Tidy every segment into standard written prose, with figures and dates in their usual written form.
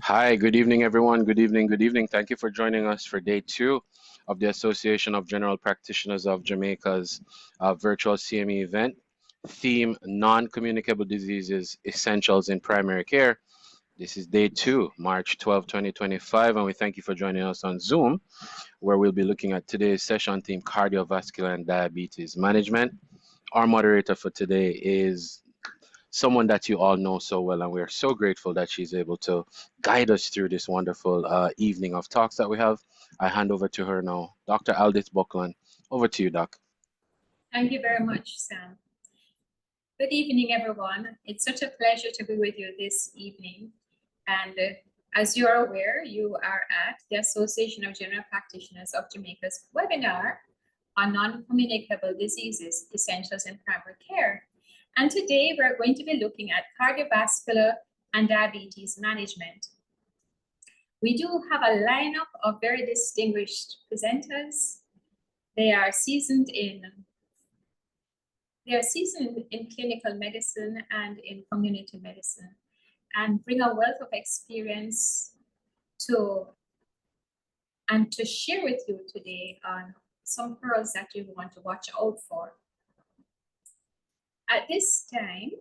Hi, good evening, everyone. Good evening, good evening. Thank you for joining us for day 2 of the Association of General Practitioners of Jamaica's virtual CME event. Theme, Non-Communicable Diseases, Essentials in Primary Care. This is day 2, March 12, 2025, and we thank you for joining us on Zoom, where we'll be looking at today's session theme, Cardiovascular and Diabetes Management. Our moderator for today is someone that you all know so well, and we are so grateful that she's able to guide us through this wonderful evening of talks that we have. I hand over to her now. Dr. Aldis Buckland, over to you, Doc. Thank you very much, Sam. Good evening, everyone. It's such a pleasure to be with you this evening. And as you're aware, you are at the Association of General Practitioners of Jamaica's webinar on non-communicable diseases, essentials in primary care. And today we're going to be looking at cardiovascular and diabetes management. We do have a lineup of very distinguished presenters. They are seasoned in clinical medicine and in community medicine, and bring a wealth of experience to share with you today on some pearls that you want to watch out for. At this time,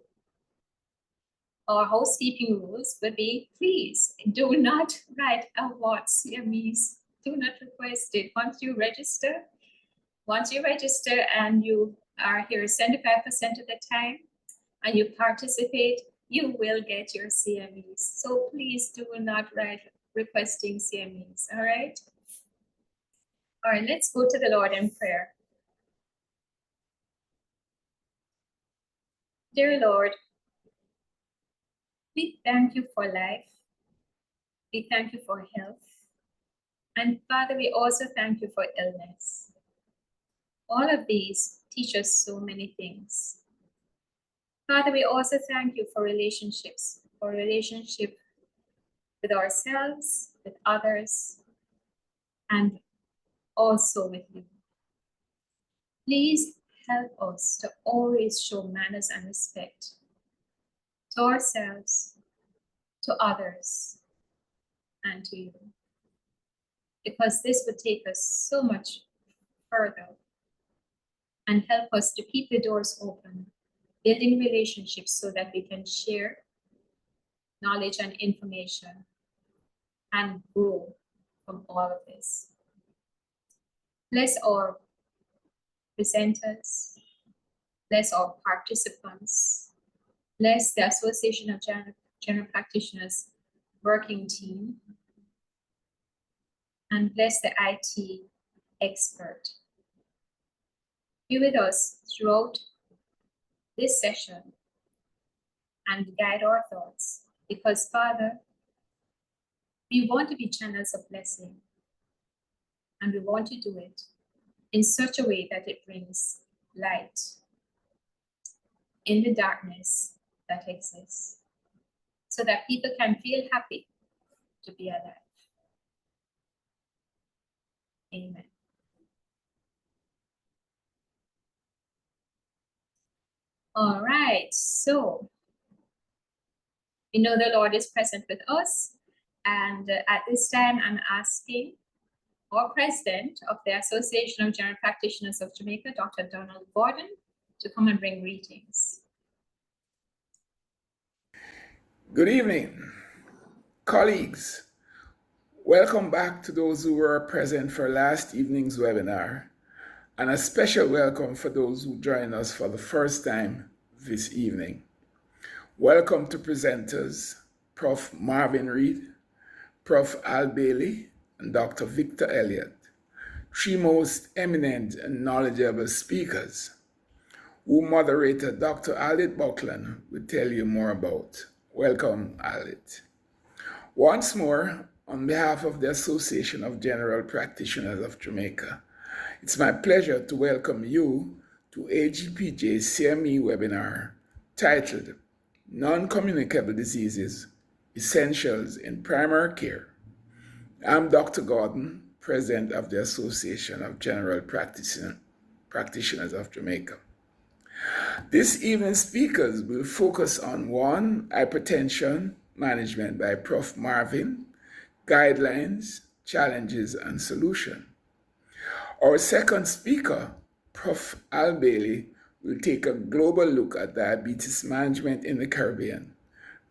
our housekeeping rules would be, please do not write about CMEs. Do not request it. Once you register and you are here 75% of the time and you participate, you will get your CMEs. So please do not write requesting CMEs, all right? All right, let's go to the Lord in prayer. Dear Lord, we thank you for life. We thank you for health. And Father, we also thank you for illness. All of these teach us so many things. Father, we also thank you for relationships, for relationship with ourselves, with others, and also with you. Please help us to always show manners and respect to ourselves, to others, and to you. Because this would take us so much further and help us to keep the doors open, building relationships so that we can share knowledge and information and grow from all of this. Bless our presenters, bless our participants, bless the Association of General Practitioners working team, and bless the IT expert. Be with us throughout this session and guide our thoughts, because Father, we want to be channels of blessing, and we want to do it in such a way that it brings light in the darkness that exists, so that people can feel happy to be alive. Amen. All right, so we know the Lord is present with us, and at this time I'm asking our president of the Association of General Practitioners of Jamaica, Dr. Donald Gordon, to come and bring greetings. Good evening, colleagues. Welcome back to those who were present for last evening's webinar, and a special welcome for those who joined us for the first time this evening. Welcome to presenters, Prof. Marvin Reed, Prof. Al Bailey, and Dr. Victor Elliott, three most eminent and knowledgeable speakers, who moderator Dr. Aldit Buckland will tell you more about. Welcome, Aldit. Once more, on behalf of the Association of General Practitioners of Jamaica, it's my pleasure to welcome you to AGPJ's CME webinar titled Non-Communicable Diseases, Essentials in Primary Care. I'm Dr. Gordon, President of the Association of General Practitioners of Jamaica. This evening's speakers will focus on 1, hypertension, Management by Prof. Marvin, Guidelines, Challenges, and Solution. Our second speaker, Prof. Al Bailey, will take a global look at diabetes management in the Caribbean,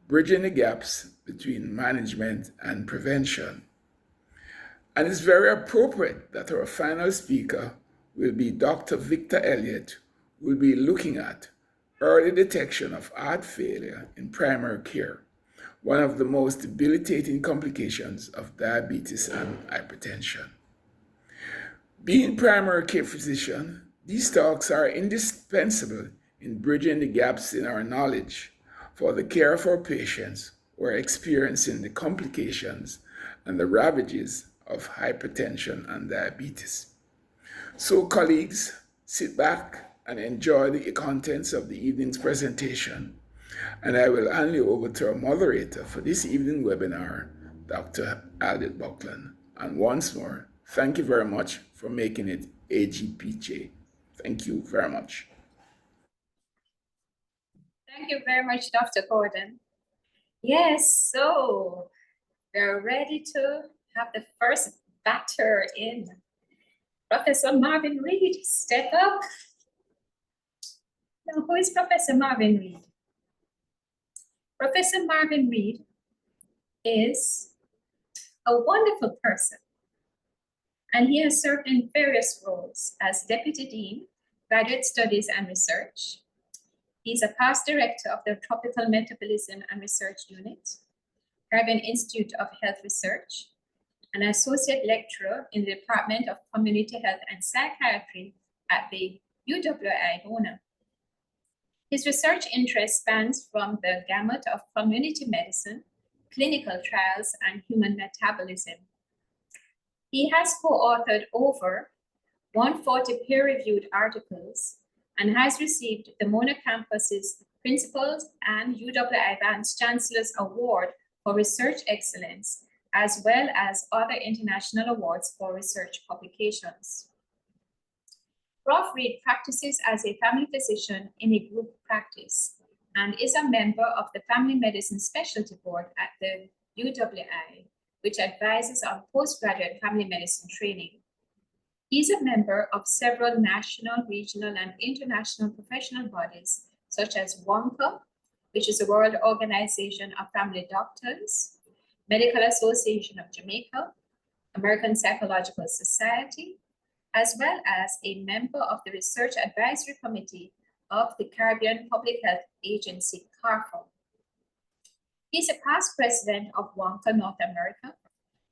bridging the gaps between management and prevention. And it's very appropriate that our final speaker will be Dr. Victor Elliott, who will be looking at early detection of heart failure in primary care, one of the most debilitating complications of diabetes and hypertension. Being primary care physician, these talks are indispensable in bridging the gaps in our knowledge for the care of our patients who are experiencing the complications and the ravages of hypertension and diabetes. So, colleagues, sit back and enjoy the contents of the evening's presentation, and I will hand you over to our moderator for this evening webinar, Dr. Aldit Buckland. And once more, thank you very much for making it AGPJ. Thank you very much. Thank you very much, Dr. Gordon. Yes, so we're ready to have the first batter in. Professor Marvin Reed, step up. Now, who is Professor Marvin Reed? Professor Marvin Reed is a wonderful person, and he has served in various roles as Deputy Dean, Graduate Studies and Research. He's a past director of the Tropical Metabolism and Research Unit, Caribbean Institute of Health Research, an associate lecturer in the Department of Community Health and Psychiatry at the UWI Bona. His research interest spans from the gamut of community medicine, clinical trials, and human metabolism. He has co-authored over 140 peer-reviewed articles and has received the Mona Campus's Principals and UWI Vance Chancellor's Award for Research Excellence, as well as other international awards for research publications. Prof. Reed practices as a family physician in a group practice and is a member of the Family Medicine Specialty Board at the UWI, which advises on postgraduate family medicine training. He's a member of several national, regional, and international professional bodies, such as WONCA, which is the World Organization of Family Doctors, Medical Association of Jamaica, American Psychological Society, as well as a member of the Research Advisory Committee of the Caribbean Public Health Agency, CARPHO. He's a past president of WONCA North America,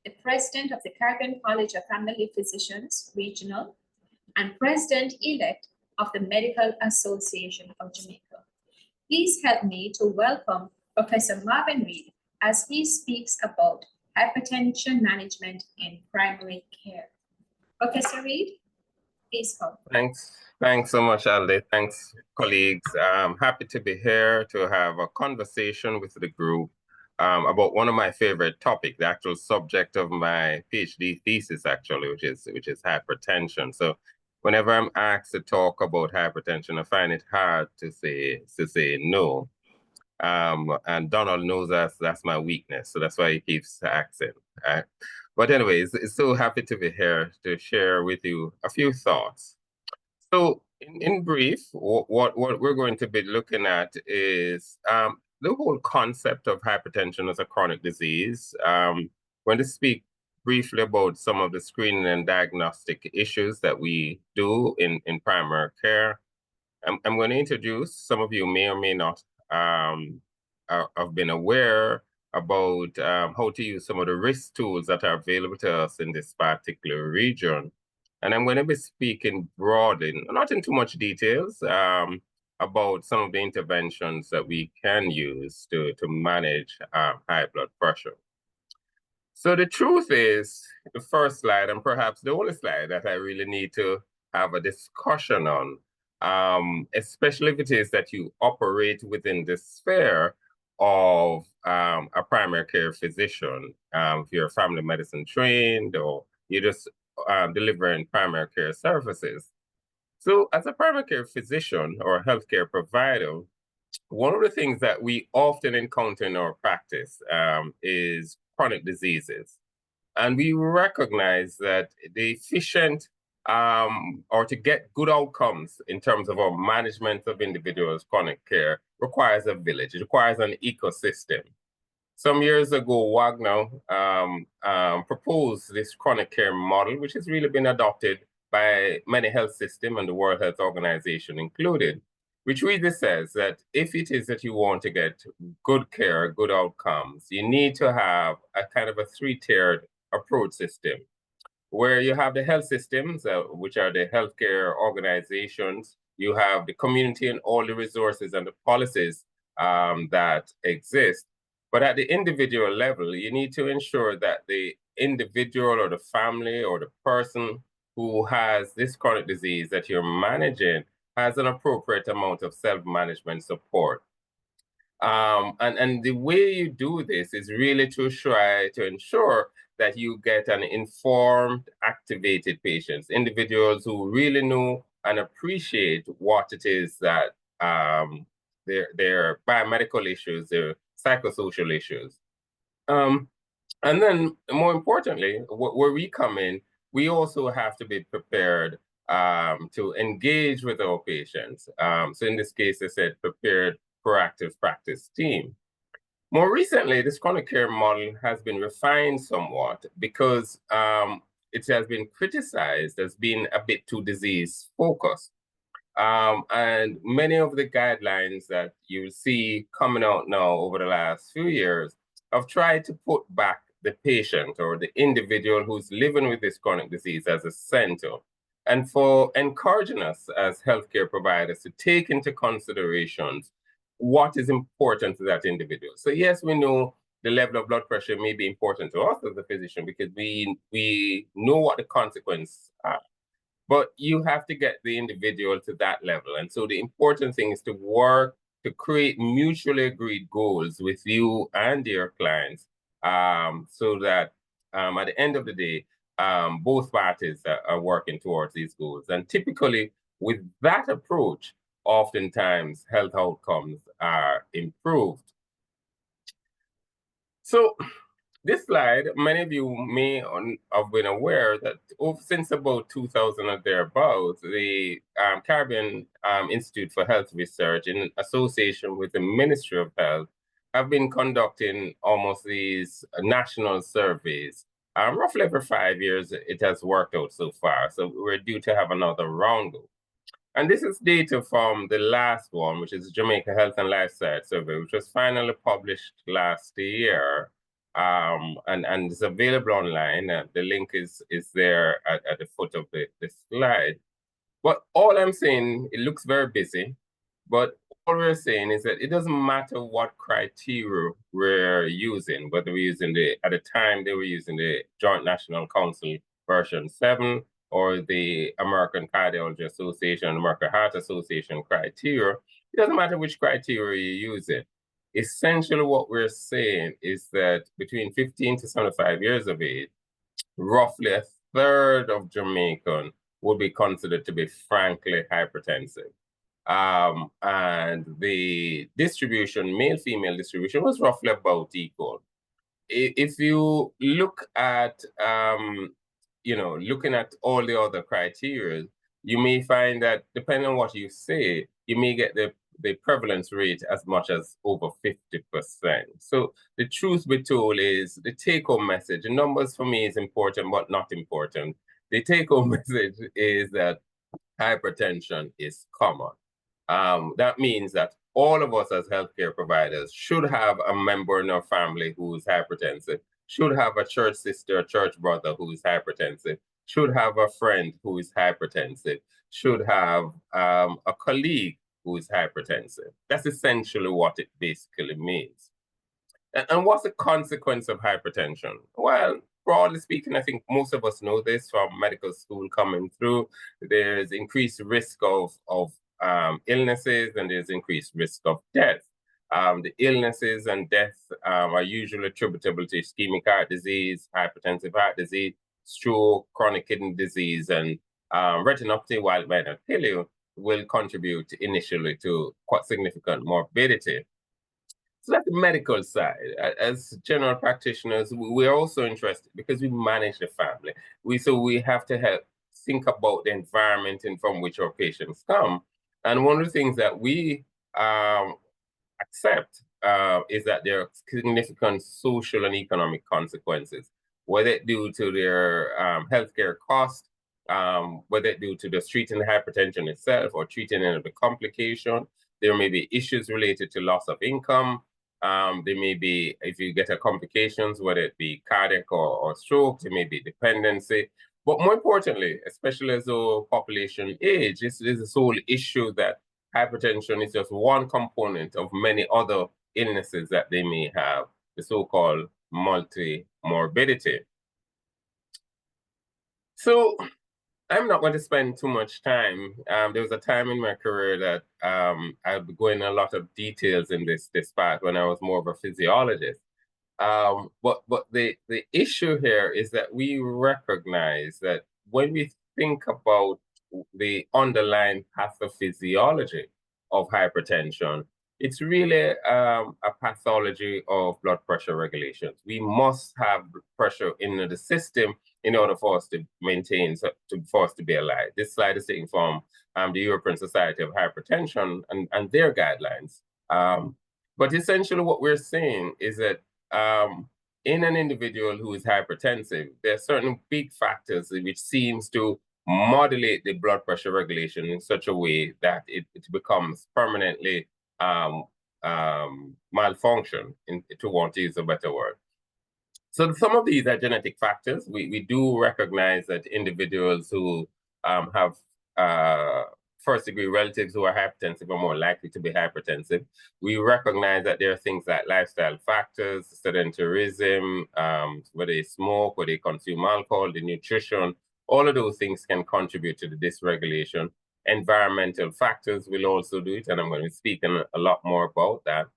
the president of the Caribbean College of Family Physicians Regional, and president-elect of the Medical Association of Jamaica. Please help me to welcome Professor Marvin Reed as he speaks about hypertension management in primary care. Professor Reed, please come. Thanks so much, Aldi. Thanks, colleagues. I'm happy to be here to have a conversation with the group about one of my favorite topics, the actual subject of my PhD thesis, actually, which is hypertension. So whenever I'm asked to talk about hypertension, I find it hard to say no. And Donald knows that's my weakness, so that's why he keeps asking. But anyways, it's so happy to be here to share with you a few thoughts. So in brief, what we're going to be looking at is the whole concept of hypertension as a chronic disease. I'm going to speak briefly about some of the screening and diagnostic issues that we do in primary care. I'm going to introduce, some of you may or may not have been aware about how to use some of the risk tools that are available to us in this particular region. And I'm going to be speaking broadly, not in too much details, about some of the interventions that we can use to manage high blood pressure. So the truth is, the first slide, and perhaps the only slide that I really need to have a discussion on, especially if it is that you operate within the sphere of a primary care physician, if you're family medicine trained or you're just delivering primary care services. So as a primary care physician or healthcare provider, one of the things that we often encounter in our practice practice is chronic diseases. And we recognize that the efficient or to get good outcomes in terms of our management of individuals' chronic care requires a village. It requires an ecosystem. Some years ago, Wagner proposed this chronic care model, which has really been adopted by many health systems and the World Health Organization included, which really says that if it is that you want to get good care, good outcomes, you need to have a kind of a three-tiered approach system, where you have the health systems, which are the healthcare organizations, you have the community and all the resources and the policies that exist. But at the individual level, you need to ensure that the individual or the family or the person who has this chronic disease that you're managing has an appropriate amount of self-management support. And the way you do this is really to try to ensure that you get an informed, activated patients, individuals who really know and appreciate what it is that their biomedical issues, their psychosocial issues. And then more importantly, where we come in, we also have to be prepared to engage with our patients. So in this case, I said prepared, proactive practice team. More recently, this chronic care model has been refined somewhat because it has been criticized as being a bit too disease focused. And many of the guidelines that you see coming out now over the last few years have tried to put back the patient or the individual who's living with this chronic disease as a center, and for encouraging us as healthcare providers to take into considerations what is important to that individual. So yes, we know the level of blood pressure may be important to us as a physician because we know what the consequences are. But you have to get the individual to that level. And so the important thing is to work to create mutually agreed goals with you and your clients so that at the end of the day, both parties are working towards these goals. And typically with that approach, oftentimes health outcomes are improved. So this slide, many of you may have been aware that since about 2000 or thereabouts, the Caribbean Institute for Health Research, in association with the Ministry of Health, have been conducting almost these national surveys. Roughly every 5 years, it has worked out so far. So we're due to have another round. And this is data from the last one, which is Jamaica Health and Lifestyle Survey, which was finally published last year. And it's available online. The link is there at the foot of the slide. But all I'm saying, it looks very busy, but all we're saying is that it doesn't matter what criteria we're using, whether we're using at the time they were using the Joint National Council version 7 or the American Cardiology Association, American Heart Association criteria. It doesn't matter which criteria you use it. Essentially what we're saying is that between 15 to 75 years of age, roughly a third of Jamaican would be considered to be frankly hypertensive. And the distribution, male-female distribution, was roughly about equal. If you look at, looking at all the other criteria, you may find that depending on what you say, you may get the prevalence rate as much as over 50%. So the truth be told is the take-home message, the numbers for me is important, but not important. The take-home message is that hypertension is common. That means that all of us as healthcare providers should have a member in our family who is hypertensive, should have a church sister, a church brother who is hypertensive, should have a friend who is hypertensive, should have a colleague who is hypertensive. That's essentially what it basically means. And what's the consequence of hypertension? Well, broadly speaking, I think most of us know this from medical school coming through. There's increased risk of illnesses and there's increased risk of death. The illnesses and death are usually attributable to ischemic heart disease, hypertensive heart disease, stroke, chronic kidney disease, and retinopathy, while it might not kill you, will contribute initially to quite significant morbidity. So that's the medical side. As general practitioners, we're also interested because we manage the family. So we have to help think about the environment and from which our patients come. And one of the things that we accept is that there are significant social and economic consequences, whether due to their healthcare cost, whether due to just treating the hypertension itself or treating any of the complication. There may be issues related to loss of income. There may be, if you get a complications, whether it be cardiac or stroke, there may be dependency. But more importantly, especially as the population age, this is this whole issue that hypertension is just one component of many other illnesses that they may have, the so-called multi-morbidity. So I'm not going to spend too much time. There was a time in my career that I'd be going a lot of details in this part when I was more of a physiologist. But the issue here is that we recognize that when we think about the underlying pathophysiology of hypertension, it's really a pathology of blood pressure regulations. We must have pressure in the system in order for us to maintain, for us to be alive. This slide is taken from the European Society of Hypertension and their guidelines. But essentially what we're saying is that in an individual who is hypertensive, there are certain big factors which seems to modulate the blood pressure regulation in such a way that it becomes permanently malfunction, to want to use a better word. So some of these are genetic factors. We do recognize that individuals who have first-degree relatives who are hypertensive are more likely to be hypertensive. We recognize that there are things like lifestyle factors, sedentarism, whether they smoke, whether they consume alcohol, the nutrition, all of those things can contribute to the dysregulation. Environmental factors will also do it, and I'm going to be speaking a lot more about that.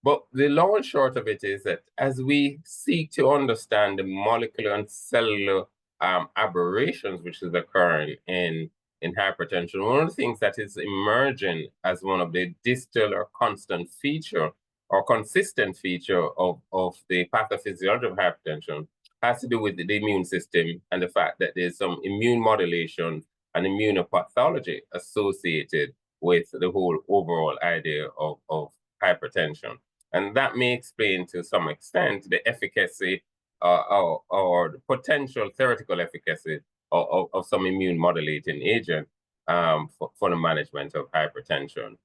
But the long and short of it is that as we seek to understand the molecular and cellular aberrations which is occurring in hypertension, one of the things that is emerging as one of the distal or constant feature or consistent feature of the pathophysiology of hypertension has to do with the immune system and the fact that there's some immune modulation and immunopathology associated with the whole overall idea of hypertension. And that may explain to some extent the efficacy or the potential theoretical efficacy of some immune modulating agent for the management of hypertension.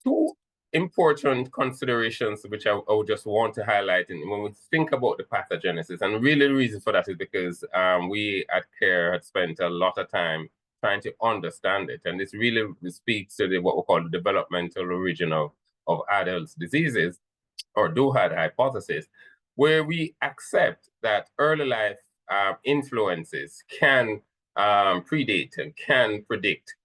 Two important considerations which I would just want to highlight when we think about the pathogenesis, and really the reason for that is because we at CARE had spent a lot of time trying to understand it, and this really speaks to what we call the developmental origin of adults' diseases, or DOHAD hypothesis, where we accept that early life influences can predate and can predict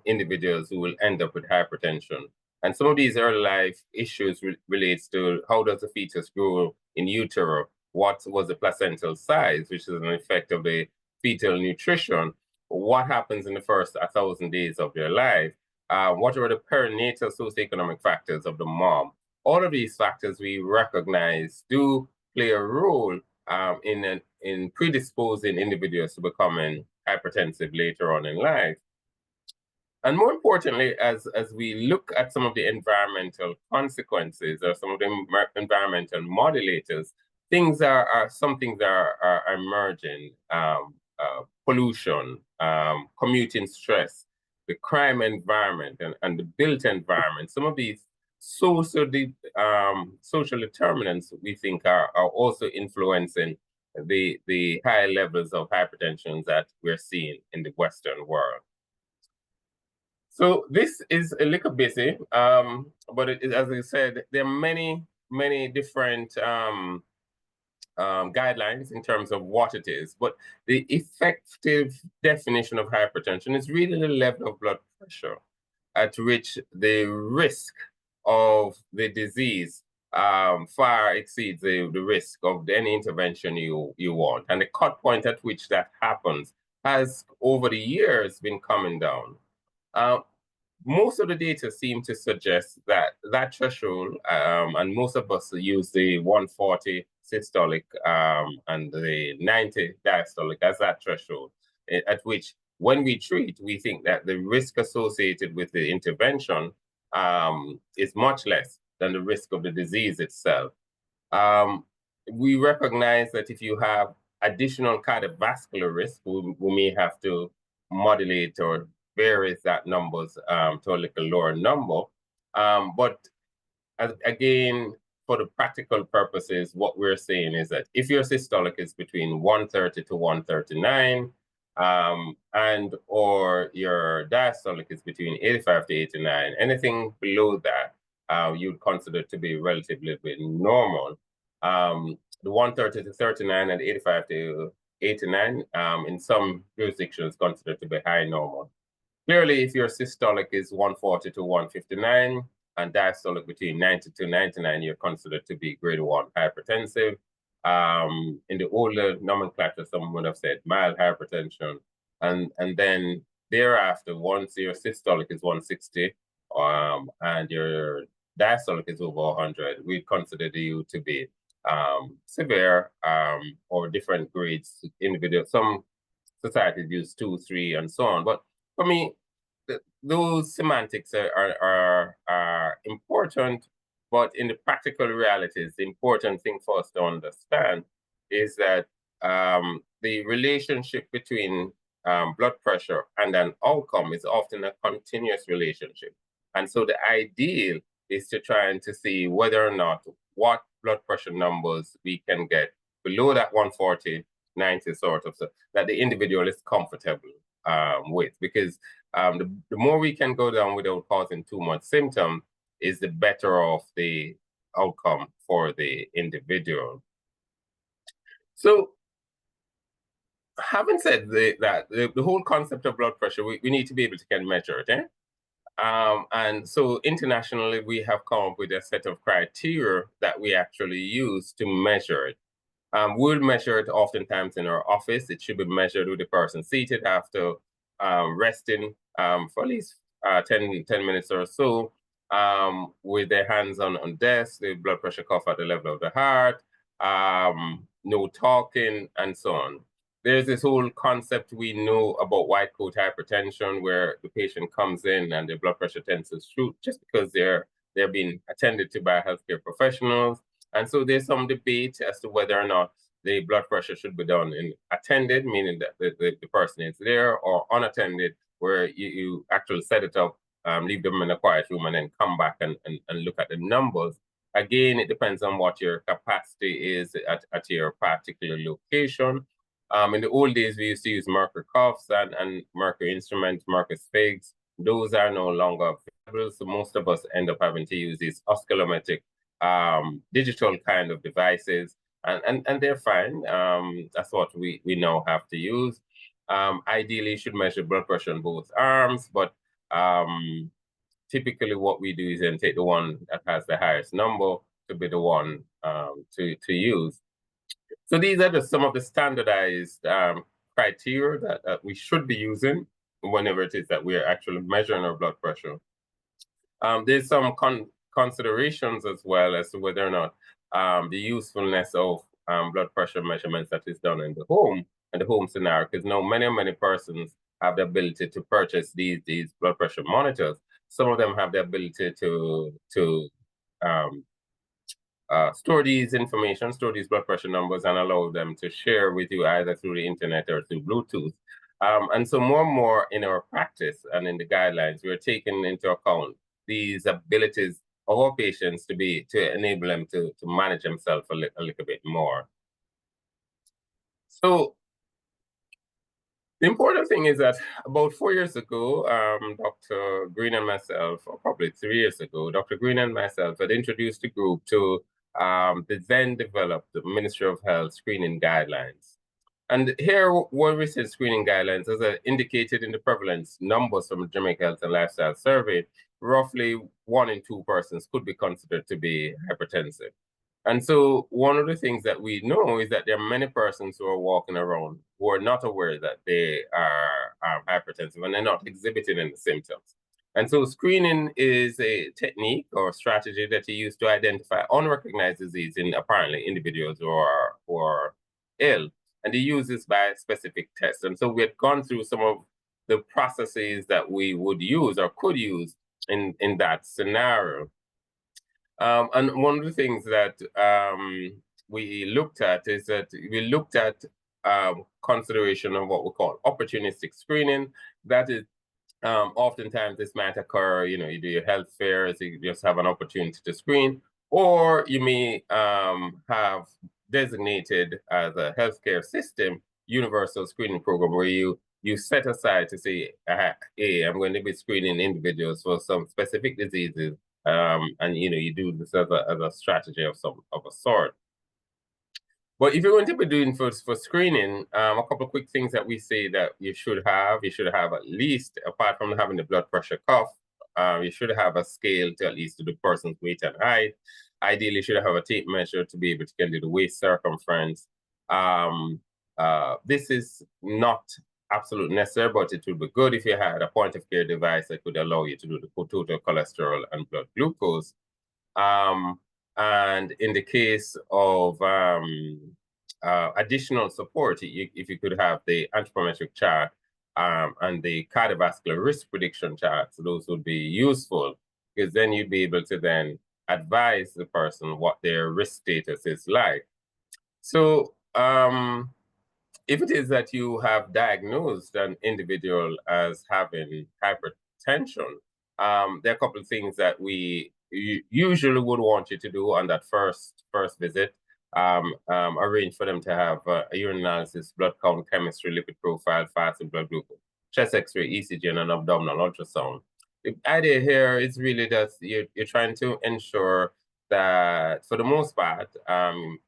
individuals who will end up with hypertension. And some of these early life issues relates to how does the fetus grow in utero, what was the placental size, which is an effect of the fetal nutrition, what happens in the first 1,000 days of their life, what are the perinatal socioeconomic factors of the mom. All of these factors we recognize do play a role in predisposing individuals to becoming hypertensive later on in life. And more importantly, as we look at some of the environmental consequences or some of the environmental modulators, some things are emerging. Pollution, commuting stress, the crime environment, and the built environment. Some of these social determinants we think are also influencing the high levels of hypertension that we're seeing in the Western world. So this is a little busy, but as I said, there are many different guidelines in terms of what it is, but the effective definition of hypertension is really the level of blood pressure at which the risk of the disease far exceeds the risk of any intervention you want. And the cut point at which that happens has over the years been coming down. most of the data seem to suggest that that threshold, and most of us use the 140 systolic and the 90 diastolic as that threshold, at which when we treat, we think that the risk associated with the intervention is much less than the risk of the disease itself. We recognize that if you have additional cardiovascular risk, we may have to modulate or varies that numbers to a little lower number. But again, for the practical purposes, what we're saying is that if your systolic is between 130 to 139, and or your diastolic is between 85 to 89, anything below that, you'd consider to be relatively normal. The 130 to 39 and 85 to 89, in some jurisdictions considered to be high normal. Clearly, if your systolic is 140 to 159 and diastolic between 90 to 99, you're considered to be grade 1 hypertensive. In the older nomenclature, someone would have said mild hypertension. And then thereafter, once your systolic is 160 and your diastolic is over 100, we'd consider you to be severe or different grades, individual. Some societies use 2, 3, and so on. But for me, those semantics are important, but in the practical realities, the important thing for us to understand is that the relationship between blood pressure and an outcome is often a continuous relationship. And so the ideal is to try and to see whether or not what blood pressure numbers we can get below that 140, 90 sort of, so that the individual is comfortable with, because the more we can go down without causing too much symptom is the better off the outcome for the individual. So having said that, the whole concept of blood pressure, we need to be able to can measure it. And so internationally, we have come up with a set of criteria that we actually use to measure it. We'll measure it oftentimes in our office. It should be measured with the person seated after resting for at least 10 minutes or so, with their hands on desk, the blood pressure cuff at the level of the heart, no talking, and so on. There's this whole concept we know about white coat hypertension, where the patient comes in and their blood pressure tends to shoot just because they're being attended to by healthcare professionals. And so there's some debate as to whether or not the blood pressure should be done in attended, meaning that the person is there, or unattended, where you actually set it up, leave them in a quiet room, and then come back and look at the numbers. Again, it depends on what your capacity is at your particular location. In the old days, we used to use Mercury cuffs and Mercury instruments, Mercury Spigs. Those are no longer available, so most of us end up having to use these oscillometric digital kind of devices, and they're fine. That's what we now have to use. Ideally, you should measure blood pressure on both arms, but typically what we do is then take the one that has the highest number to be the one to use. So these are just some of the standardized criteria that we should be using whenever it is that we are actually measuring our blood pressure. There's some considerations as well as to whether or not the usefulness of blood pressure measurements that is done in the home scenario, because now many persons have the ability to purchase these blood pressure monitors. Some of them have the ability to store these information, store these blood pressure numbers, and allow them to share with you either through the internet or through Bluetooth. And so more and more in our practice and in the guidelines, we're taking into account these abilities of our patients to enable them to manage themselves a little bit more. So the important thing is that about 4 years ago, Dr. Green and myself, or probably 3 years ago, Dr. Green and myself had introduced a group to the then developed the Ministry of Health screening guidelines. And here, what we said screening guidelines, as indicated in the prevalence numbers from the Jamaica Health and Lifestyle Survey, roughly 1 in 2 persons could be considered to be hypertensive. And so one of the things that we know is that there are many persons who are walking around who are not aware that they are hypertensive and they're not exhibiting any symptoms. And so screening is a technique or strategy that you use to identify unrecognized disease in apparently individuals who are ill. And they use this by specific tests. And so we had gone through some of the processes that we would use or could use in that scenario. And one of the things that we looked at is that we looked at consideration of what we call opportunistic screening. That is, oftentimes this might occur, you know, you do your health fairs, you just have an opportunity to screen, or you may have designated as a healthcare system universal screening program where you set aside to say, hey, I'm going to be screening individuals for some specific diseases, and you know, you do this as a strategy of a sort. But if you're going to be doing for screening, a couple of quick things that we say that you should have at least, apart from having the blood pressure cuff, you should have a scale to at least do the person's weight and height. Ideally, you should have a tape measure to be able to do the waist circumference. This is not absolutely necessary, but it would be good if you had a point of care device that could allow you to do the total cholesterol and blood glucose. And in the case of additional support, if you could have the anthropometric chart and the cardiovascular risk prediction charts, those would be useful, because then you'd be able to then advise the person what their risk status is like. So if it is that you have diagnosed an individual as having hypertension, there are a couple of things that we usually would want you to do on that first visit. Arrange for them to have a urine analysis, blood count, chemistry, lipid profile, fasting blood glucose, chest x-ray, ECG, and an abdominal ultrasound. The idea here is really that you're trying to ensure that, for the most part,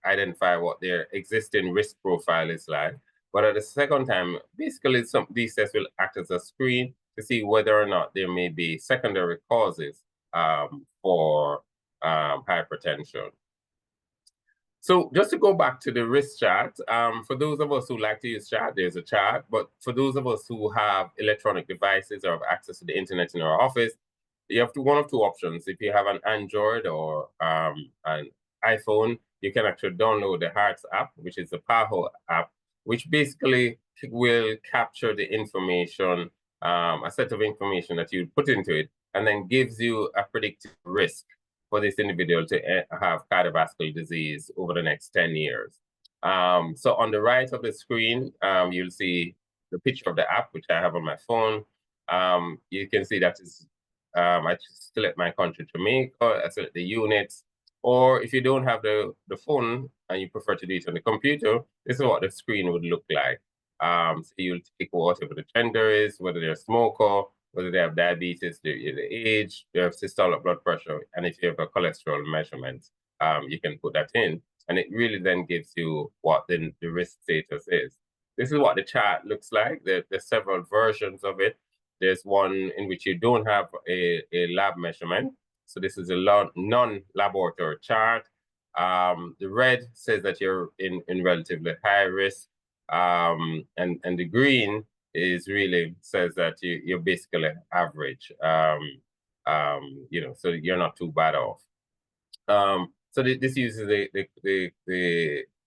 identify what their existing risk profile is like. But at the second time, basically, these tests will act as a screen to see whether or not there may be secondary causes for hypertension. So just to go back to the risk chart, for those of us who like to use chart, there's a chart. But for those of us who have electronic devices or have access to the internet in our office, you have one of two options. If you have an Android or an iPhone, you can actually download the Hearts app, which is the PAHO app, which basically will capture the information, a set of information that you put into it, and then gives you a predicted risk for this individual to have cardiovascular disease over the next 10 years. So on the right of the screen, you'll see the picture of the app, which I have on my phone. You can see that is, I just select my country, Jamaica, I select the units, or if you don't have the phone and you prefer to do it on the computer, this is what the screen would look like. So you'll take whatever the gender is, whether they're a smoker, whether they have diabetes, the age, their systolic blood pressure, and if you have a cholesterol measurement, you can put that in. And it really then gives you what the risk status is. This is what the chart looks like. There's several versions of it. There's one in which you don't have a lab measurement. So this is a non-laboratory chart. The red says that you're in relatively high risk, and the green is really says that you're basically average. You know, so you're not too bad off. So this uses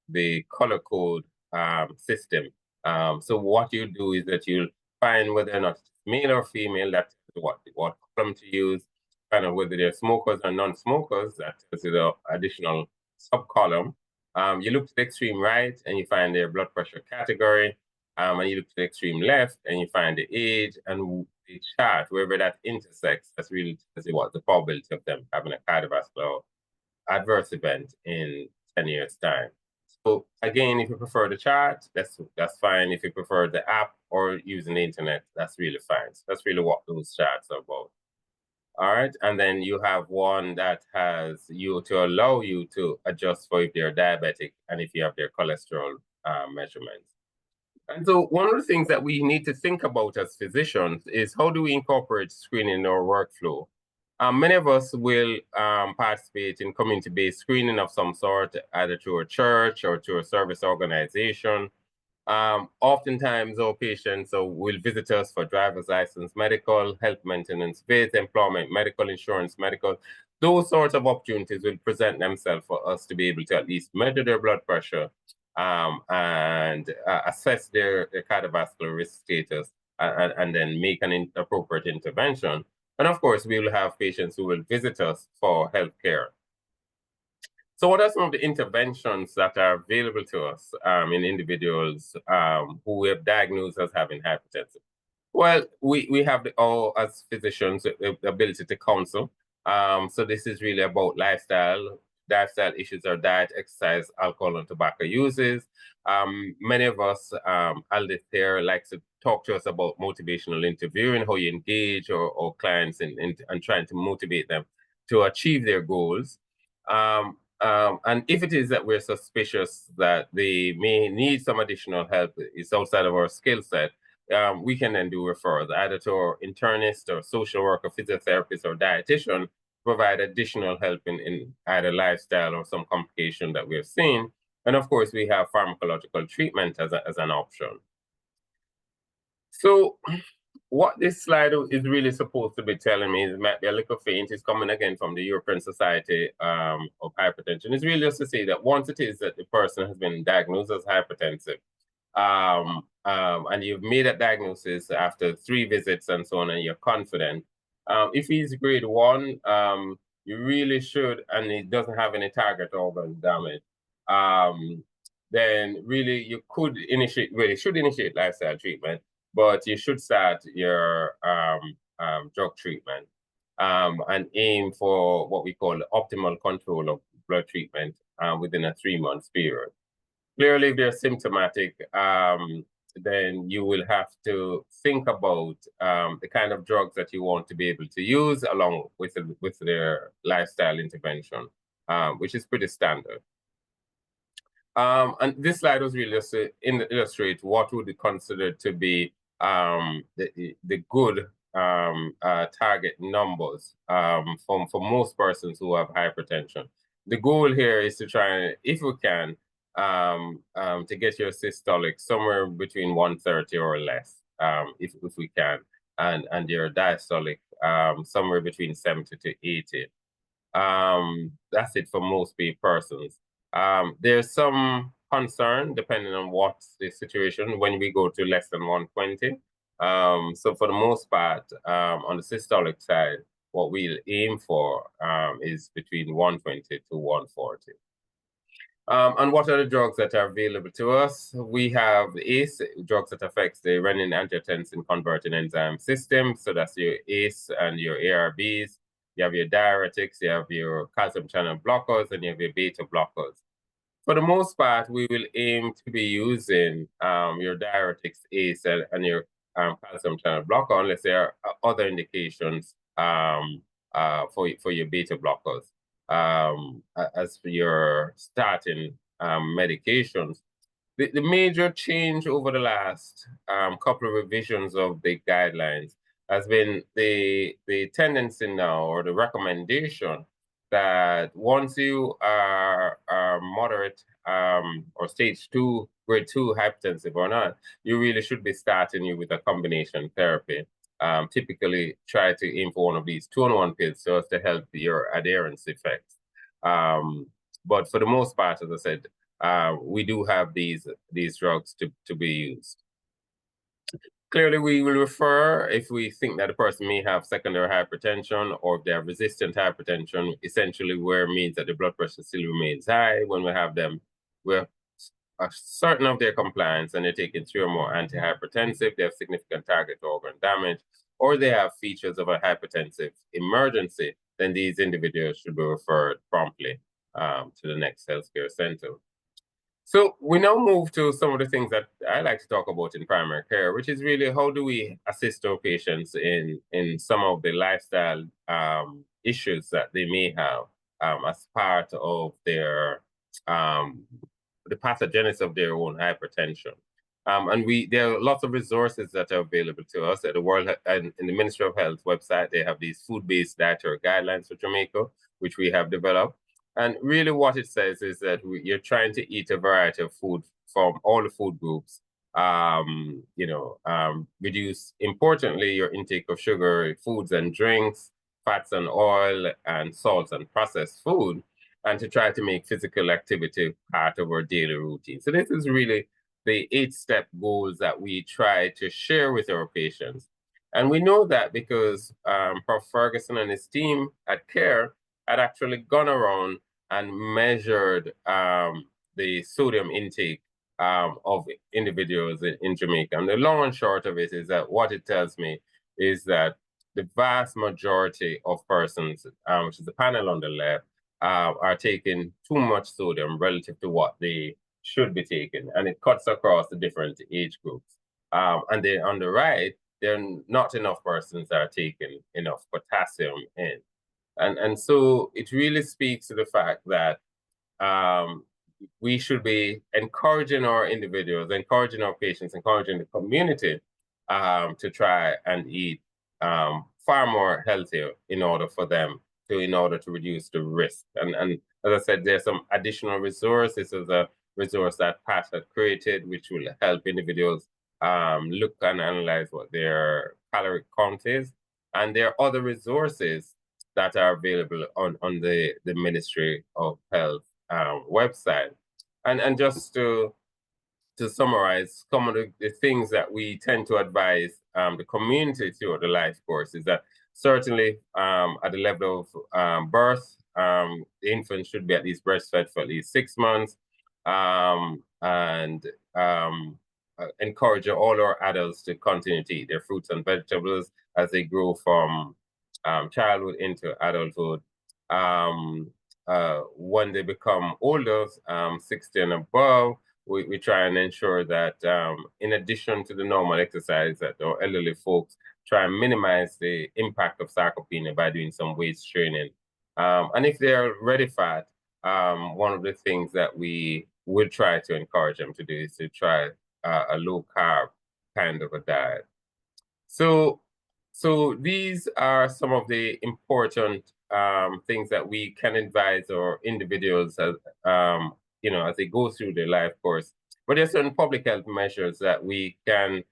the color code system. So what you do is that you'll find whether or not it's male or female. That's what column to use. Find out whether they're smokers or non-smokers. That is the additional sub-column. You look to the extreme right and you find their blood pressure category. And you look to the extreme left and you find the age, and the chart, wherever that intersects, that's really tells you what the probability of them having a cardiovascular adverse event in 10 years' time. So again, if you prefer the chart, that's fine. If you prefer the app or using the internet, that's really fine. So that's really what those charts are about. All right, and then you have one that has you to allow you to adjust for if they're diabetic and if you have their cholesterol measurements. And so one of the things that we need to think about as physicians is how do we incorporate screening in our workflow? Many of us will participate in community-based screening of some sort, either through a church or through a service organization. Oftentimes, our patients will visit us for driver's license, medical, health maintenance, base employment, medical insurance, medical. Those sorts of opportunities will present themselves for us to be able to at least measure their blood pressure and assess their cardiovascular risk status and then make an appropriate intervention. And of course, we will have patients who will visit us for healthcare. So what are some of the interventions that are available to us in individuals who we have diagnosed as having hypertension? Well, we have, as physicians, the ability to counsel. So this is really about lifestyle issues are diet, exercise, alcohol, and tobacco uses. Many of us, Aldith here, likes to talk to us about motivational interviewing, how you engage or clients in trying to motivate them to achieve their goals. And if it is that we're suspicious that they may need some additional help, it's outside of our skill set, we can then do referrals either to our internist or social worker, physiotherapist, or dietitian, provide additional help in either lifestyle or some complication that we've seen. And of course, we have pharmacological treatment as an option. So what this slide is really supposed to be telling me, it might be a little faint, it's coming again from the European Society of Hypertension. It's really just to say that once it is that the person has been diagnosed as hypertensive, and you've made a diagnosis after 3 visits and so on, and you're confident, if he's grade 1, you really should, and he doesn't have any target organ damage, then really you should initiate lifestyle treatment, but you should start your drug treatment and aim for what we call optimal control of blood treatment within a 3-month period. Clearly, if they're symptomatic, then you will have to think about the kind of drugs that you want to be able to use along with their lifestyle intervention, which is pretty standard. And this slide was really just to illustrate what would be considered to be the good target numbers for most persons who have hypertension. The goal here is to try, if we can, to get your systolic somewhere between 130 or less, if we can, and your diastolic somewhere between 70 to 80. That's it for most persons. There's some concern depending on what's the situation when we go to less than 120. So for the most part, on the systolic side, what we'll aim for is between 120 to 140. And what are the drugs that are available to us? We have ACE, drugs that affect the renin-angiotensin converting enzyme system. So that's your ACE and your ARBs. You have your diuretics, you have your calcium channel blockers, and you have your beta blockers. For the most part, we will aim to be using your diuretics, ACE, and your calcium channel blocker, unless there are other indications for your beta blockers. As for your starting medications, the major change over the last couple of revisions of the guidelines has been the tendency now, or the recommendation, that once you are moderate or stage 2, grade 2 hypertensive or not, you really should be starting you with a combination therapy. Typically try to aim for one of these 2-in-1 pills so as to help your adherence effects. But for the most part, as I said, we do have these drugs to be used. Clearly, we will refer if we think that a person may have secondary hypertension, or if they have resistant hypertension, essentially where it means that the blood pressure still remains high. When we have them, we're certain of their compliance and they're taking 3 or more antihypertensive, they have significant target organ damage, or they have features of a hypertensive emergency, then these individuals should be referred promptly to the next healthcare center. So we now move to some of the things that I like to talk about in primary care, which is really how do we assist our patients in some of the lifestyle issues that they may have as part of their the pathogenesis of their own hypertension. And there are lots of resources that are available to us at the World and in the Ministry of Health website. They have these food-based dietary guidelines for Jamaica, which we have developed. And really what it says is that you're trying to eat a variety of food from all the food groups reduce, importantly, your intake of sugar, foods and drinks, fats and oil, and salts and processed food, and to try to make physical activity part of our daily routine. So this is really the 8-step goals that we try to share with our patients. And we know that because Prof. Ferguson and his team at CARE had actually gone around and measured the sodium intake of individuals in Jamaica. And the long and short of it is that what it tells me is that the vast majority of persons, which is the panel on the left, are taking too much sodium relative to what they should be taking. And it cuts across the different age groups. And then on the right, there are not enough persons that are taking enough potassium in. And so it really speaks to the fact that we should be encouraging our individuals, encouraging our patients, encouraging the community to try and eat far more healthier in order to reduce the risk. And as I said, there's some additional resources. There's a resource that Pat had created, which will help individuals look and analyze what their calorie count is. And there are other resources that are available on the Ministry of Health website. And just to summarize some of the things that we tend to advise the community throughout the life course is that certainly at the level of birth, the infant should be at least breastfed for at least 6 months, and encourage all our adults to continue to eat their fruits and vegetables as they grow from childhood into adulthood. When they become older, 60 and above, we try and ensure that in addition to the normal exercise that our elderly folks try and minimize the impact of sarcopenia by doing some weight training. And if they're already fat, one of the things that we will try to encourage them to do is to try a low carb kind of a diet. So these are some of the important things that we can advise our individuals as as they go through their life course. But there's certain public health measures that we can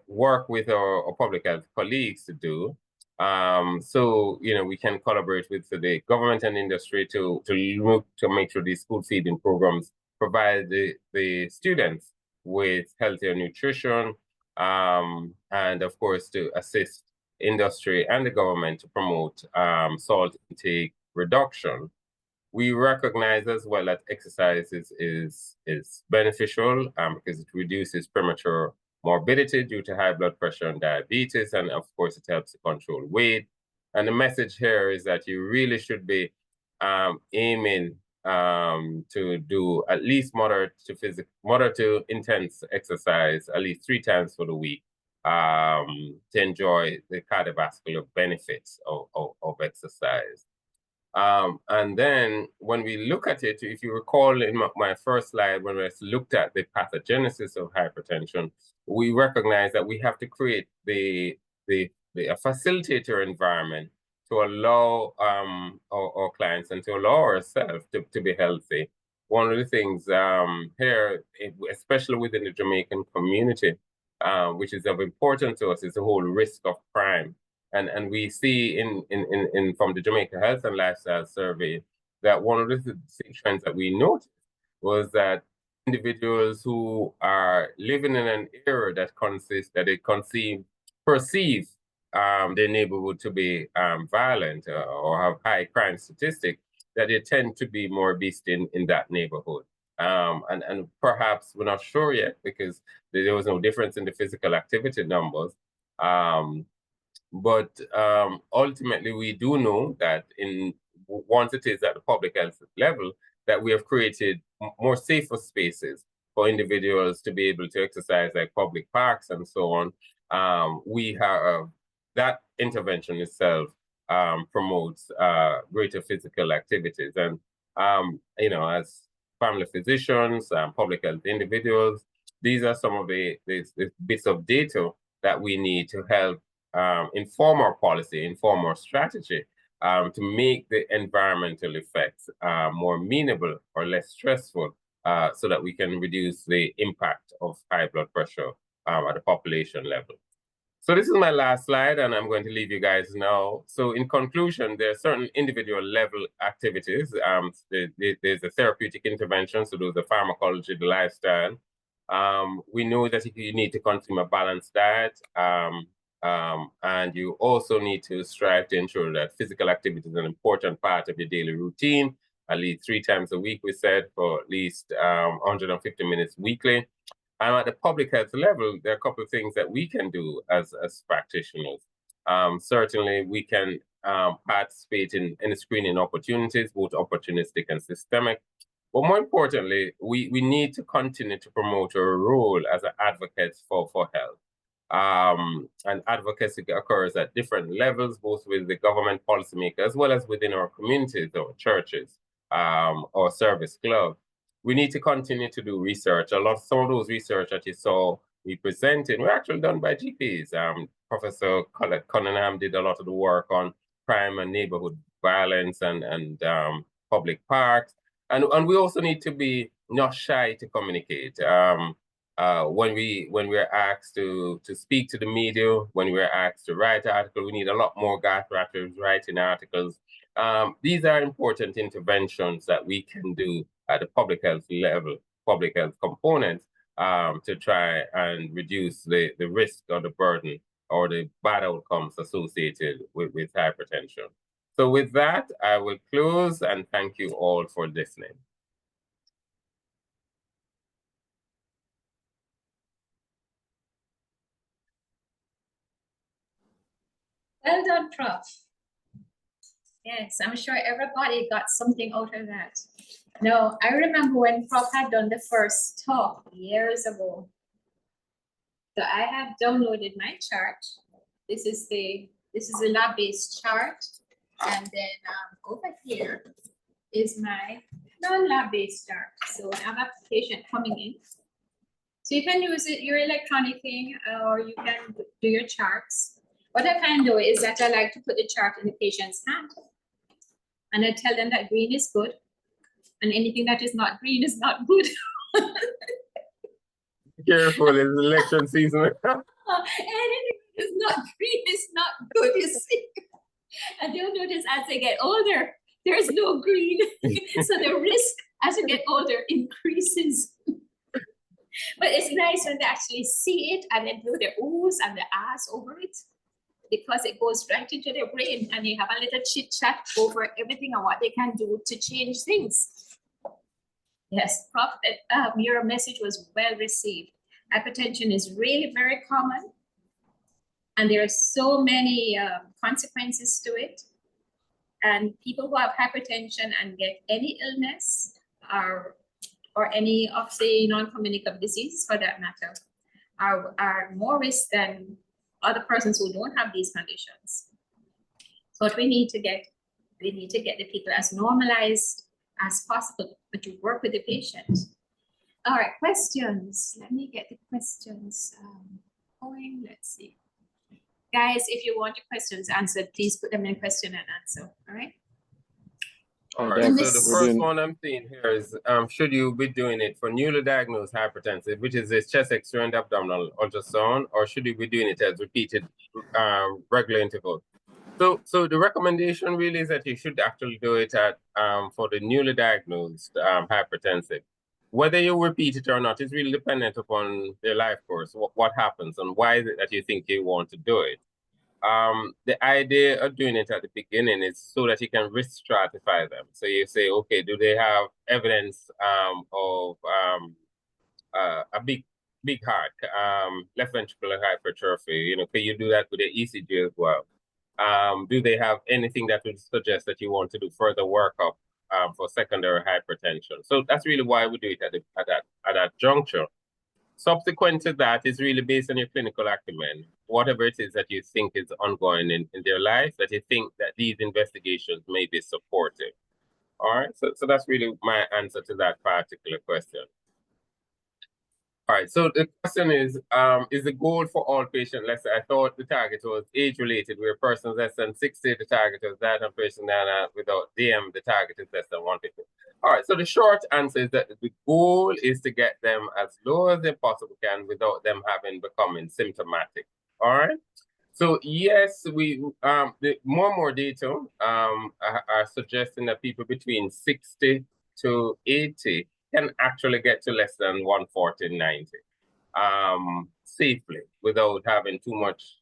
work with our public health colleagues to do. We can collaborate with the government and industry to look to make sure these school feeding programs provide the students with healthier nutrition, and of course to assist industry and the government to promote salt intake reduction. We recognize as well that exercise is beneficial because it reduces premature morbidity due to high blood pressure and diabetes, and of course it helps to control weight. And the message here is that you really should be aiming to do at least moderate to intense exercise at least 3 times for the week to enjoy the cardiovascular benefits of exercise. And then when we look at it, if you recall in my first slide, when we looked at the pathogenesis of hypertension, we recognize that we have to create a facilitator environment to allow our clients and to allow ourselves to be healthy. One of the things here, especially within the Jamaican community, which is of importance to us, is the whole risk of crime. And we see from the Jamaica Health and Lifestyle Survey that one of the trends that we noticed was that individuals who are living in an era that perceive their neighborhood to be violent or have high crime statistics, that they tend to be more obese in that neighborhood. And perhaps we're not sure yet because there was no difference in the physical activity numbers. But ultimately, we do know that once it is at the public health level, that we have created more safer spaces for individuals to be able to exercise, like public parks and so on. We have that intervention itself promotes greater physical activities. And, as family physicians, public health individuals, these are some of the bits of data that we need to help inform our policy, inform our strategy to make the environmental effects more amenable or less stressful so that we can reduce the impact of high blood pressure at the population level. So this is my last slide, and I'm going to leave you guys now. So in conclusion, there are certain individual level activities. There's a therapeutic intervention, so those are pharmacology, the lifestyle. We know that you need to consume a balanced diet, and you also need to strive to ensure that physical activity is an important part of your daily routine, at least 3 times a week, we said, for at least 150 minutes weekly. And at the public health level, there are a couple of things that we can do as practitioners. Certainly, we can participate in screening opportunities, both opportunistic and systemic. But more importantly, we need to continue to promote our role as advocates for health. And advocacy occurs at different levels, both with the government policymaker as well as within our communities or churches or service clubs. We need to continue to do research. Some of those research that you saw we presented were actually done by GPs. Professor Colette Cunningham did a lot of the work on crime and neighborhood violence and public parks. And we also need to be not shy to communicate. When we're asked to speak to the media, when we're asked to write articles, we need a lot more writers writing articles. These are important interventions that we can do at the public health level, public health components, to try and reduce the risk or the burden or the bad outcomes associated with hypertension. So with that, I will close and thank you all for listening. Well done, Prof. Yes, I'm sure everybody got something out of that. No, I remember when Prof had done the first talk years ago. So I have downloaded my chart. This is the lab-based chart, and then over here is my non-lab-based chart. So I have a patient coming in. So you can use your electronic thing, or you can do your charts. What I can do is that I like to put the chart in the patient's hand, and I tell them that green is good, and anything that is not green is not good. Careful, it's election season. Anything that is not green is not good, you see. And they'll notice as they get older, there's no green. So the risk as you get older increases. But it's nice when they actually see it and then blow their oohs and their ahs over it, because it goes right into their brain and you have a little chit chat over everything and what they can do to change things. Yes, Prof, your message was well received. Hypertension is really very common, and there are so many consequences to it. And people who have hypertension and get any illness or any of the non-communicable diseases, for that matter, are more risk than other persons who don't have these conditions. So what we need to get the people as normalized as possible, but to work with the patient. All right, questions. Let me get the questions going. Let's see. Guys, if you want your questions answered, please put them in question and answer. All right. All right. So the first one I'm seeing here is, should you be doing it for newly diagnosed hypertensive, which is this chest X-ray and abdominal ultrasound, or should you be doing it as repeated regular intervals? So the recommendation really is that you should actually do it at for the newly diagnosed hypertensive. Whether you repeat it or not is really dependent upon their life course, what happens, and why is it that you think you want to do it. The idea of doing it at the beginning is so that you can risk stratify them. So you say, okay, do they have evidence of a big heart, left ventricular hypertrophy? You know, can you do that with the ECG as well? Do they have anything that would suggest that you want to do further workup for secondary hypertension? So that's really why we do it at that juncture. Subsequent to that is really based on your clinical acumen, whatever it is that you think is ongoing in their life, that you think that these investigations may be supportive. All right, so that's really my answer to that particular question. All right, so the question is the goal for all patients, let's say, I thought the target was age-related, where persons less than 60, the target was that, and person without DM, the target is less than 150. All right, so the short answer is that the goal is to get them as low as they possibly can without them becoming symptomatic. All right. So yes, the more and more data are suggesting that people between 60 to 80 can actually get to less than 140/90 safely without having too much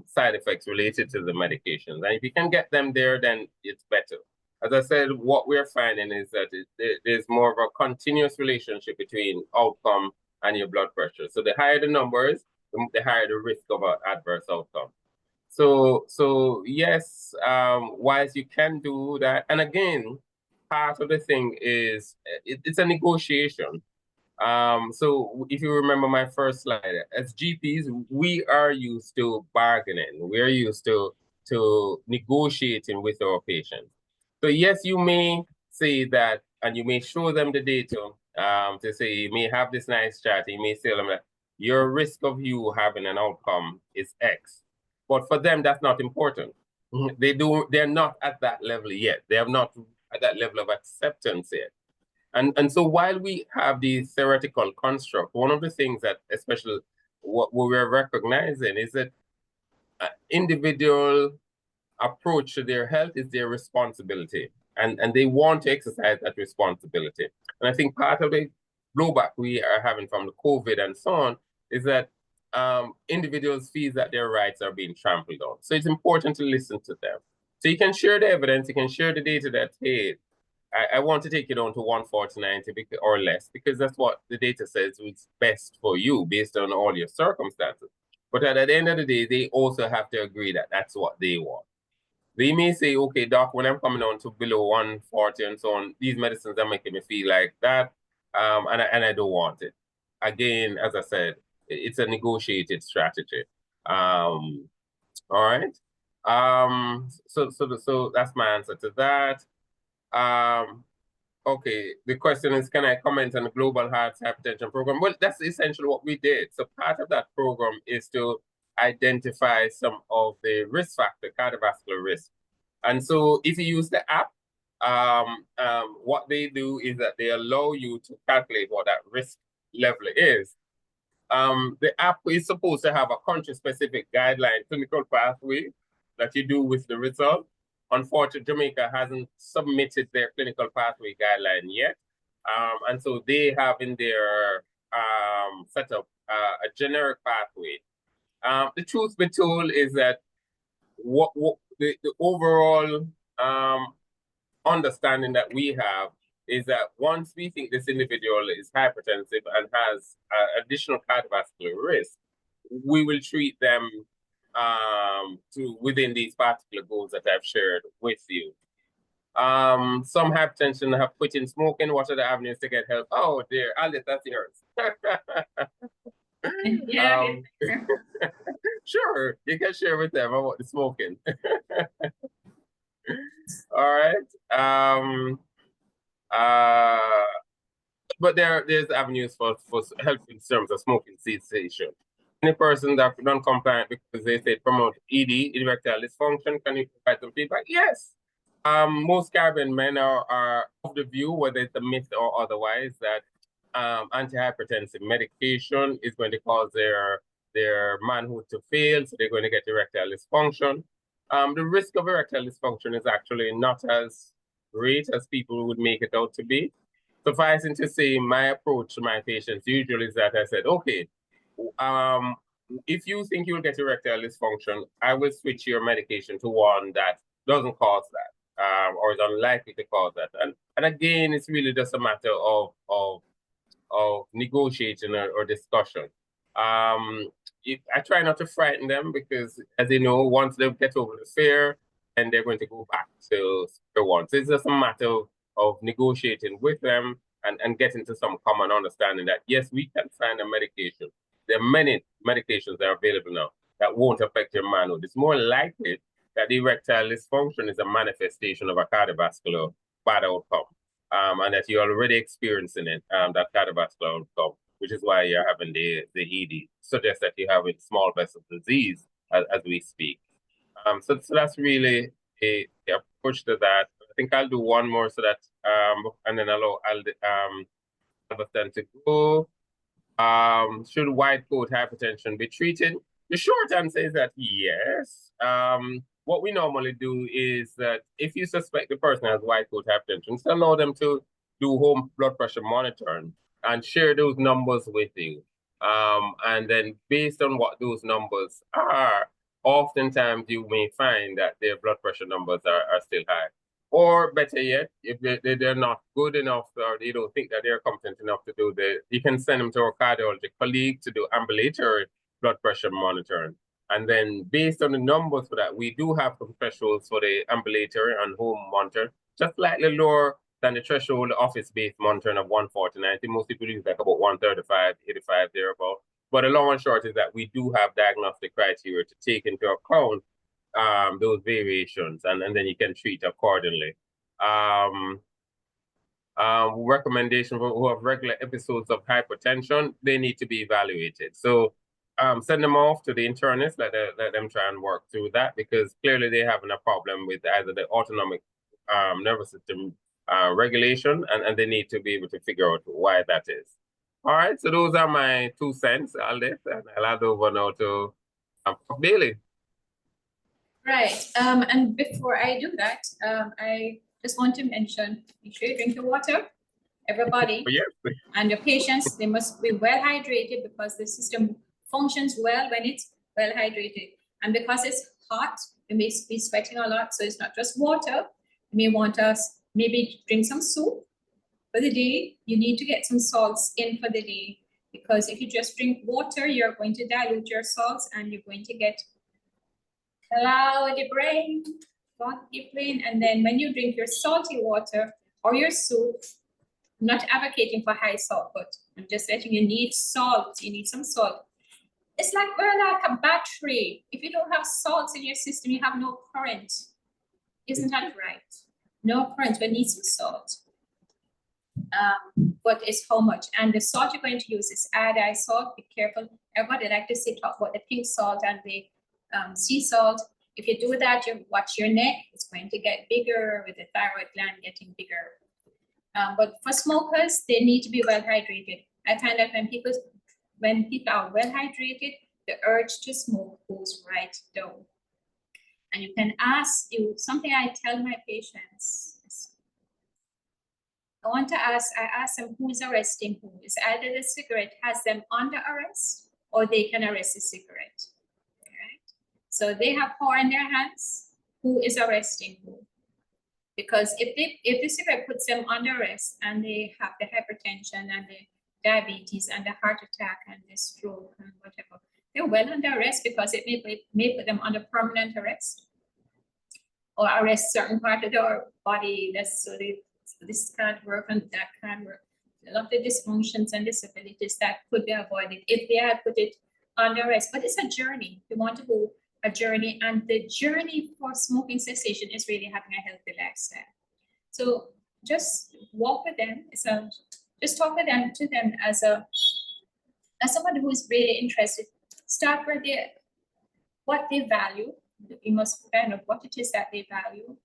side effects related to the medications. And if you can get them there, then it's better. As I said, what we're finding is that there's more of a continuous relationship between outcome and your blood pressure. So the higher the numbers, the higher the risk of an adverse outcome. So yes, whilst you can do that, and again, part of the thing is it's a negotiation. So if you remember my first slide, as GPs, we are used to bargaining. We're used to negotiating with our patients. So yes, you may say that, and you may show them the data to say, you may have this nice chart, you may tell them that your risk of you having an outcome is X. But for them, that's not important. They're not at that level yet. They have not at that level of acceptance yet. And so while we have the theoretical construct, one of the things that especially what we're recognizing is that individual approach to their health is their responsibility. And they want to exercise that responsibility. And I think part of the blowback we are having from the COVID and so on is that individuals feel that their rights are being trampled on. So it's important to listen to them. So you can share the evidence, you can share the data that, hey, I want to take you down to 140/90 or less, because that's what the data says is best for you based on all your circumstances. But at the end of the day, they also have to agree that that's what they want. They may say, okay, doc, when I'm coming down to below 140 and so on, these medicines are making me feel like that, and I don't want it. Again, as I said, it's a negotiated strategy. All right. So that's my answer to that. Okay, the question is, can I comment on the Global Heart's Hypertension Program? Well, that's essentially what we did. So part of that program is to identify some of the risk factor, cardiovascular risk. And so if you use the app, what they do is that they allow you to calculate what that risk level is. The app is supposed to have a country-specific guideline, clinical pathway that you do with the result. Unfortunately, Jamaica hasn't submitted their clinical pathway guideline yet. And so they have in their setup a generic pathway. The truth be told is that what the overall understanding that we have is that once we think this individual is hypertensive and has additional cardiovascular risk, we will treat them to within these particular goals that I've shared with you. Some hypertension have quit in smoking. What are the avenues to get help? Oh dear, Alice, that's yours. Yeah. Sure, you can share with them about the smoking. All right. But there's avenues for help in terms of smoking cessation. Any person that non-compliant because they say promote ED, erectile dysfunction, can you provide some feedback? Yes. Most Caribbean men are of the view, whether it's a myth or otherwise, that antihypertensive medication is going to cause their manhood to fail, so they're going to get erectile dysfunction. The risk of erectile dysfunction is actually not as great as people would make it out to be. Sufficing to say, my approach to my patients usually is that I said, okay, if you think you'll get erectile dysfunction, I will switch your medication to one that doesn't cause that, or is unlikely to cause that. And again, it's really just a matter of negotiating or discussion. I try not to frighten them because, as they know, once they get over the fear, then they're going to go back to square one. So it's just a matter of negotiating with them and getting to some common understanding that, yes, we can find a medication. There are many medications that are available now that won't affect your manhood. It's more likely that erectile dysfunction is a manifestation of a cardiovascular bad outcome, and that you're already experiencing it, that cardiovascular outcome, which is why you're having the ED. Suggests that you have a small vessel disease as we speak. So that's really a approach to that. think I'll do one more so that, and then allow Albertson to go. Should white coat hypertension be treated? The short answer is that yes. What we normally do is that if you suspect the person has white coat hypertension, just allow them to do home blood pressure monitoring and share those numbers with you. And then based on what those numbers are, oftentimes you may find that their blood pressure numbers are still high. Or better yet, if they're not good enough or they don't think that they're competent enough to do you can send them to a cardiology colleague to do ambulatory blood pressure monitoring. And then based on the numbers for that, we do have some thresholds for the ambulatory and home monitor, just slightly lower than the threshold office-based monitoring of 140/90. Most people use like about 135, 85, thereabout. But the long and short is that we do have diagnostic criteria to take into account those variations, and then you can treat accordingly. Recommendation for who have regular episodes of hypertension, they need to be evaluated. So send them off to the internist, let them try and work through that, because clearly they're having a problem with either the autonomic nervous system regulation, and they need to be able to figure out why that is. All right, so those are my 2 cents, Aldith, and I'll hand over now to Bailey. Right, and before I do that, I just want to mention, make sure you drink your water, everybody, and your patients, they must be well hydrated, because the system functions well when it's well hydrated. And because it's hot, you may be sweating a lot, so it's not just water. You may want to maybe drink some soup for the day. You need to get some salts in for the day, because if you just drink water, you're going to dilute your salts and you're going to get cloudy brain, foggy brain. And then when you drink your salty water or your soup, I'm not advocating for high salt, but I'm just letting you need salt. You need some salt. It's like we're like a battery. If you don't have salts in your system, you have no current. Isn't that right? No current, we need some salt. But it's how much? And the salt you're going to use is iodized salt. Be careful. Everybody like to talk about the pink salt and the sea salt. If you do that, you watch your neck. It's going to get bigger with the thyroid gland getting bigger. But for smokers, they need to be well hydrated. I find that when people are well hydrated, the urge to smoke goes right down. And you can ask something I tell my patients. I ask them who is arresting who. Is either the cigarette has them under arrest, or they can arrest the cigarette. Right? So they have power in their hands. Who is arresting who? Because if the cigarette puts them under arrest and they have the hypertension and the diabetes and the heart attack and the stroke and whatever, they're well under arrest, because it may put them under permanent arrest or arrest certain part of their body. This can't work and that can't work. A lot of the dysfunctions and disabilities that could be avoided if they had put it under arrest. But it's a journey. We want to go a journey, and the journey for smoking cessation is really having a healthy lifestyle. So just walk with them. Just talk to them as someone who is really interested. Start where what they value. You must find out what it is that they value.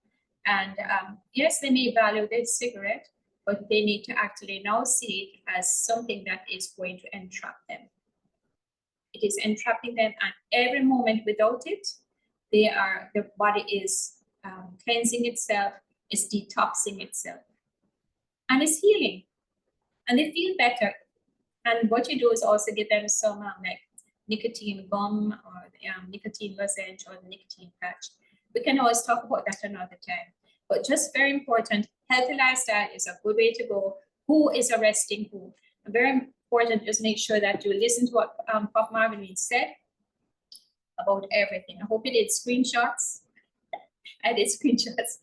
And yes, they may value the cigarette, but they need to actually now see it as something that is going to entrap them. It is entrapping them, and every moment without it, their body is cleansing itself, is detoxing itself, and it's healing, and they feel better. And what you do is also give them some like nicotine gum or nicotine lozenge or the nicotine patch. We can always talk about that another time. But just very important, healthy lifestyle is a good way to go. Who is arresting who? Very important, just make sure that you listen to what Prof. Marvin said about everything. I hope you did screenshots. I did screenshots.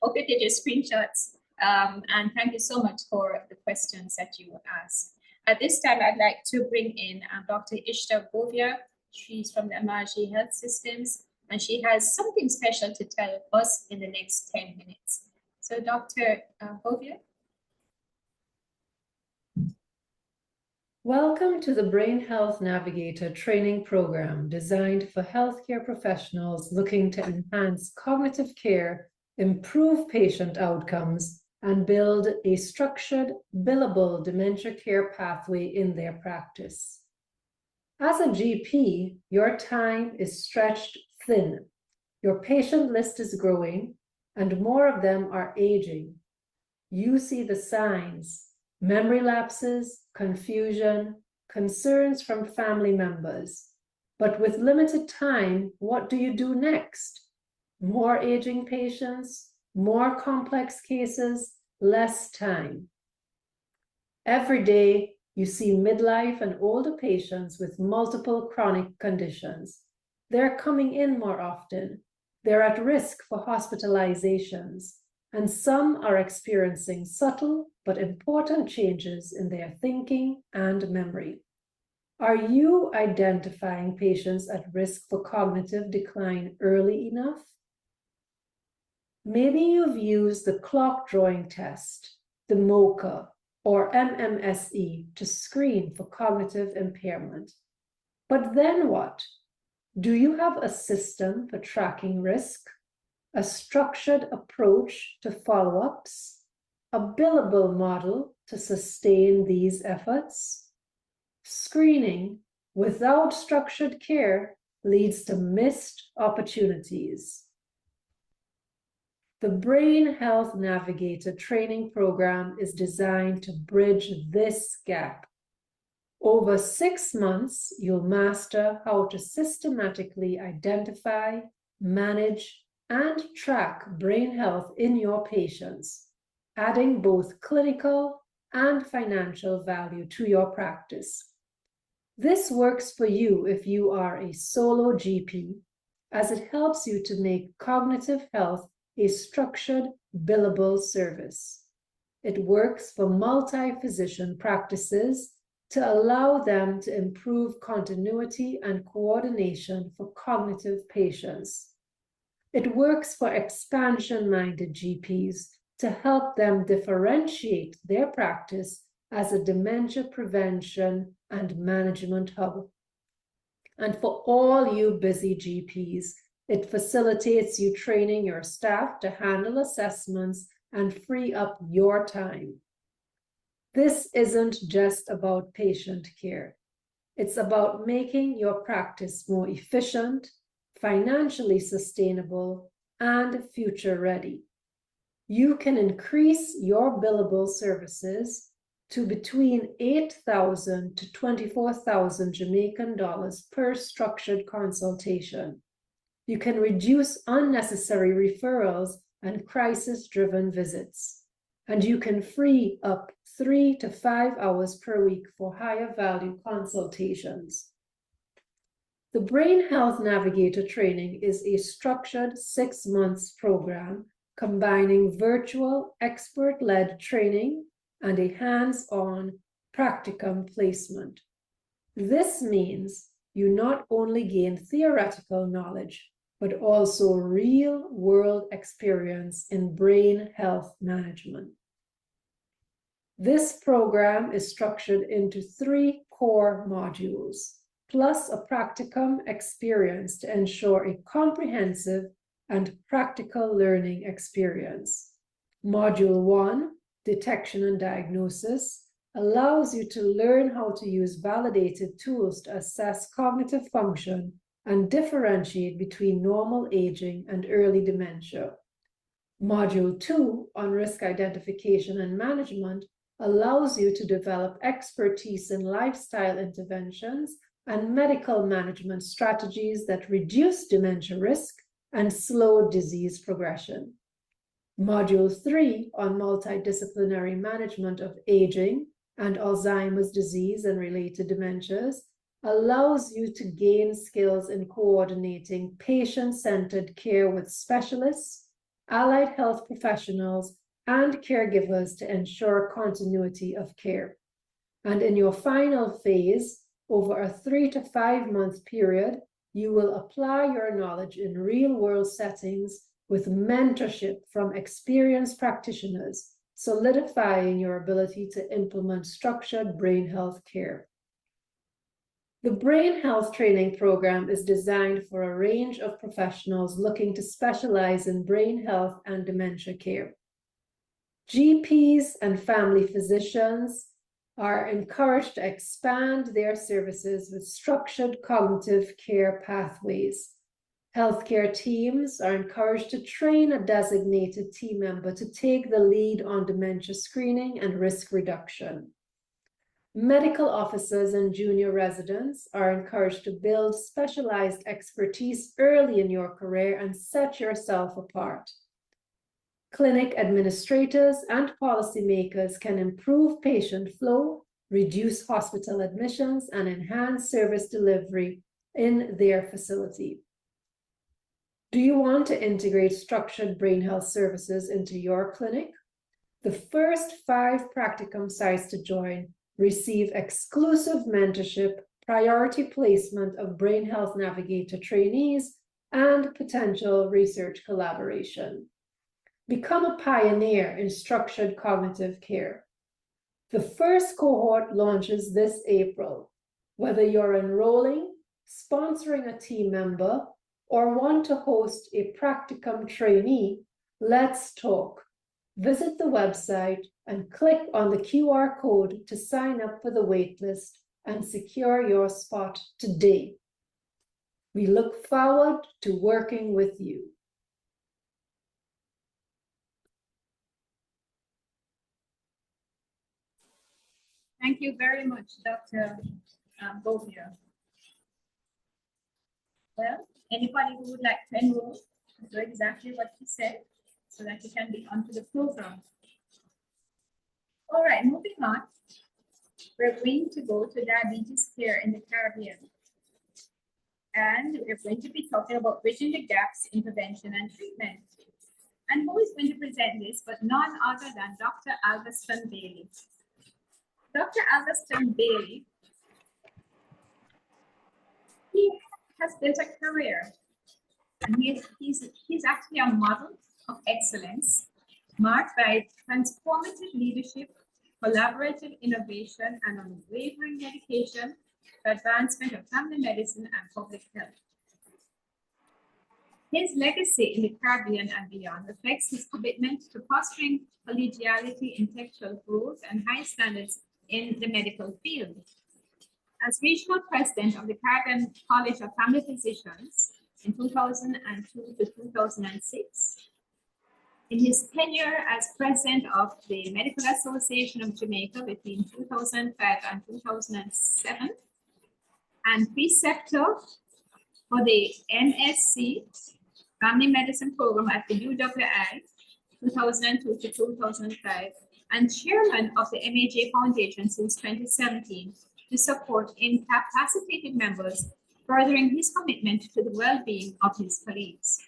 Hope you did your screenshots. And thank you so much for the questions that you asked. At this time, I'd like to bring in Dr. Ishta Govia. She's from the Emerging Health Systems, and she has something special to tell us in the next 10 minutes. So Dr. Govia. Welcome to the Brain Health Navigator training program designed for healthcare professionals looking to enhance cognitive care improve patient outcomes, and build a structured, billable dementia care pathway in their practice. As a GP, your time is stretched thin. Your patient list is growing, and more of them are aging. You see the signs: memory lapses, confusion, concerns from family members. But with limited time, what do you do next? More aging patients, more complex cases, less time. Every day, you see midlife and older patients with multiple chronic conditions. They're coming in more often. They're at risk for hospitalizations, and some are experiencing subtle but important changes in their thinking and memory. Are you identifying patients at risk for cognitive decline early enough? Maybe you've used the clock drawing test, the MOCA, or MMSE to screen for cognitive impairment. But then what? Do you have a system for tracking risk, a structured approach to follow-ups, a billable model to sustain these efforts? Screening without structured care leads to missed opportunities. The Brain Health Navigator training program is designed to bridge this gap. Over 6 months, you'll master how to systematically identify, manage, and track brain health in your patients, adding both clinical and financial value to your practice. This works for you if you are a solo GP, as it helps you to make cognitive health a structured, billable service. It works for multi-physician practices to allow them to improve continuity and coordination for cognitive patients. It works for expansion-minded GPs to help them differentiate their practice as a dementia prevention and management hub. And for all you busy GPs, it facilitates you training your staff to handle assessments and free up your time. This isn't just about patient care. It's about making your practice more efficient, financially sustainable, and future ready. You can increase your billable services to between 8,000 to 24,000 Jamaican dollars per structured consultation. You can reduce unnecessary referrals and crisis-driven visits, and you can free up 3 to 5 hours per week for higher value consultations. The Brain Health Navigator training is a structured 6 months program combining virtual expert-led training and a hands-on practicum placement. This means you not only gain theoretical knowledge, but also real-world experience in brain health management. This program is structured into 3 core modules, plus a practicum experience to ensure a comprehensive and practical learning experience. Module 1, Detection and Diagnosis, allows you to learn how to use validated tools to assess cognitive function and differentiate between normal aging and early dementia. Module 2, on Risk Identification and Management, allows you to develop expertise in lifestyle interventions and medical management strategies that reduce dementia risk and slow disease progression. Module 3, on multidisciplinary management of aging and Alzheimer's disease and related dementias, allows you to gain skills in coordinating patient-centered care with specialists, allied health professionals, and caregivers to ensure continuity of care. And in your final phase, over a 3 to 5 month period, you will apply your knowledge in real-world settings with mentorship from experienced practitioners, solidifying your ability to implement structured brain health care. The Brain Health Training Program is designed for a range of professionals looking to specialize in brain health and dementia care. GPs and family physicians are encouraged to expand their services with structured cognitive care pathways. Healthcare teams are encouraged to train a designated team member to take the lead on dementia screening and risk reduction. Medical officers and junior residents are encouraged to build specialized expertise early in your career and set yourself apart. Clinic administrators and policymakers can improve patient flow, reduce hospital admissions, and enhance service delivery in their facility. Do you want to integrate structured brain health services into your clinic? The first 5 practicum sites to join receive exclusive mentorship, priority placement of Brain Health Navigator trainees, and potential research collaboration. Become a pioneer in structured cognitive care. The first cohort launches this April. Whether you're enrolling, sponsoring a team member, or want to host a practicum trainee, let's talk. Visit the website and click on the QR code to sign up for the waitlist and secure your spot today. We look forward to working with you. Thank you very much, Dr. Bovia. Well, anybody who would like to enroll, do exactly what you said so that you can be onto the program. All right, moving on. We're going to go to diabetes care in the Caribbean. And we're going to be talking about bridging the gaps in prevention and treatment. And who is going to present this but none other than Dr. Alveston Bailey. Dr. Alveston Bailey, he has built a career, and he's actually a model of excellence, marked by transformative leadership, collaborative innovation, and unwavering dedication to advancement of family medicine and public health. His legacy in the Caribbean and beyond reflects his commitment to fostering collegiality, intellectual growth, and high standards in the medical field. As regional president of the Caribbean College of Family Physicians in 2002 to 2006, in his tenure as president of the Medical Association of Jamaica between 2005 and 2007, and preceptor for the MSc Family Medicine Program at the UWI 2002 to 2005, and chairman of the MAJ Foundation since 2017 to support incapacitated members, furthering his commitment to the well-being of his colleagues.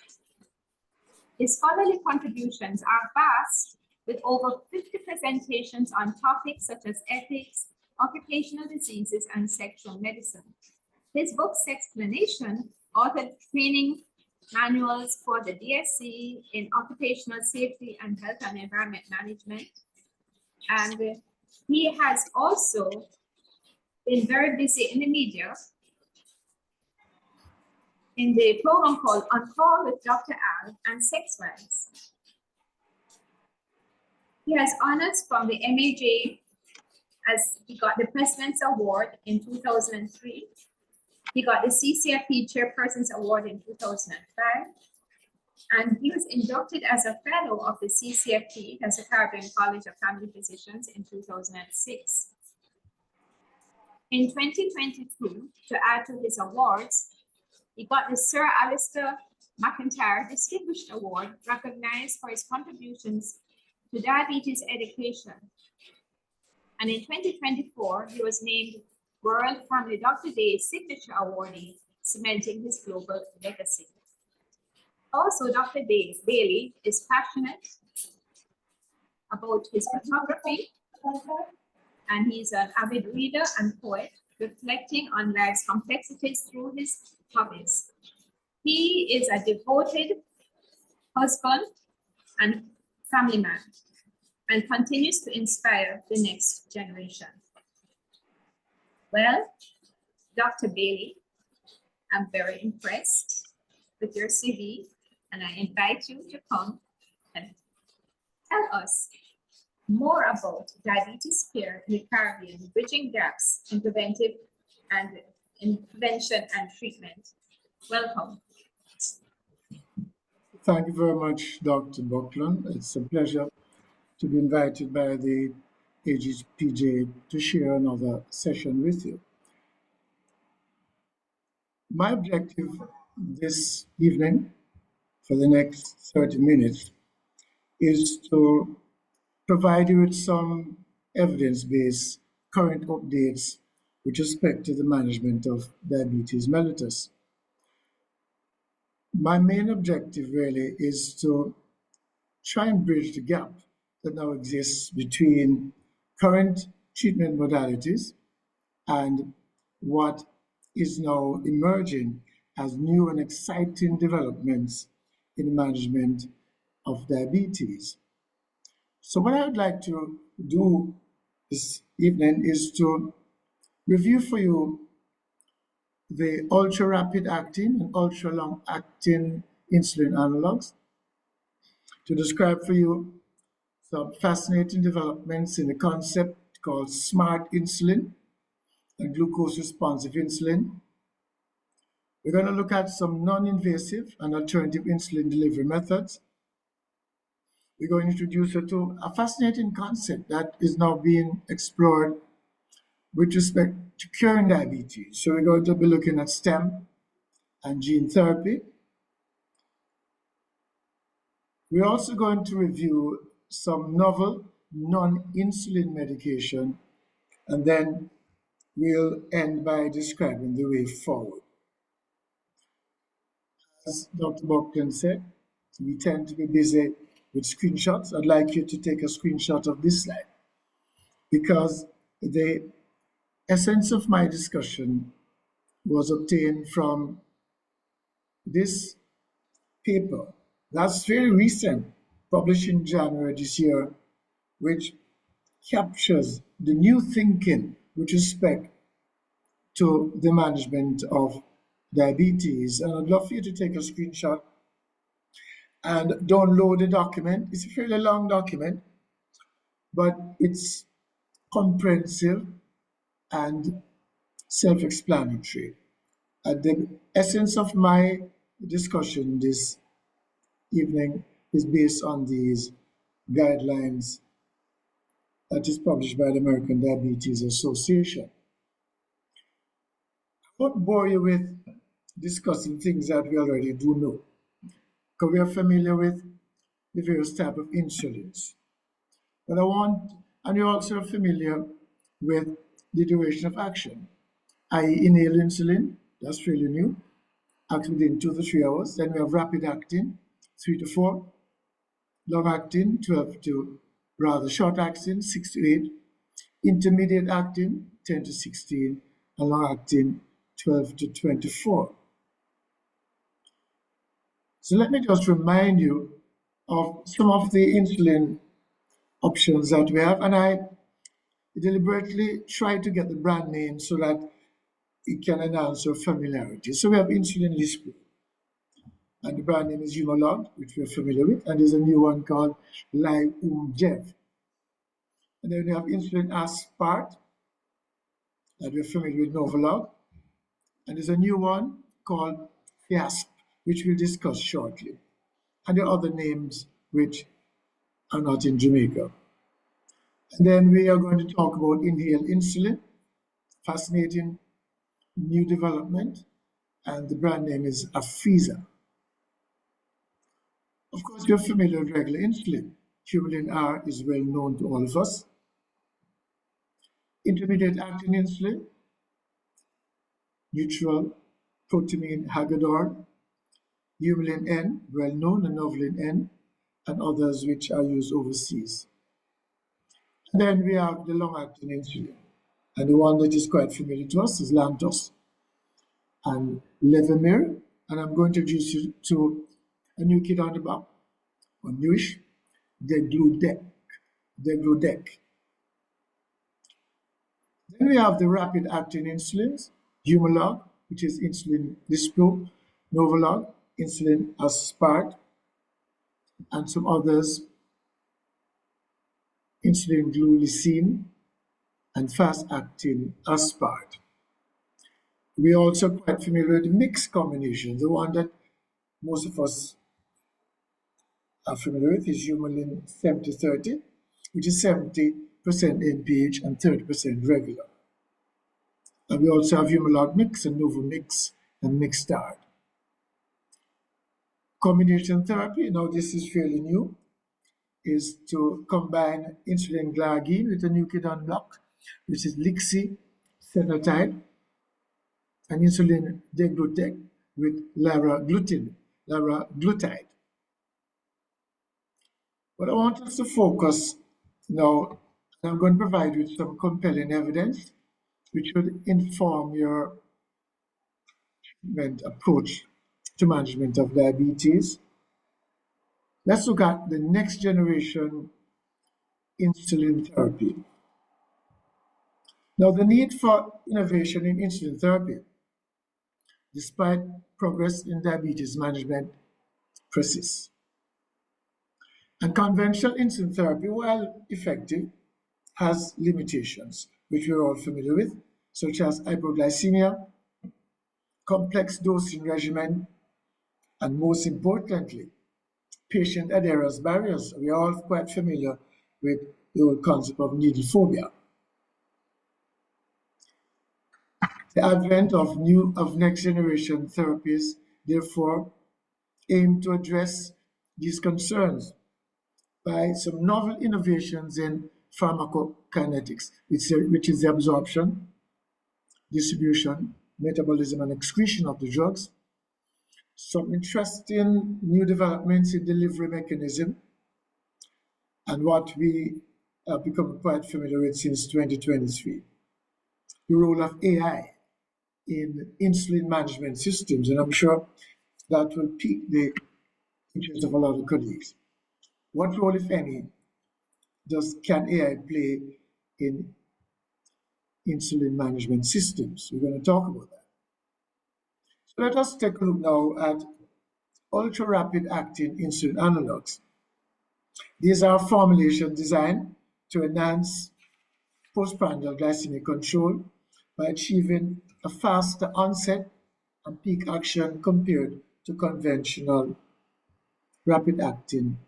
His scholarly contributions are vast, with over 50 presentations on topics such as ethics, occupational diseases, and sexual medicine. His book's explanation, authored training manuals for the DSC in occupational safety and health and environment management. And he has also been very busy in the media in the program called On Call with Dr. Al and Sex Wives. He has honors from the MAJ as he got the President's Award in 2003. He got the CCFP Chairperson's Award in 2005. And he was inducted as a fellow of the CCFP, as the Caribbean College of Family Physicians, in 2006. In 2022, to add to his awards, he got the Sir Alistair McIntyre Distinguished Award, recognized for his contributions to diabetes education. And in 2024, he was named World Family Doctor Day Signature Awardee, cementing his global legacy. Also, Dr. Bailey is passionate about his photography, and he's an avid reader and poet, reflecting on life's complexities through his hobbies. He is a devoted husband and family man, and continues to inspire the next generation. Well, Dr. Bailey, I'm very impressed with your CV, and I invite you to come and tell us more about diabetes care in the Caribbean, bridging gaps in preventive and in prevention and treatment. Welcome. Thank you very much, Dr. Buckland. It's a pleasure to be invited by the AGPJ to share another session with you. My objective this evening for the next 30 minutes is to provide you with some evidence-based current updates with respect to the management of diabetes mellitus. My main objective really is to try and bridge the gap that now exists between current treatment modalities and what is now emerging as new and exciting developments in the management of diabetes. So what I would like to do this evening is to review for you the ultra-rapid acting and ultra-long acting insulin analogs, to describe for you some fascinating developments in the concept called smart insulin and glucose responsive insulin. We're going to look at some non-invasive and alternative insulin delivery methods. We're going to introduce you to a fascinating concept that is now being explored with respect to curing diabetes. So we're going to be looking at STEM and gene therapy. We're also going to review some novel non-insulin medication, and then we'll end by describing the way forward. As Dr. Buckland said, we tend to be busy with screenshots. I'd like you to take a screenshot of this slide, because the essence of my discussion was obtained from this paper that's very recent, published in January this year, which captures the new thinking with respect to the management of diabetes. And I'd love for you to take a screenshot and download the document. It's a fairly long document, but it's comprehensive and self-explanatory. The essence of my discussion this evening is based on these guidelines that is published by the American Diabetes Association. I won't bore you with discussing things that we already do know, because we are familiar with the various types of insulins. But and you're also familiar with the duration of action, i.e. inhaled insulin, that's really new, acts within 2 to 3 hours. Then we have rapid acting, 3 to 4, long acting, 12 to rather short acting, 6 to 8, intermediate acting, 10 to 16, and long acting, 12 to 24. So let me just remind you of some of the insulin options that we have, and I deliberately try to get the brand name so that it can enhance your familiarity. So we have insulin Lispro, and the brand name is Humalog, which we're familiar with, and there's a new one called Lyumjev. And then we have insulin Aspart, that we're familiar with, Novolog, and there's a new one called Fiasp, which we'll discuss shortly. And there are other names which are not in Jamaica. And then we are going to talk about inhaled insulin, fascinating new development, and the brand name is Afrezza. Of course, you're familiar with regular insulin. Humulin R is well known to all of us. Intermediate acting insulin, neutral protamine Hagadorn, Humulin N, well known, and Novolin N, and others which are used overseas. And then we have the long-acting insulin, and the one that is quite familiar to us is Lantus and Levemir, and I'm going to introduce you to a new kid on the block, or newish, Degludec. Then we have the rapid-acting insulins, Humalog, which is insulin lispro, Novolog, insulin aspart, and some others, insulin glulicine, and fast-acting aspart. We're also quite familiar with the mixed combination. The one that most of us are familiar with is Humulin 70-30, which is 70% NPH and 30% regular. And we also have Humalog mix and Novomix and Mixtard. Combination therapy, now this is fairly new, is to combine insulin glargine with a new kid on block, which is lixisenatide, and insulin deglutide with liraglutide. But I want us to focus now, and I'm going to provide you with some compelling evidence which would inform your treatment approach to management of diabetes. Let's look at the next generation insulin therapy. Now, the need for innovation in insulin therapy, despite progress in diabetes management, persists. And conventional insulin therapy, while effective, has limitations, which we're all familiar with, such as hypoglycemia, complex dosing regimen, and most importantly, patient adherence barriers. We are all quite familiar with the old concept of needle phobia. The advent of next generation therapies, therefore, aim to address these concerns by some novel innovations in pharmacokinetics, which is the absorption, distribution, metabolism, and excretion of the drugs. Some interesting new developments in delivery mechanism, and what we have become quite familiar with since 2023, the role of AI in insulin management systems, and I'm sure that will pique the interest of a lot of colleagues. What role, if any, can AI play in insulin management systems? We're going to talk about that. So let us take a look now at ultra-rapid acting insulin analogs. These are formulations designed to enhance postprandial glycemic control by achieving a faster onset and peak action compared to conventional rapid-acting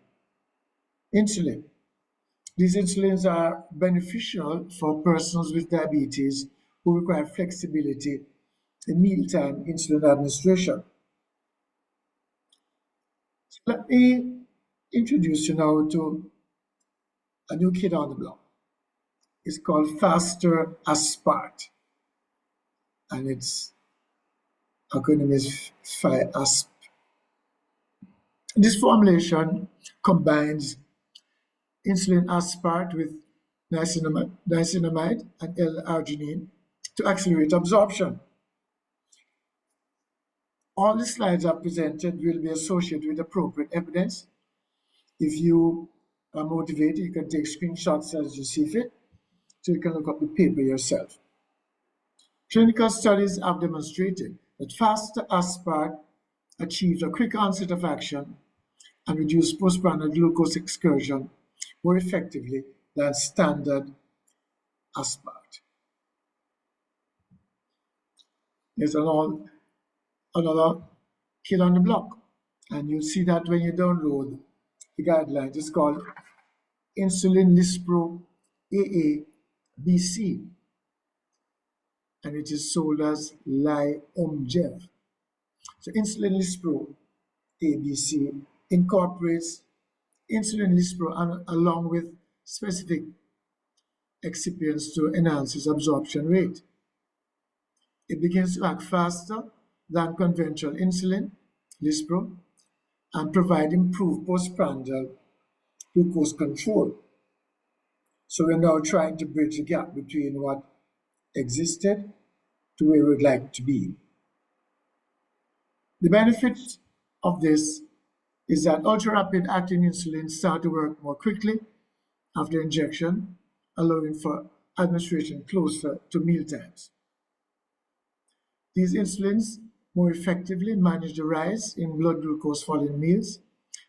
insulin. These insulins are beneficial for persons with diabetes who require flexibility in mealtime insulin administration. So let me introduce you now to a new kid on the block. It's called Faster Aspart, and its acronym is FIASP. This formulation combines insulin aspart with niacinamide and L-arginine to accelerate absorption. All the slides are presented will be associated with appropriate evidence. If you are motivated, you can take screenshots as you see fit, so you can look up the paper yourself. Clinical studies have demonstrated that faster aspart achieves a quick onset of action and reduces postprandial glucose excursion more effectively than standard aspart. There's another kid on the block, and you'll see that when you download the guidelines. It's called Insulin Lispro AABC, and it is sold as Lyomjev. So Insulin Lispro ABC incorporates insulin lispro along with specific excipients to enhance its absorption rate. It begins to act faster than conventional insulin, lispro, and provide improved postprandial glucose control. So we're now trying to bridge the gap between what existed to where we'd like to be. The benefit of this is that ultra-rapid acting insulin start to work more quickly after injection, allowing for administration closer to mealtimes. These insulins more effectively manage the rise in blood glucose following meals,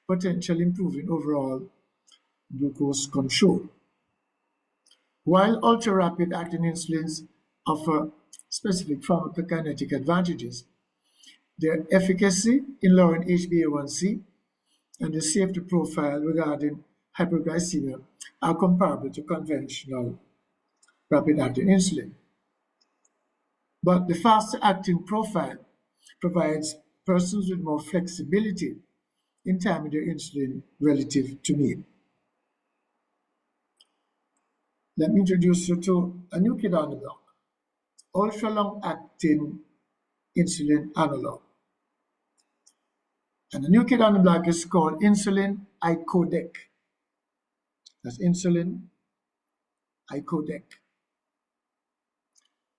potentially improving overall glucose control. While ultra-rapid acting insulins offer specific pharmacokinetic advantages, their efficacy in lowering HbA1c and the safety profile regarding hyperglycemia are comparable to conventional rapid-acting insulin. But the faster-acting profile provides persons with more flexibility in timing their insulin relative to need. Let me introduce you to a new kid on the block, ultra-long-acting insulin analog. And the new kid on the block is called insulin icodec. That's insulin icodec,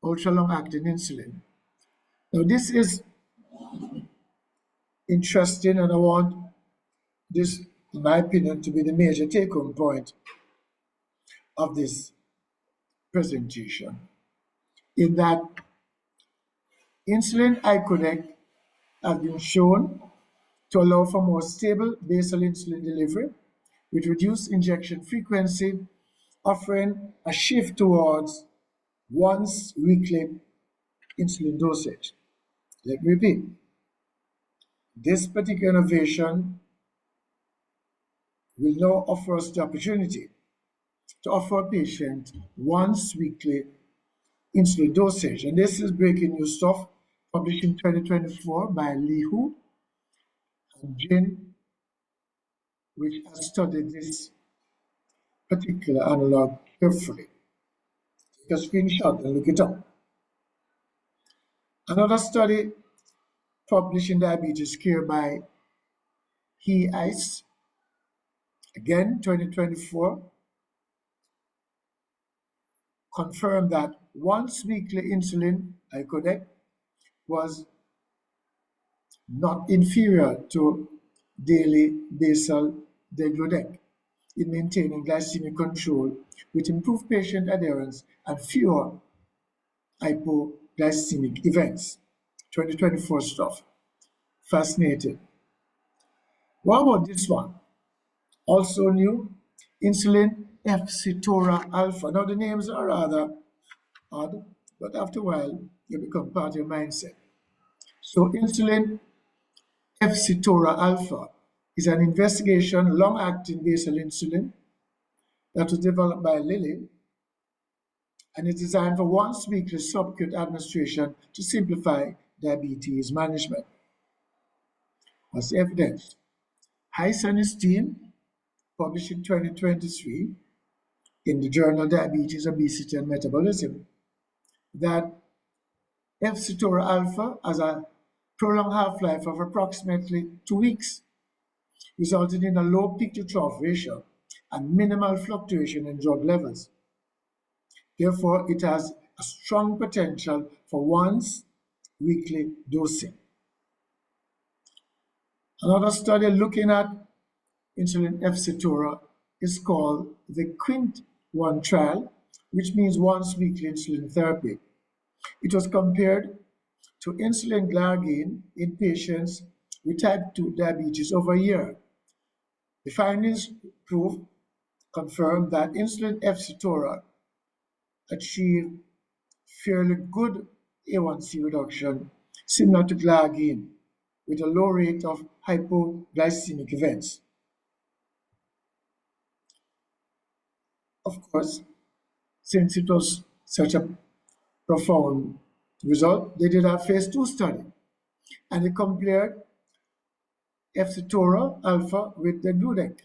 ultra-long-acting insulin. Now this is interesting, and I want this, in my opinion, to be the major take-home point of this presentation, in that insulin icodec has been shown to allow for more stable basal insulin delivery with reduced injection frequency, offering a shift towards once weekly insulin dosage. Let me repeat. This particular innovation will now offer us the opportunity to offer a patient once weekly insulin dosage. And this is breaking new stuff, published in 2024 by Li Hu and Jin, which has studied this particular analog carefully. Take a screenshot and look it up. Another study published in Diabetes Care by He Ice, again 2024, confirmed that once weekly insulin icodec was not inferior to daily basal degludec in maintaining glycemic control with improved patient adherence and fewer hypoglycemic events. 2024 stuff. Fascinating. What about this one? Also new, insulin F-Citora alpha. Now the names are rather odd, but after a while, they become part of your mindset. So insulin F-Citora alpha is an investigation long-acting basal insulin that was developed by Lilly, and is designed for once-weekly subcutaneous administration to simplify diabetes management. As evidence, Heiss and his team, published in 2023 in the journal Diabetes, Obesity, and Metabolism, that F-Citora alpha has a prolonged half-life of approximately 2 weeks, resulting in a low peak-to-trough ratio and minimal fluctuation in drug levels. Therefore, it has a strong potential for once-weekly dosing. Another study looking at insulin F-Citora is called the QUINT-1 trial, which means once-weekly insulin therapy. It was compared to insulin glargine in patients with type 2 diabetes over a year. The findings confirmed that insulin F-Citora achieved fairly good A1C reduction, similar to glargine, with a low rate of hypoglycemic events. Of course, since it was such a profound result, they did a phase 2 study, and they compared F-Citora alpha with the degludec.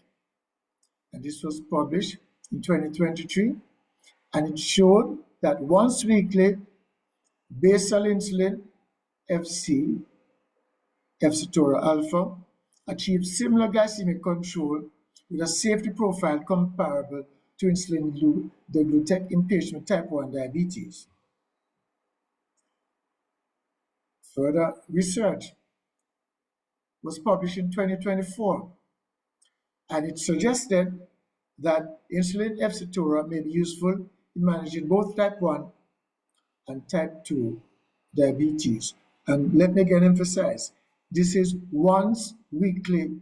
And this was published in 2023, and it showed that once weekly basal insulin F-Citora alpha achieved similar glycemic control with a safety profile comparable to insulin degludec in patients with type 1 diabetes. Further research was published in 2024, and it suggested that insulin F-Citora may be useful in managing both type 1 and type 2 diabetes. And let me again emphasize, this is once weekly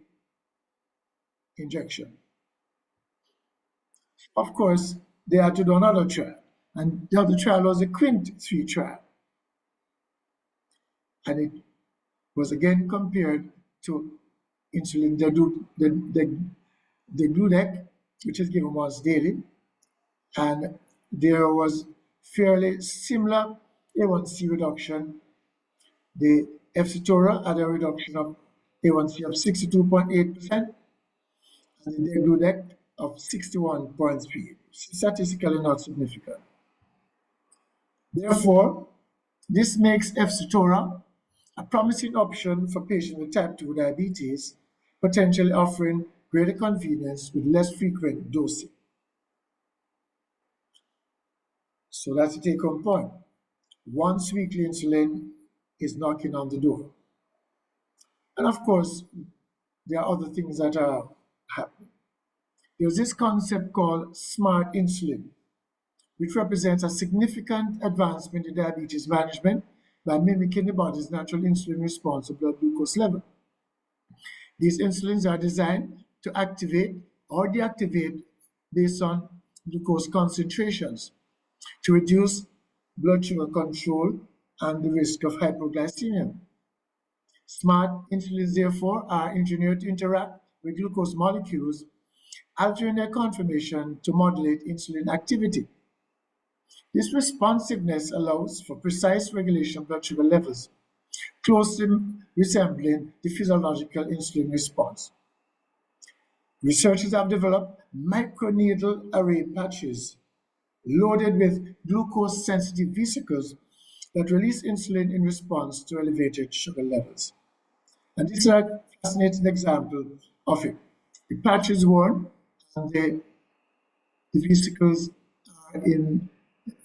injection. Of course, they had to do another trial, and the other trial was a Quint3 trial. And it was again compared to insulin degludec, which is given once daily, and there was fairly similar A1C reduction. The Efsitora had a reduction of A1C of 62.8%, and the degludec of 61.3%, statistically not significant. Therefore, this makes Efsitora a promising option for patients with type 2 diabetes, potentially offering greater convenience with less frequent dosing. So that's the take-home point. Once weekly insulin is knocking on the door. And of course, there are other things that are happening. There's this concept called smart insulin, which represents a significant advancement in diabetes management by mimicking the body's natural insulin response to blood glucose level. These insulins are designed to activate or deactivate based on glucose concentrations to reduce blood sugar control and the risk of hypoglycemia. Smart insulins, therefore, are engineered to interact with glucose molecules, altering their conformation to modulate insulin activity. This responsiveness allows for precise regulation of blood sugar levels, closely resembling the physiological insulin response. Researchers have developed microneedle array patches loaded with glucose-sensitive vesicles that release insulin in response to elevated sugar levels. And this is a fascinating example of it. The patch is worn, and the vesicles are in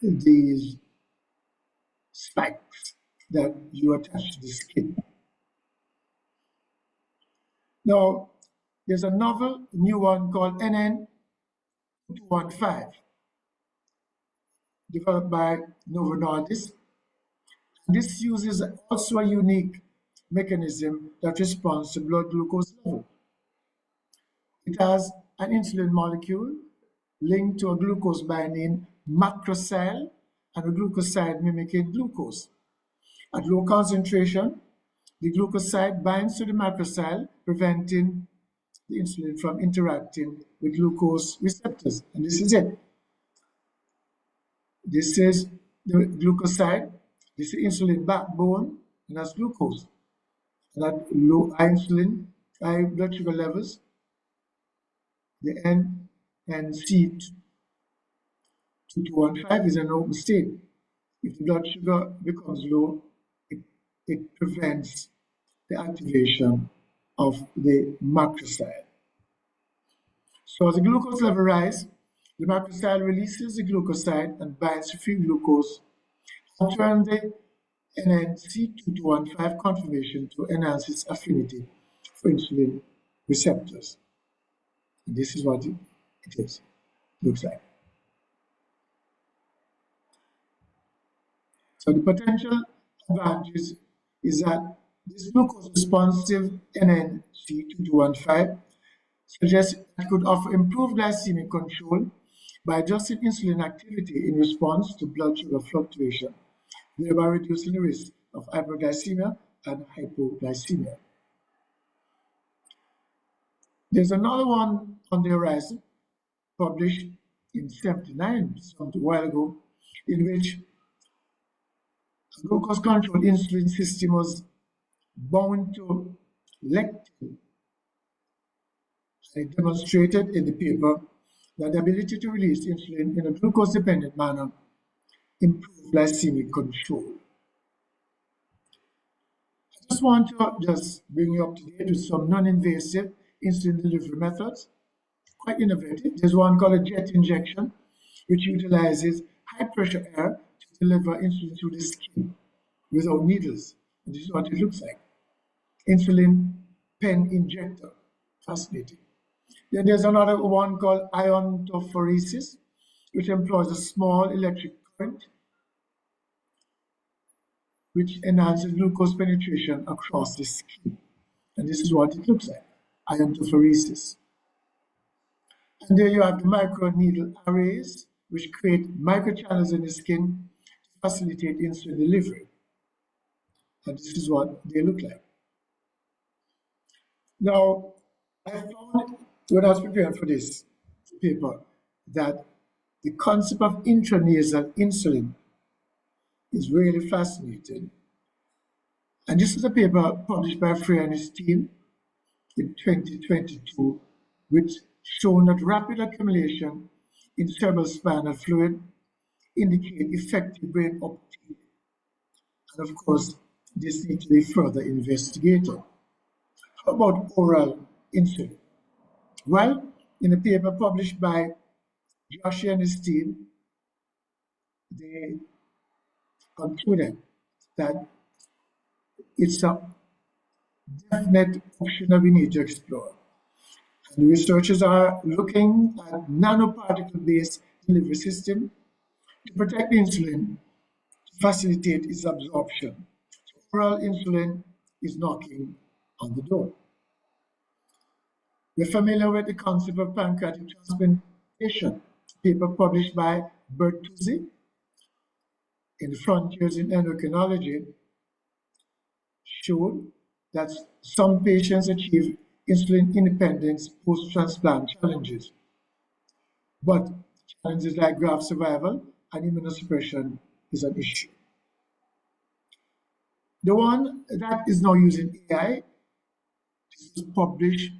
these spikes that you attach to the skin. Now, there's a novel new one called NN215, developed by Novo Nordisk. This uses also a unique mechanism that responds to blood glucose level. It has an insulin molecule linked to a glucose binding macrocycle and a glucoside mimicking glucose. At low concentration, the glucoside binds to the macrocycle, preventing the insulin from interacting with glucose receptors. And this is it. This is the glucoside, this is the insulin backbone, and that's glucose. And at low insulin, high blood sugar levels, the NC215 is an open state. If the blood sugar becomes low, it prevents the activation of the macrocycle. So as the glucose level rises, the macrocycle releases the glucoside and binds to free glucose, altering the NNC215 conformation to enhance its affinity for insulin receptors. And this is what it looks like. So the potential advantage is that this glucose-responsive NNC215 suggests it could offer improved glycemic control by adjusting insulin activity in response to blood sugar fluctuation, thereby reducing the risk of hyperglycemia and hypoglycemia. There's another one on the horizon, published in 79, some while ago, in which a glucose-controlled insulin system was bound to lectin. It demonstrated in the paper that the ability to release insulin in a glucose-dependent manner improved glycemic control. I just want to bring you up to date with some non-invasive insulin delivery methods, quite innovative. There's one called a jet injection, which utilizes high-pressure air to deliver insulin through the skin without needles. And this is what it looks like. Insulin pen injector. Fascinating. Then there's another one called iontophoresis, which employs a small electric current which enhances glucose penetration across the skin. And this is what it looks like, iontophoresis. And there you have the microneedle arrays, which create microchannels in the skin to facilitate insulin delivery. And this is what they look like. Now, I found when I was preparing for this paper that the concept of intranasal insulin is really fascinating. And this is a paper published by Frey and his team in 2022, which shown that rapid accumulation in cerebrospinal fluid indicate effective brain uptake. And of course, this needs to be further investigated. How about oral insulin? Well, in a paper published by Joshi and his team, they concluded that it's a definite option that we need to explore. And the researchers are looking at nanoparticle-based delivery system to protect insulin to facilitate its absorption. So oral insulin is knocking on the door. We're familiar with the concept of pancreatic transplantation. A paper published by Bertuzzi in the Frontiers in Endocrinology showed that some patients achieve insulin independence post-transplant challenges. But challenges like graft survival and immunosuppression is an issue. The one that is now using AI, this was published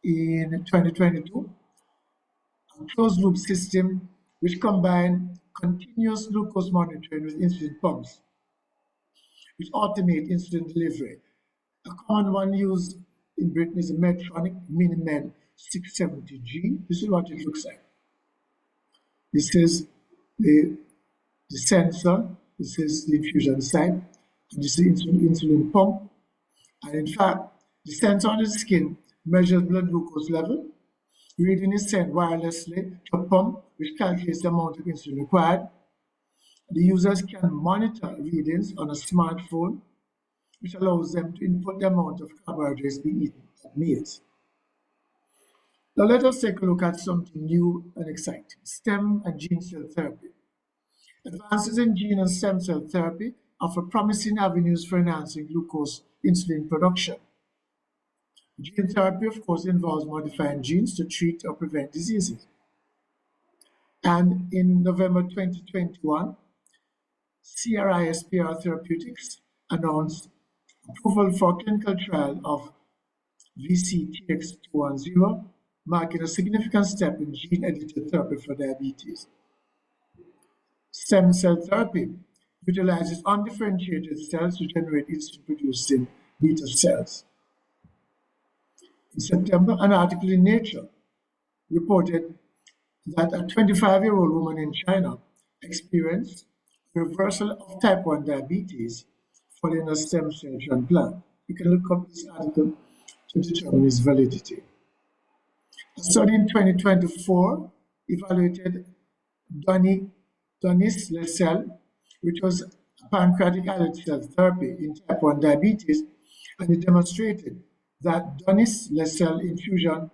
in 2022, a closed loop system which combines continuous glucose monitoring with insulin pumps, which automate insulin delivery. A common one used in Britain is a Medtronic Minimed 670G. This is what it looks like. This is the sensor, this is the infusion site, and this is the insulin pump. And in fact, the sensor on the skin measures blood glucose level. Reading is sent wirelessly to a pump, which calculates the amount of insulin required. The users can monitor readings on a smartphone, which allows them to input the amount of carbohydrates being eaten at meals. Now let us take a look at something new and exciting, stem and gene cell therapy. Advances in gene and stem cell therapy offer promising avenues for enhancing glucose insulin production. Gene therapy, of course, involves modifying genes to treat or prevent diseases. And in November 2021, CRISPR Therapeutics announced approval for clinical trial of VCTX210, marking a significant step in gene-edited therapy for diabetes. Stem cell therapy utilizes undifferentiated cells to generate insulin-producing beta cells. In September, an article in Nature reported that a 25-year-old woman in China experienced reversal of type 1 diabetes following a stem cell transplant. You can look up this article to determine its validity. A study in 2024 evaluated Donis-Lecel, which was a pancreatic islet cell therapy in type 1 diabetes, and it demonstrated that Donis-Lecel infusion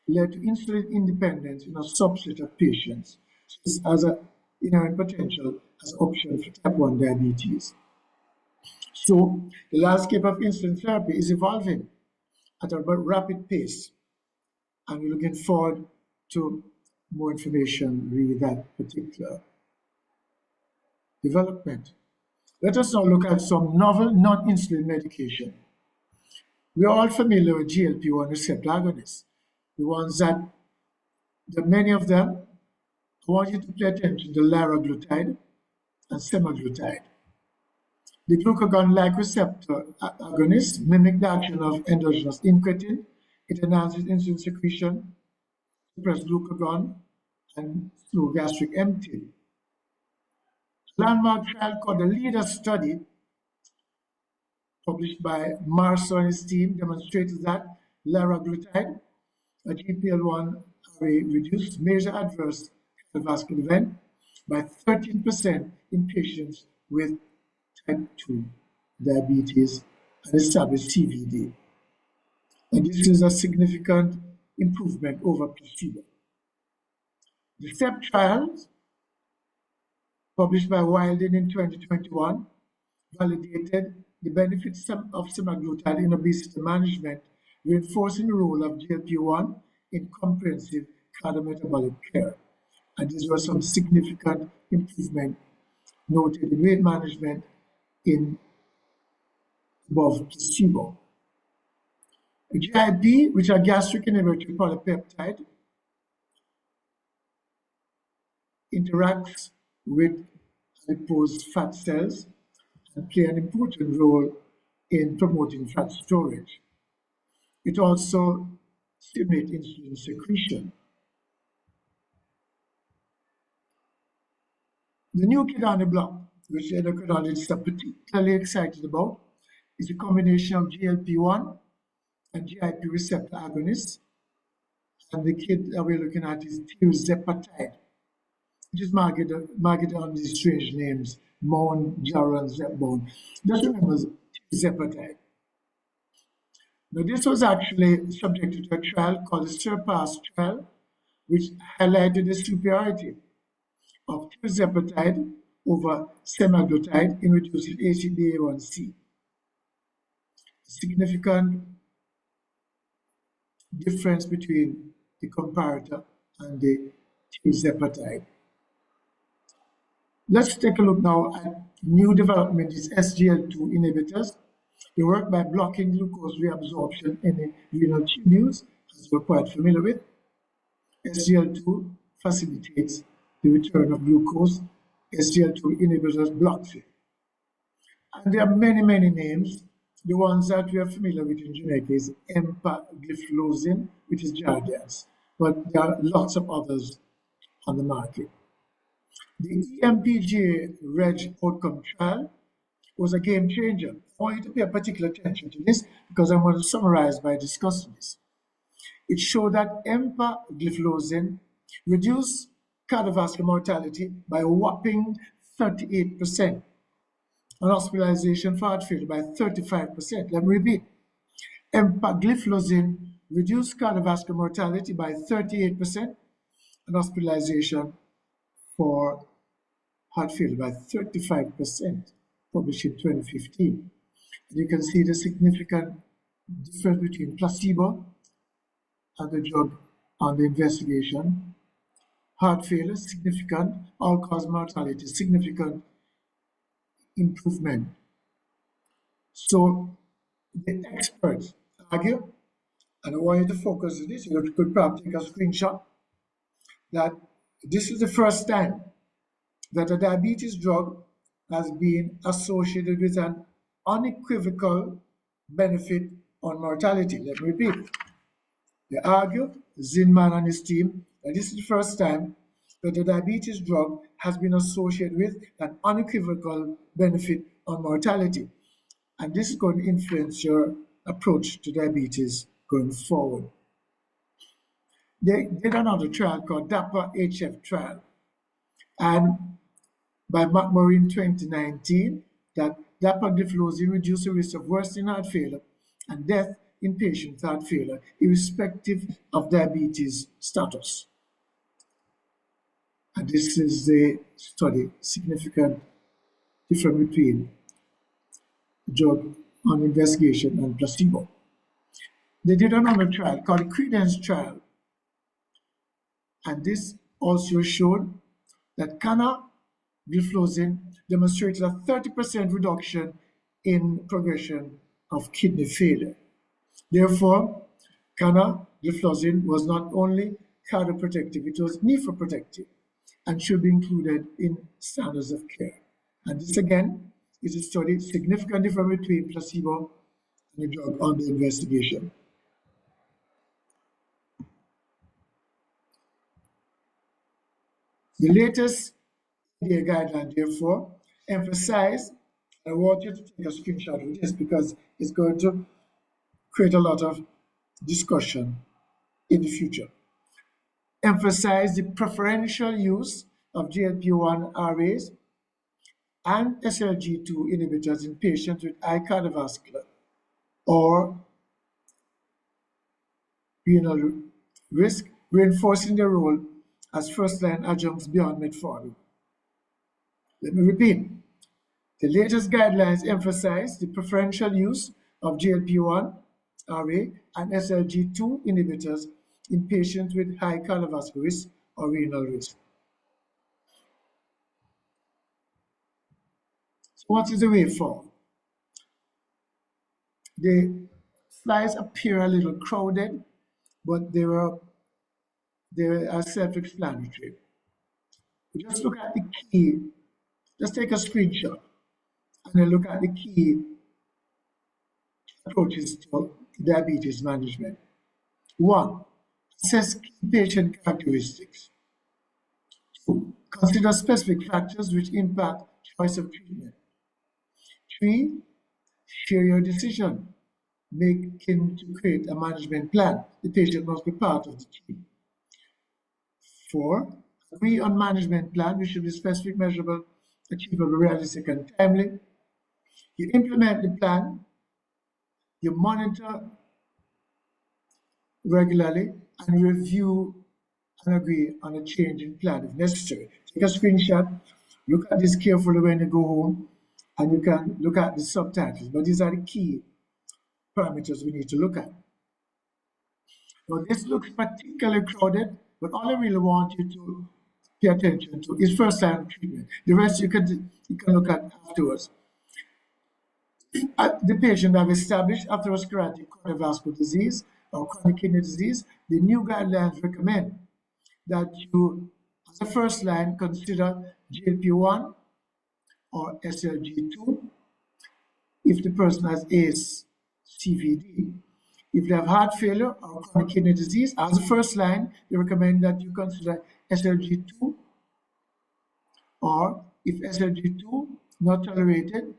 led to insulin independence in a subset of patients. So this has an inherent potential as an option for type 1 diabetes. So the landscape of insulin therapy is evolving at a rapid pace, and we're looking forward to more information with that particular development. Let us now look at some novel non-insulin medication. We are all familiar with GLP-1 receptor agonists, the ones that many of them, I want you to pay attention to liraglutide and semaglutide. The glucagon-like receptor agonists mimic the action of endogenous incretin. It enhances insulin secretion, suppresses glucagon, and slow gastric emptying. A landmark trial called the LEADER study, published by Marceau and his team, demonstrated that liraglutide, a GLP-1 array, reduced major adverse cardiovascular event by 13% in patients with type 2 diabetes and established CVD. And this is a significant improvement over placebo. The STEP trials, published by Wilding in 2021, validated the benefits of semaglutide in obesity management, reinforcing the role of GLP-1 in comprehensive cardiometabolic care. And these were some significant improvement noted in weight management in above placebo. GIP, which are gastric inhibitory polypeptide, interacts with adipose fat cells and play an important role in promoting fat storage. It also stimulates insulin secretion. The new kid on the block, which endocrinologists are particularly excited about, is a combination of GLP-1 and GIP receptor agonists. And the kid that we're looking at is tirzepatide, which is marketed on these strange names, Mon, Jaron, Zepbone. Just remember tirzepatide. Now, this was actually subjected to a trial called the SURPASS trial, which highlighted the superiority of tirzepatide over semaglutide in reducing HbA1c. Significant difference between the comparator and the tirzepatide. Let's take a look now at new development is SGL2 inhibitors. They work by blocking glucose reabsorption in the renal tubules, as we're quite familiar with. SGL2 facilitates the return of glucose. SGL2 inhibitors blocks it. And there are many, many names. The ones that we are familiar with in Jamaica is empagliflozin, which is Jardiance, but there are lots of others on the market. The EMPJ REG outcome trial was a game changer. I want you to pay particular attention to this because I'm going to summarize by discussing this. It showed that empagliflozin reduced cardiovascular mortality by a whopping 38%, and hospitalization for heart failure by 35%. Let me repeat. Empagliflozin reduced cardiovascular mortality by 38% and hospitalization for heart failure by 35%, published in 2015. And you can see the significant difference between placebo and the drug on the investigation. Heart failure, significant. All-cause mortality, significant improvement. So the experts argue, and I want you to focus on this, you could probably take a screenshot, that this is the first time that a diabetes drug has been associated with an unequivocal benefit on mortality. Let me repeat. They argue, Zinman and his team, that this is the first time that the diabetes drug has been associated with an unequivocal benefit on mortality. And this is going to influence your approach to diabetes going forward. They did another trial called DAPA-HF trial. And by McMurray in 2019, that dapagliflozin reduced the risk of worsening heart failure and death in patients with heart failure, irrespective of diabetes status. And this is the study, significant difference between drug on investigation and placebo. They did another trial called the Credence trial. And this also showed that canagliflozin demonstrated a 30% reduction in progression of kidney failure. Therefore, canagliflozin was not only cardioprotective, it was nephroprotective and should be included in standards of care. And this again is a study significant difference between placebo and the drug on the investigation. The latest FDA guideline, therefore, emphasize, I want you to take a screenshot of this because it's going to create a lot of discussion in the future. Emphasize the preferential use of GLP-1 RAs and SLG2 inhibitors in patients with high cardiovascular or renal risk, reinforcing their role as first-line adjuncts beyond metformin. Let me repeat. The latest guidelines emphasize the preferential use of GLP-1, RA, and SLG2 inhibitors in patients with high cardiovascular risk or renal risk. So what is the way forward? The slides appear a little crowded, but they are self-explanatory. Just look at the key, just take a screenshot and then look at the key approaches to diabetes management. 1. Assess key patient characteristics. 2. Consider specific factors which impact choice of treatment. 3. Share your decision making to create a management plan. The patient must be part of the team. 4. Agree on management plan, which should be specific, measurable, achievable, realistic, and timely. You implement the plan, you monitor regularly, and review and agree on a change in plan if necessary. Take a screenshot, look at this carefully when you go home, and you can look at the subtitles. But these are the key parameters we need to look at. Now, this looks particularly crowded, but all I really want you to pay attention to is first-line treatment. The rest you can look at afterwards. The patient have established atherosclerotic cardiovascular disease or chronic kidney disease. The new guidelines recommend that you, as a first line, consider GLP-1 or SLG2 if the person has ASCVD. If they have heart failure or chronic kidney disease, as a first line, they recommend that you consider SLG2, or if SLG2 not tolerated,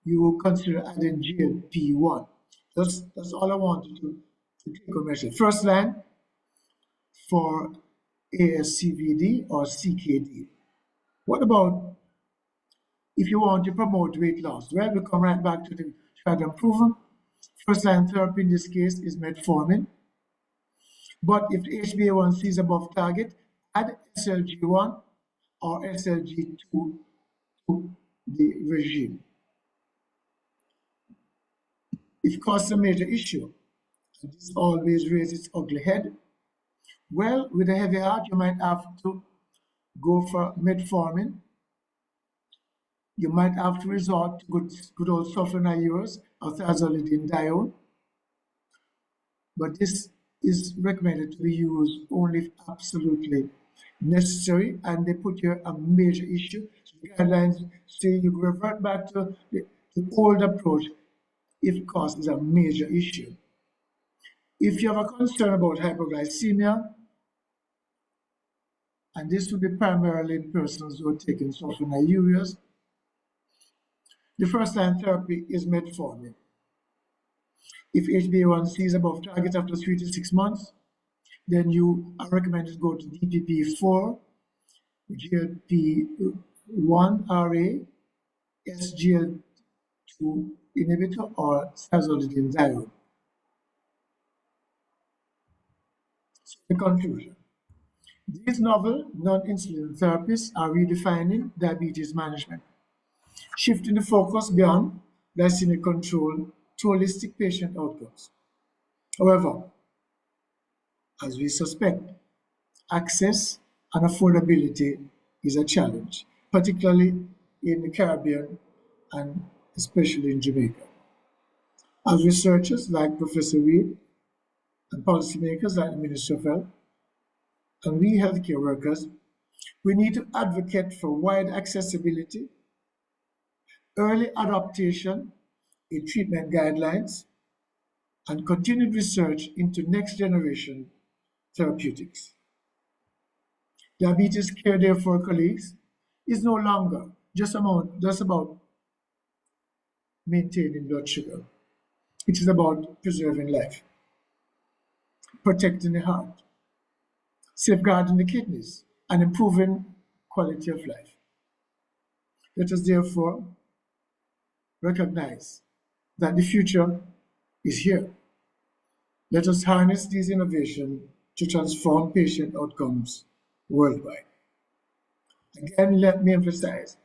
you will consider adding GLP-1. That's all I wanted to take a measure. First line for ASCVD or CKD. What about if you want to promote weight loss? Well, we come right back to the tried and proven. First line therapy in this case is metformin. But if the HbA1c is above target, add SLG1 or SLG2 to the regime. If costs a major issue, and this always raises its ugly head, well, with a heavy heart, you might have to go for metformin. You might have to resort to good old sulfonylureas or thiazolidinedione, but this is recommended to be used only if absolutely necessary, and they put here a major issue. So the guidelines say you revert back to the old approach if cost is a major issue. If you have a concern about hypoglycemia, and this would be primarily in persons who are taking sulfonylureas, the first line therapy is metformin. If HbA1c is above target after 3 to 6 months, then you are recommended to go to DPP-4, GLP-1 RA, SGLT2 inhibitor, or thiazolidinedione. So the conclusion. These novel non-insulin therapies are redefining diabetes management, shifting the focus beyond glycemic control to holistic patient outcomes. However, as we suspect, access and affordability is a challenge, particularly in the Caribbean and especially in Jamaica. As researchers like Professor Reed and policymakers like the Minister of Health, and we healthcare workers, we need to advocate for wide accessibility, early adaptation in treatment guidelines, and continued research into next generation therapeutics. Diabetes care, therefore, colleagues, is no longer just about maintaining blood sugar. It is about preserving life, protecting the heart, safeguarding the kidneys, and improving quality of life. Let us therefore recognize that the future is here. Let us harness these innovations to transform patient outcomes worldwide. Again, let me emphasize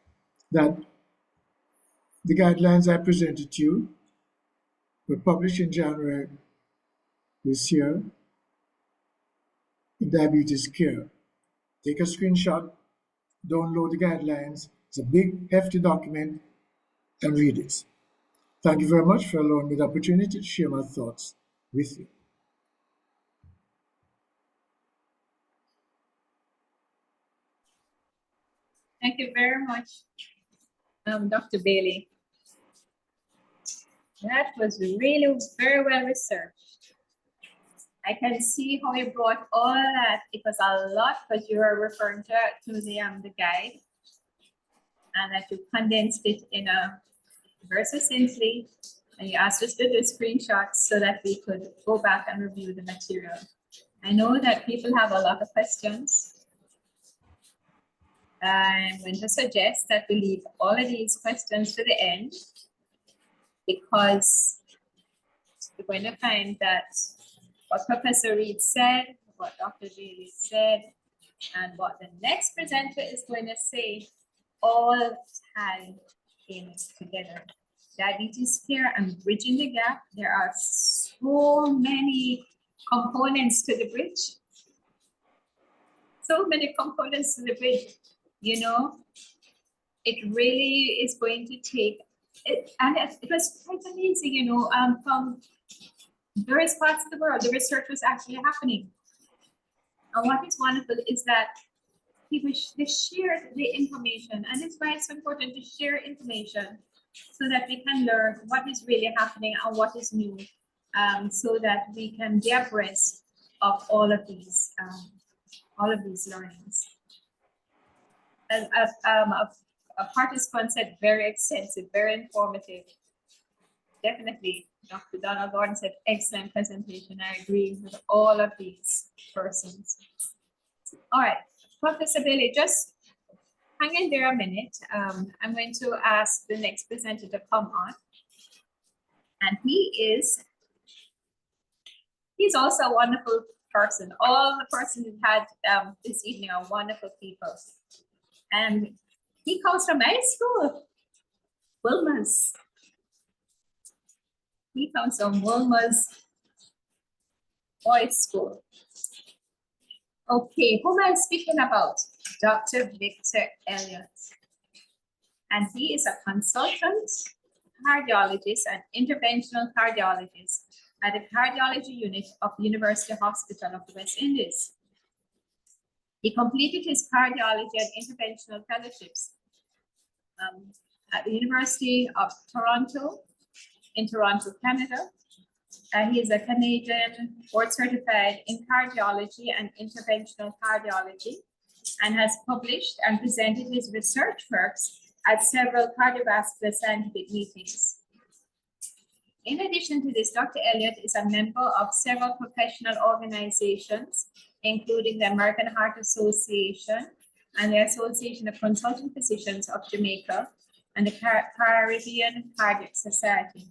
that the guidelines I presented to you were published in January this year in Diabetes Care. Take a screenshot, download the guidelines. It's a big, hefty document, and read it. Thank you very much for allowing me the opportunity to share my thoughts with you. Thank you very much, Dr. Bailey. That was really very well researched. I can see how you brought all that. It was a lot because you were referring to the guide, and that you condensed it in a very succinctly, and you asked us to do screenshots so that we could go back and review the material. I know that people have a lot of questions. I'm going to suggest that we leave all of these questions to the end, because we're going to find that what Professor Reed said, what Dr. Bailey said, and what the next presenter is going to say all tie in together. Diabetes care and bridging the gap. There are so many components to the bridge. So many components to the bridge, you know. It really is going to take it, and it was quite amazing, you know, from various parts of the world, the research was actually happening. And what is wonderful is that people they shared the information, and it's why it's so important to share information so that we can learn what is really happening and what is new, so that we can be abreast of all of these learnings. As a participant said, very extensive, very informative. Definitely, Dr. Donald Gordon said, excellent presentation. I agree with all of these persons. All right, Professor Bailey, just hang in there a minute. I'm going to ask the next presenter to come on. And he's also a wonderful person. All the persons we've had this evening are wonderful people. And he comes from my school, Wilma's. He comes from Wilma's Boys School. Okay, who am I speaking about? Dr. Victor Elliott. And he is a consultant cardiologist and interventional cardiologist at the cardiology unit of the University Hospital of the West Indies. He completed his cardiology and interventional fellowships at the University of Toronto, in Toronto, Canada. He is a Canadian board certified in cardiology and interventional cardiology, and has published and presented his research works at several cardiovascular scientific meetings. In addition to this, Dr. Elliott is a member of several professional organizations, including the American Heart Association and the Association of Consulting Physicians of Jamaica and the Caribbean Cardiac Society.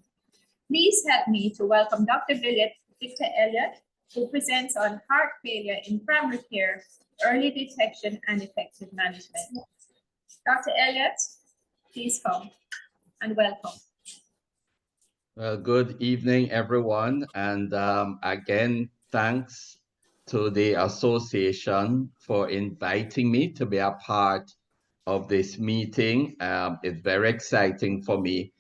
Please help me to welcome Dr. Victor Elliott, who presents on heart failure in primary care, early detection and effective management. Dr. Elliott, please come and welcome. Well, good evening, everyone. And again, thanks to the association for inviting me to be a part of this meeting. It's very exciting for me.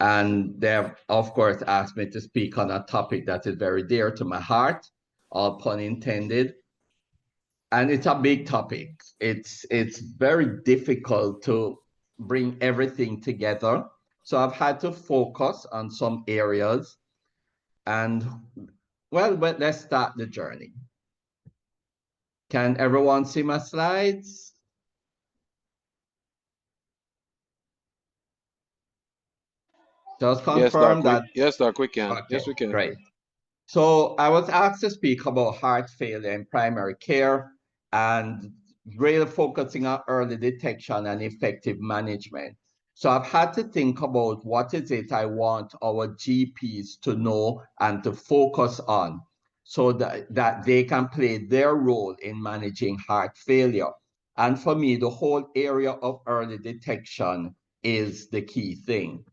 And they have, of course, asked me to speak on a topic that is very dear to my heart, all pun intended. And it's a big topic. It's very difficult to bring everything together. So I've had to focus on some areas. And well, let's start the journey. Can everyone see my slides? Just confirm that. Yes, Doc, we can. Okay, Yes, we can. great. So I was asked to speak about heart failure in primary care, and really focusing on early detection and effective management. So I've had to think about what is it I want our GPs to know and to focus on so that they can play their role in managing heart failure. And for me, the whole area of early detection is the key thing.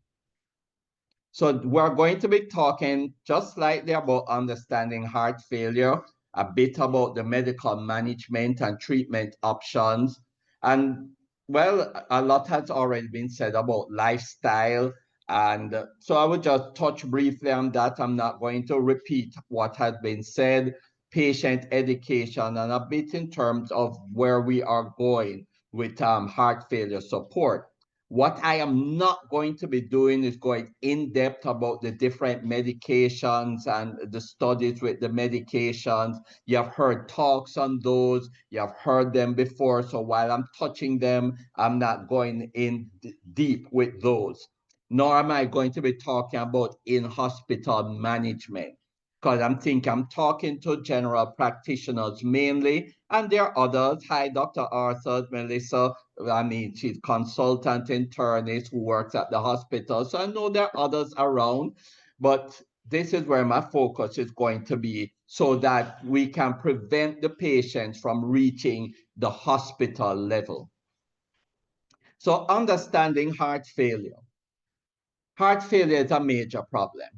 So we're going to be talking just slightly about understanding heart failure, a bit about the medical management and treatment options. And well, a lot has already been said about lifestyle. And so I would just touch briefly on that. I'm not going to repeat what has been said, patient education, and a bit in terms of where we are going with heart failure support. What I am not going to be doing is going in depth about the different medications and the studies with the medications. You have heard talks on those, you have heard them before. So while I'm touching them, I'm not going in deep with those. Nor am I going to be talking about in-hospital management, because I'm talking to general practitioners mainly, and there are others. Hi, Dr. Arthur, Melissa. I mean, she's consultant internist who works at the hospital. So I know there are others around, but this is where my focus is going to be so that we can prevent the patients from reaching the hospital level. So understanding heart failure. Heart failure is a major problem.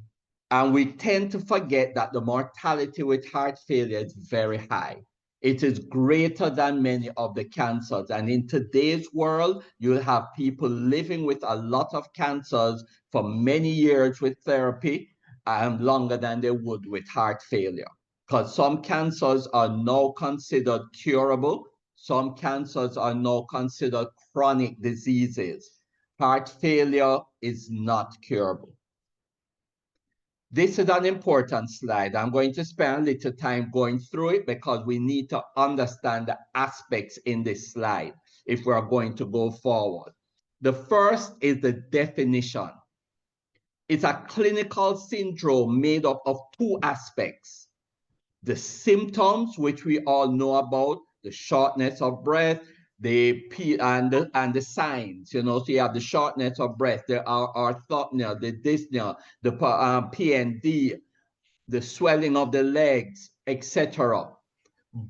And we tend to forget that the mortality with heart failure is very high. It is greater than many of the cancers. And in today's world, you'll have people living with a lot of cancers for many years with therapy and longer than they would with heart failure. Because some cancers are now considered curable. Some cancers are now considered chronic diseases. Heart failure is not curable. This is an important slide. I'm going to spend a little time going through it because we need to understand the aspects in this slide if we're going to go forward. The first is the definition. It's a clinical syndrome made up of two aspects. The symptoms, which we all know about, the shortness of breath, and the signs, you know, so you have the shortness of breath, there are orthopnea, the dyspnea, the PND, the swelling of the legs, etc.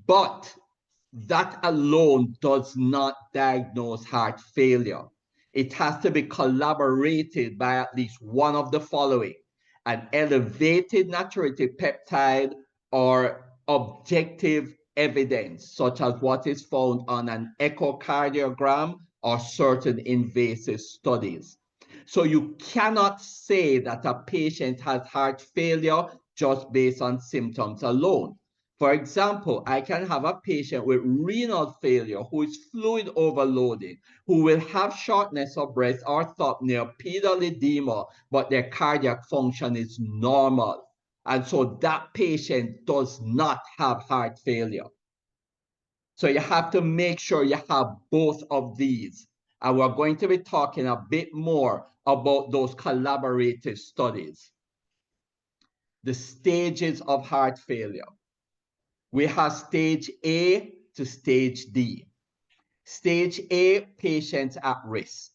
But that alone does not diagnose heart failure. It has to be corroborated by at least one of the following: an elevated natriuretic peptide or objective evidence, such as what is found on an echocardiogram or certain invasive studies. So you cannot say that a patient has heart failure just based on symptoms alone. For example, I can have a patient with renal failure who is fluid overloaded, who will have shortness of breath, orthopnea, pedal edema, but their cardiac function is normal. And so that patient does not have heart failure. So you have to make sure you have both of these. And we're going to be talking a bit more about those collaborative studies. The stages of heart failure. We have stage A to stage D. Stage A, patients at risk.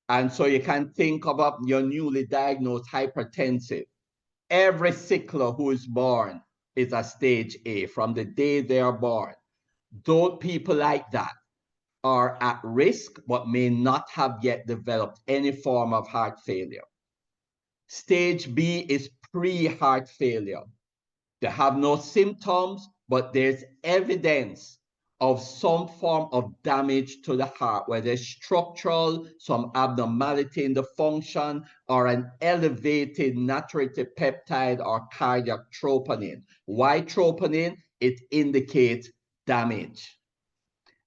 And so you can think about your newly diagnosed hypertensive. Every sickler who is born is a stage A from the day they are born. Those people like that are at risk, but may not have yet developed any form of heart failure. Stage B is pre-heart failure. They have no symptoms, but there's evidence of some form of damage to the heart, whether it's structural, some abnormality in the function, or an elevated natriuretic peptide or cardiac troponin. Why troponin? It indicates damage.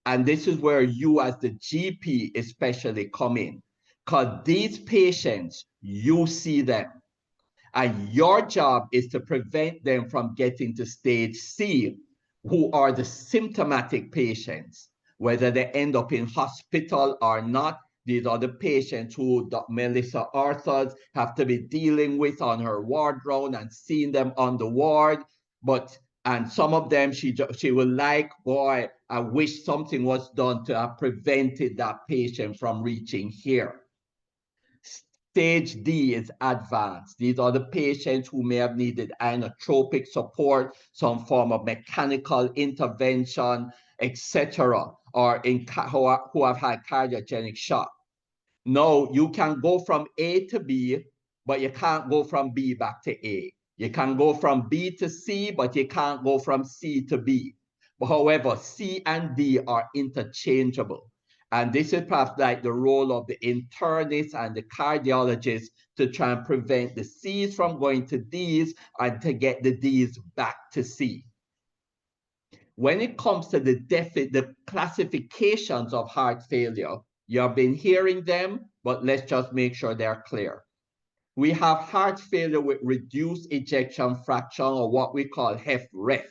And this is where you as the GP especially come in, because these patients, you see them. And your job is to prevent them from getting to stage C, who are the symptomatic patients. Whether they end up in hospital or not, these are the patients who Melissa Arthurs have to be dealing with on her ward round and seeing them on the ward. But And some of them, she will like, boy, I wish something was done to have prevented that patient from reaching here. Stage D is advanced. These are the patients who may have needed inotropic support, some form of mechanical intervention, etc., or who have had cardiogenic shock. No, you can go from A to B, but you can't go from B back to A. You can go from B to C, but you can't go from C to B. But however, C and D are interchangeable. And this is perhaps like the role of the internist and the cardiologist to try and prevent the C's from going to D's and to get the D's back to C. When it comes to the classifications of heart failure, you have been hearing them, but let's just make sure they're clear. We have heart failure with reduced ejection fraction, or what we call HFrEF.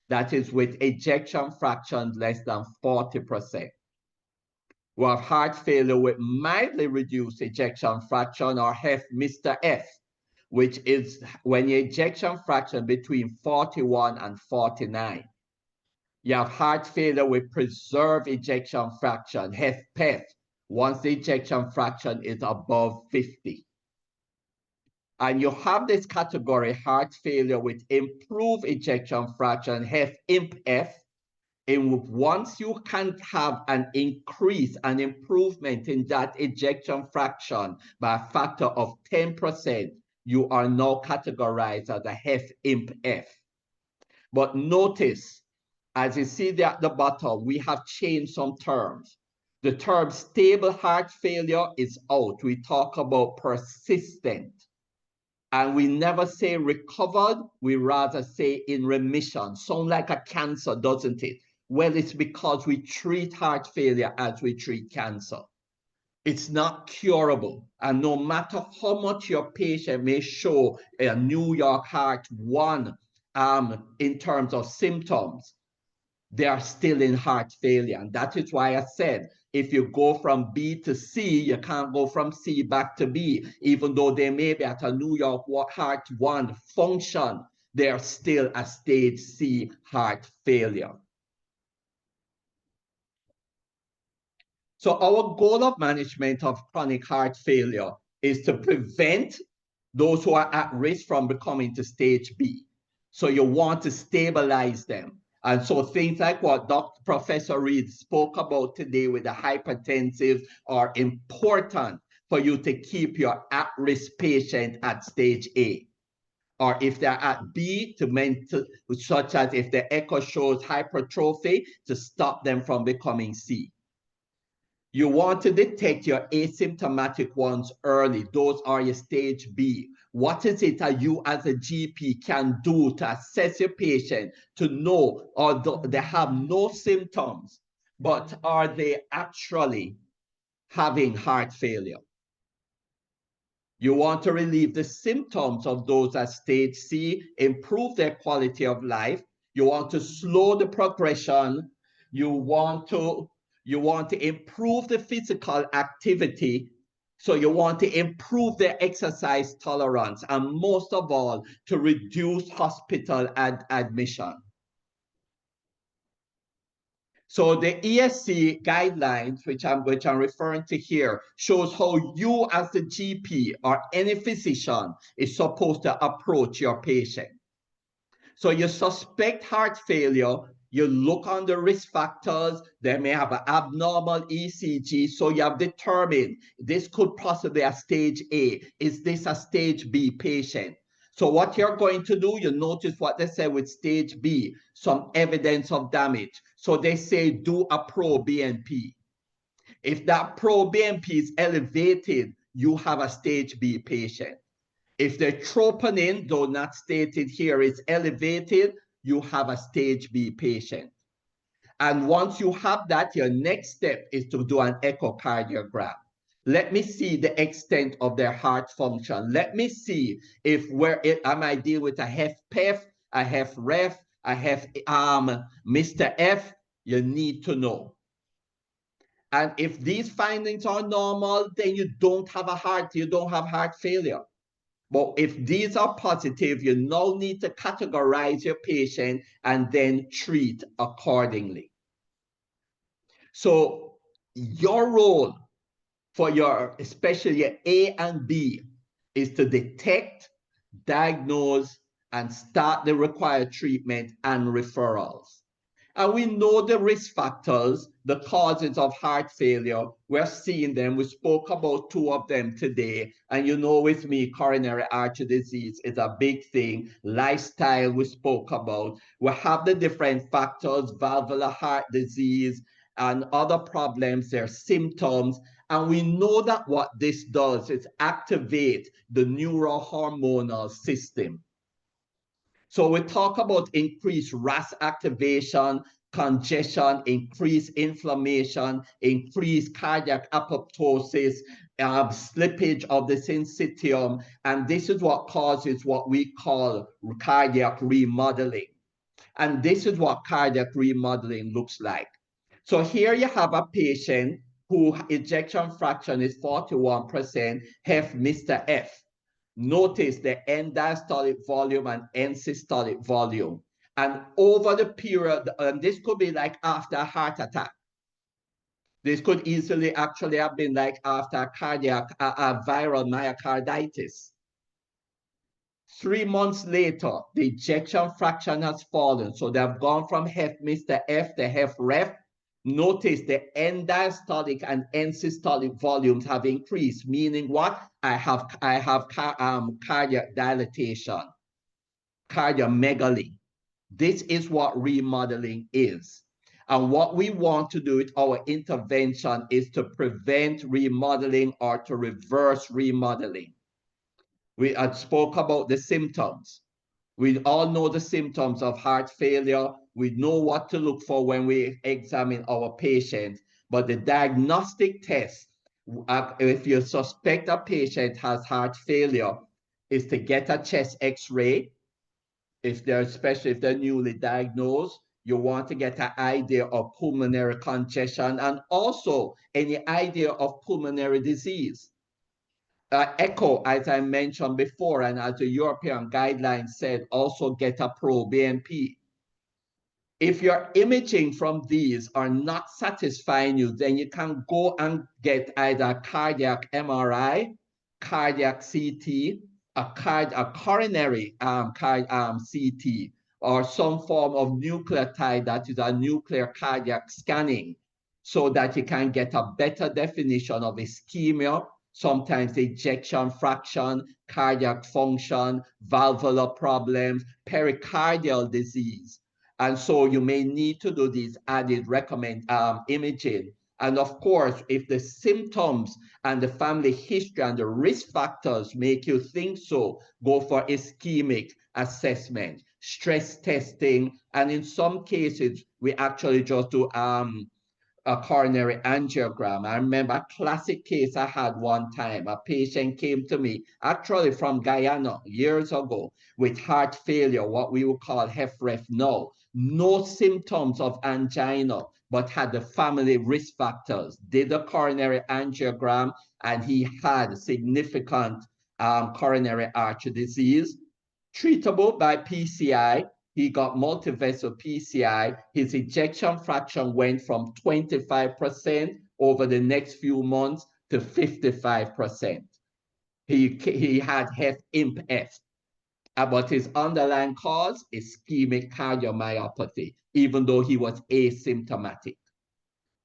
That is with ejection fraction less than 40%. We have heart failure with mildly reduced ejection fraction, or Mr. F, which is when your ejection fraction between 41 and 49. You have heart failure with preserved ejection fraction, HFpEF, once the ejection fraction is above 50. And you have this category, heart failure with improved ejection fraction, HFIMPF, in once you can have an increase, an improvement in that ejection fraction by a factor of 10%, you are now categorized as a HFIMPF. But notice, as you see there at the bottom, we have changed some terms. The term stable heart failure is out. We talk about persistent. And we never say recovered, we rather say in remission. Sound like a cancer, doesn't it? Well, it's because we treat heart failure as we treat cancer. It's not curable. And no matter how much your patient may show a New York Heart 1 in terms of symptoms, they are still in heart failure. And that is why I said, if you go from B to C, you can't go from C back to B. Even though they may be at a New York Heart 1 function, they are still a stage C heart failure. So our goal of management of chronic heart failure is to prevent those who are at risk from becoming to stage B. So you want to stabilize them. And so things like what Professor Reed spoke about today with the hypertensives are important for you to keep your at-risk patient at stage A. Or if they're at B, such as if the echo shows hypertrophy, to stop them from becoming C. You want to detect your asymptomatic ones early. Those are your stage B. What is it that you as a GP can do to assess your patient to know, although they have no symptoms, but are they actually having heart failure? You want to relieve the symptoms of those at stage C, improve their quality of life. You want to slow the progression. You want to improve the physical activity. So you want to improve their exercise tolerance, and most of all, to reduce hospital admission. So the ESC guidelines, which I'm referring to here, shows how you as the GP or any physician is supposed to approach your patient. So you suspect heart failure, you look on the risk factors, they may have an abnormal ECG, so you have determined this could possibly be a stage A. Is this a stage B patient? So what you're going to do, you notice what they say with stage B, some evidence of damage. So they say do a pro-BNP. If that pro-BNP is elevated, you have a stage B patient. If the troponin, though not stated here, is elevated, you have a stage B patient. And once you have that, your next step is to do an echocardiogram. Let me see the extent of their heart function. Let me see if am I dealing with a HFpEF, a HFrEF, a Mr. F. You need to know. And if these findings are normal, then you don't have heart failure. But if these are positive, you now need to categorize your patient and then treat accordingly. So your role for your, especially your A and B, is to detect, diagnose, and start the required treatment and referrals. And we know the risk factors, the causes of heart failure. We're seeing them. We spoke about two of them today. And you know with me, coronary artery disease is a big thing. Lifestyle we spoke about. We have the different factors, valvular heart disease and other problems, their symptoms. And we know that what this does is activate the neurohormonal system. So we talk about increased RAS activation, congestion, increased inflammation, increased cardiac apoptosis, slippage of the syncytium, and this is what causes what we call cardiac remodeling. And this is what cardiac remodeling looks like. So here you have a patient whose ejection fraction is 41%, Mr. F. Notice the end diastolic volume and end systolic volume. And over the period, and this could be like after a heart attack. This could easily actually have been like after a viral myocarditis. 3 months later, the ejection fraction has fallen. So they've gone from Mr. F to HFrEF. Notice the end diastolic and end systolic volumes have increased, meaning what? I have cardiac dilatation, cardiomegaly. This is what remodeling is. And what we want to do with our intervention is to prevent remodeling or to reverse remodeling. We spoke about the symptoms. We all know the symptoms of heart failure. We know what to look for when we examine our patients. But the diagnostic test, if you suspect a patient has heart failure, is to get a chest X-ray. Especially if they're newly diagnosed, you want to get an idea of pulmonary congestion and also any idea of pulmonary disease. Echo, as I mentioned before, and as the European guidelines said, also get a pro-BNP. If your imaging from these are not satisfying you, then you can go and get either cardiac MRI, cardiac CT, a coronary CT, or some form of nucleotide, that is a nuclear cardiac scanning, so that you can get a better definition of ischemia, sometimes ejection fraction, cardiac function, valvular problems, pericardial disease. And so you may need to do these added imaging. And of course, if the symptoms and the family history and the risk factors make you think so, go for ischemic assessment, stress testing, and in some cases, we actually just do a coronary angiogram. I remember a classic case I had one time. A patient came to me, actually from Guyana years ago, with heart failure, what we would call HFrEF now. No symptoms of angina, but had the family risk factors. Did a coronary angiogram, and he had significant coronary artery disease, treatable by PCI. He got multivessel PCI. His ejection fraction went from 25% over the next few months to 55%. He had HFimp-F, but his underlying cause is ischemic cardiomyopathy, even though he was asymptomatic.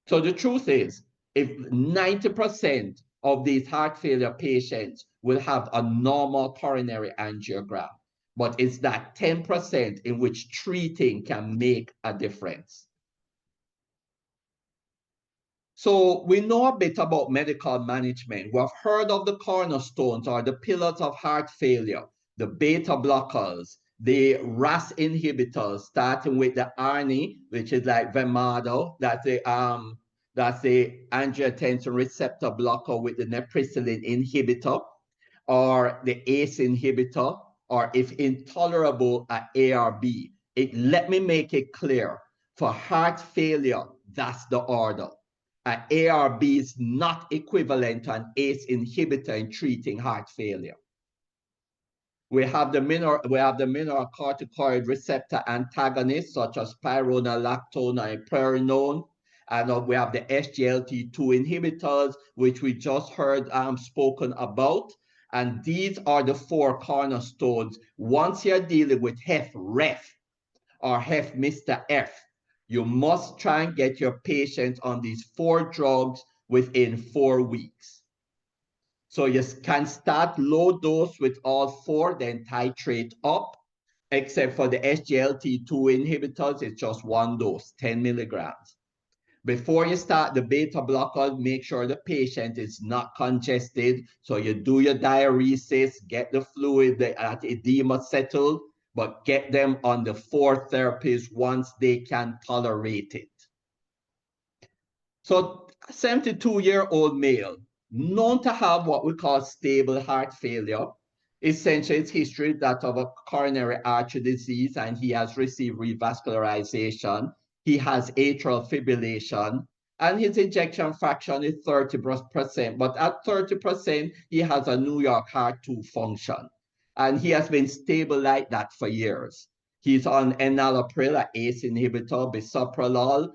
So the truth is, if 90% of these heart failure patients will have a normal coronary angiogram, but it's that 10% in which treating can make a difference. So we know a bit about medical management. We've heard of the cornerstones or the pillars of heart failure, the beta blockers, the RAS inhibitors, starting with the ARNI, which is like Vemado, that's the angiotensin receptor blocker with the neprisilin inhibitor, or the ACE inhibitor, or if intolerable, an ARB. Let me make it clear, for heart failure, that's the order. An ARB is not equivalent to an ACE inhibitor in treating heart failure. We have the mineralocorticoid receptor antagonists such as spironolactone and eplerenone. And we have the SGLT2 inhibitors, which we just heard spoken about. And these are the four cornerstones. Once you're dealing with HFrEF or HF Mr. F, you must try and get your patient on these four drugs within 4 weeks. So you can start low dose with all four, then titrate up, except for the SGLT2 inhibitors, it's just one dose, 10 milligrams. Before you start the beta blocker, make sure the patient is not congested. So you do your diuresis, get the fluid, the edema settled, but get them on the four therapies once they can tolerate it. So 72-year-old male, known to have what we call stable heart failure. Essentially, it's history that of a coronary artery disease, and he has received revascularization. He has atrial fibrillation, and his ejection fraction is 30%. But at 30%, he has a New York Heart 2 function. And he has been stable like that for years. He's on enalapril, an ACE inhibitor, bisoprolol,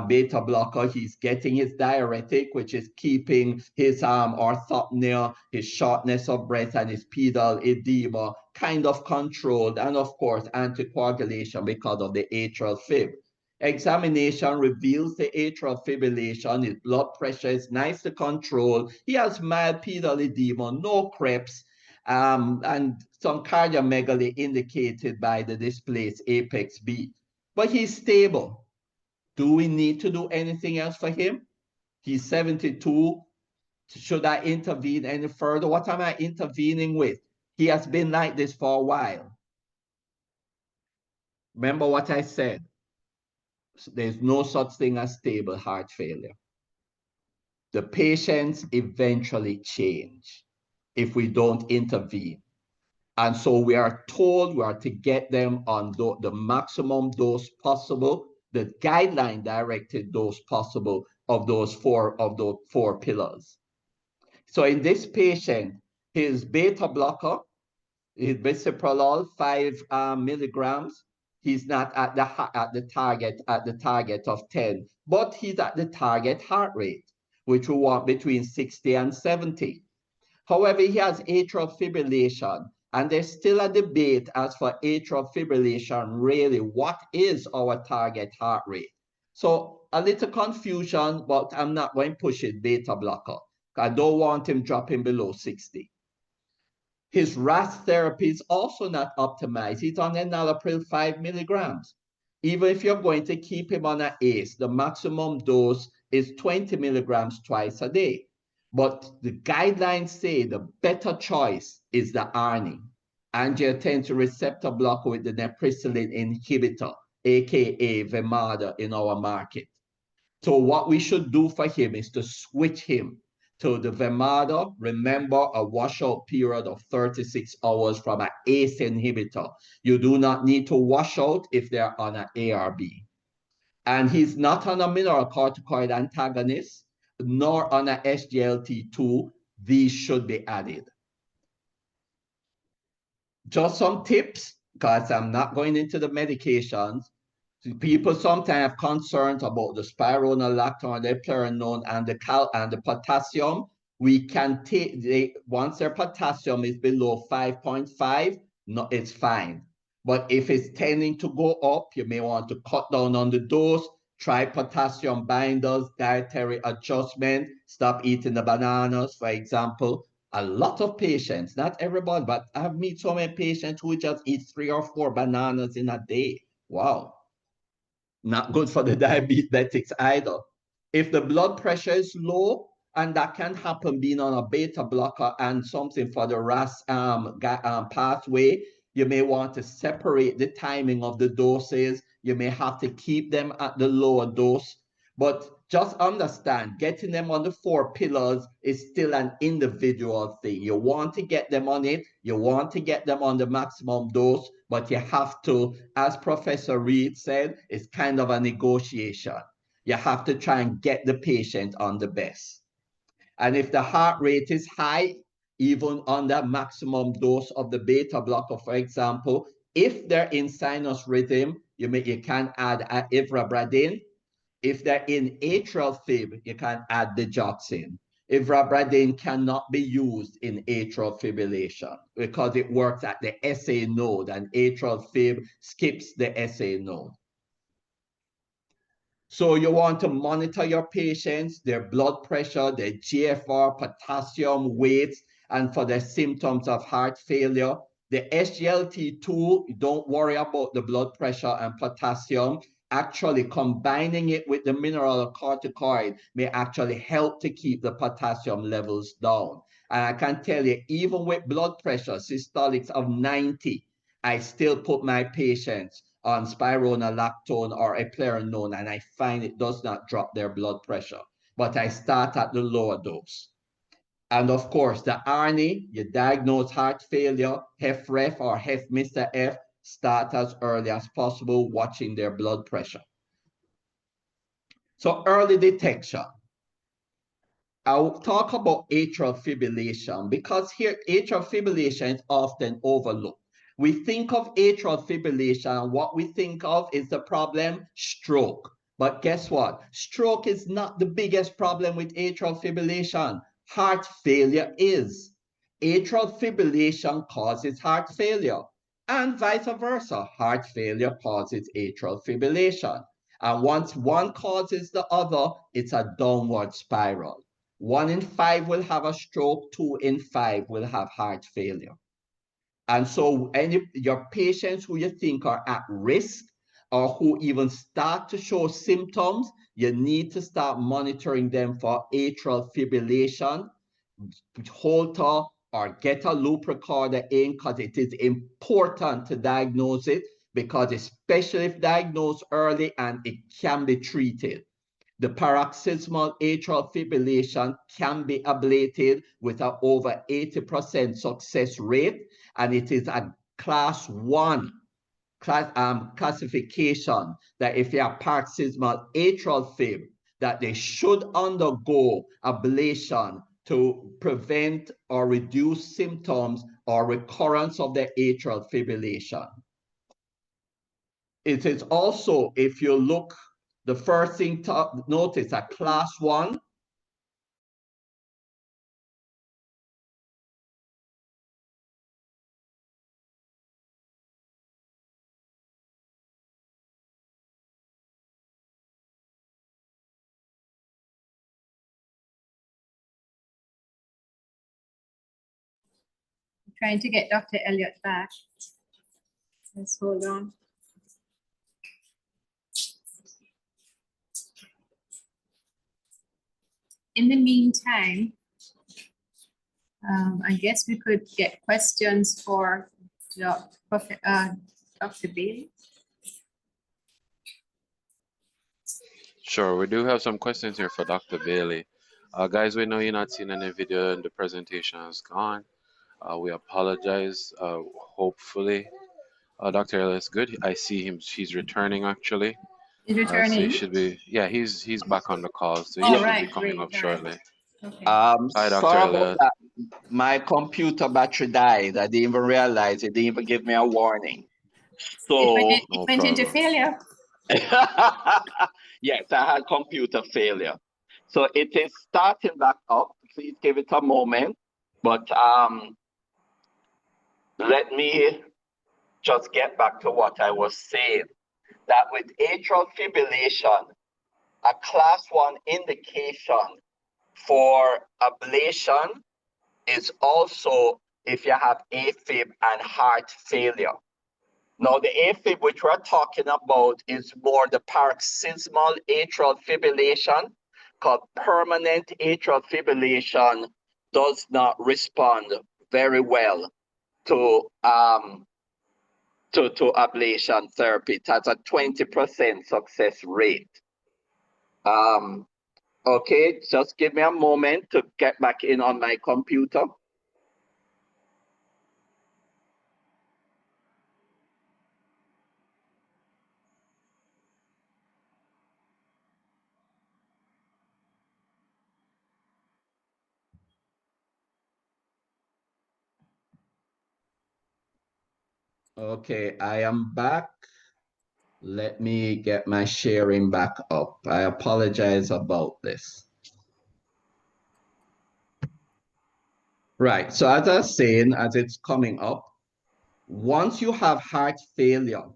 beta blocker. He's getting his diuretic, which is keeping his orthopnea, his shortness of breath, and his pedal edema kind of controlled, and of course anticoagulation because of the atrial fib. Examination reveals the atrial fibrillation. His blood pressure is nice to control. He has mild pedal edema, no creps, and some cardiomegaly indicated by the displaced apex beat. But he's stable. Do we need to do anything else for him? He's 72. Should I intervene any further? What am I intervening with? He has been like this for a while. Remember what I said. There's no such thing as stable heart failure. The patients eventually change if we don't intervene. And so we are told we are to get them on the maximum dose possible, the guideline directed dose possible of those four pillars. So in this patient, his beta blocker, his bisoprolol, 5 milligrams, he's not at the target of 10, but he's at the target heart rate, which we want between 60 and 70. However, he has atrial fibrillation, and there's still a debate as for atrial fibrillation, really, what is our target heart rate? So a little confusion, but I'm not going to push it beta blocker. I don't want him dropping below 60. His RAS therapy is also not optimized. He's on enalapril 5 milligrams. Even if you're going to keep him on an ACE, the maximum dose is 20 milligrams twice a day. But the guidelines say the better choice is the ARNI, angiotensin receptor blocker with the neprisilin inhibitor, aka Vemada in our market. So what we should do for him is to switch him to the Vemada. Remember, a washout period of 36 hours from an ACE inhibitor. You do not need to wash out if they're on an ARB. And he's not on a mineralocorticoid antagonist, nor on a SGLT2. These should be added. Just some tips, because I'm not going into the medications. People sometimes have concerns about the spironolactone, the eplerenone, and the potassium. We can take, once their potassium is below 5.5, no, it's fine. But if it's tending to go up, you may want to cut down on the dose, try potassium binders, dietary adjustment, stop eating the bananas, for example. A lot of patients, not everybody, but I've met so many patients who just eat 3 or 4 bananas in a day. Wow. Not good for the diabetics either. If the blood pressure is low, and that can happen being on a beta blocker and something for the RAS pathway, you may want to separate the timing of the doses. You may have to keep them at the lower dose. But just understand, getting them on the 4 pillars is still an individual thing. You want to get them on it. You want to get them on the maximum dose, but you have to, as Professor Reed said, it's kind of a negotiation. You have to try and get the patient on the best. And if the heart rate is high, even on the maximum dose of the beta blocker, for example. If they're in sinus rhythm, you can add ivabradine. If they're in atrial fib, you can add digoxin. Ivabradine cannot be used in atrial fibrillation because it works at the SA node, and atrial fib skips the SA node. So you want to monitor your patients, their blood pressure, their GFR, potassium, weights, and for the symptoms of heart failure. The SGLT2, don't worry about the blood pressure and potassium. Actually, combining it with the mineral corticoid may actually help to keep the potassium levels down. And I can tell you, even with blood pressure, systolics of 90, I still put my patients on spironolactone or eplerenone, and I find it does not drop their blood pressure. But I start at the lower dose. And of course, the ARNI, you diagnose heart failure, HFrEF or Mr. F, start as early as possible, watching their blood pressure. So early detection. I'll talk about atrial fibrillation because here atrial fibrillation is often overlooked. We think of atrial fibrillation, and what we think of is the problem stroke. But guess what? Stroke is not the biggest problem with atrial fibrillation. Heart failure is. Atrial fibrillation causes heart failure, and vice versa. Heart failure causes atrial fibrillation. And once one causes the other, it's a downward spiral. 1 in 5 will have a stroke, 2 in 5 will have heart failure. And so your patients who you think are at risk or who even start to show symptoms, you need to start monitoring them for atrial fibrillation. Holter or get a loop recorder in because it is important to diagnose it, because especially if diagnosed early and it can be treated. The paroxysmal atrial fibrillation can be ablated with an over 80% success rate, and it is a class 1 classification that if you have paroxysmal atrial fib, that they should undergo ablation to prevent or reduce symptoms or recurrence of the atrial fibrillation. It is also, if you look, the first thing to notice, a class 1. Trying to get Dr. Elliott back. Let's hold on. In the meantime, I guess we could get questions for Dr. Bailey. Sure, we do have some questions here for Dr. Bailey. Guys, we know you're not seeing any video and the presentation has gone. We apologize. Hopefully, Dr. Ellis is good. I see him. He's returning actually. Is So returning? he should be. Yeah, he's back on the call. So he All should right, be coming great, up all shortly. right. Okay. Hi, Dr. Sorry about Elliott. that. My computer battery died. I didn't even realize it. Didn't even give me a warning. So it No went into problem. failure. yes, I had computer failure. So it is starting back up. Please give it a moment. But let me just get back to what I was saying. That with atrial fibrillation, a class 1 indication for ablation is also if you have AFib and heart failure. Now, the AFib which we're talking about is more the paroxysmal atrial fibrillation, because permanent atrial fibrillation does not respond very well to ablation therapy. It has a 20% success rate. Okay, just give me a moment to get back in on my computer. Okay, I am back. Let me get my sharing back up. I apologize about this. Right, so as I was saying, as it's coming up, once you have heart failure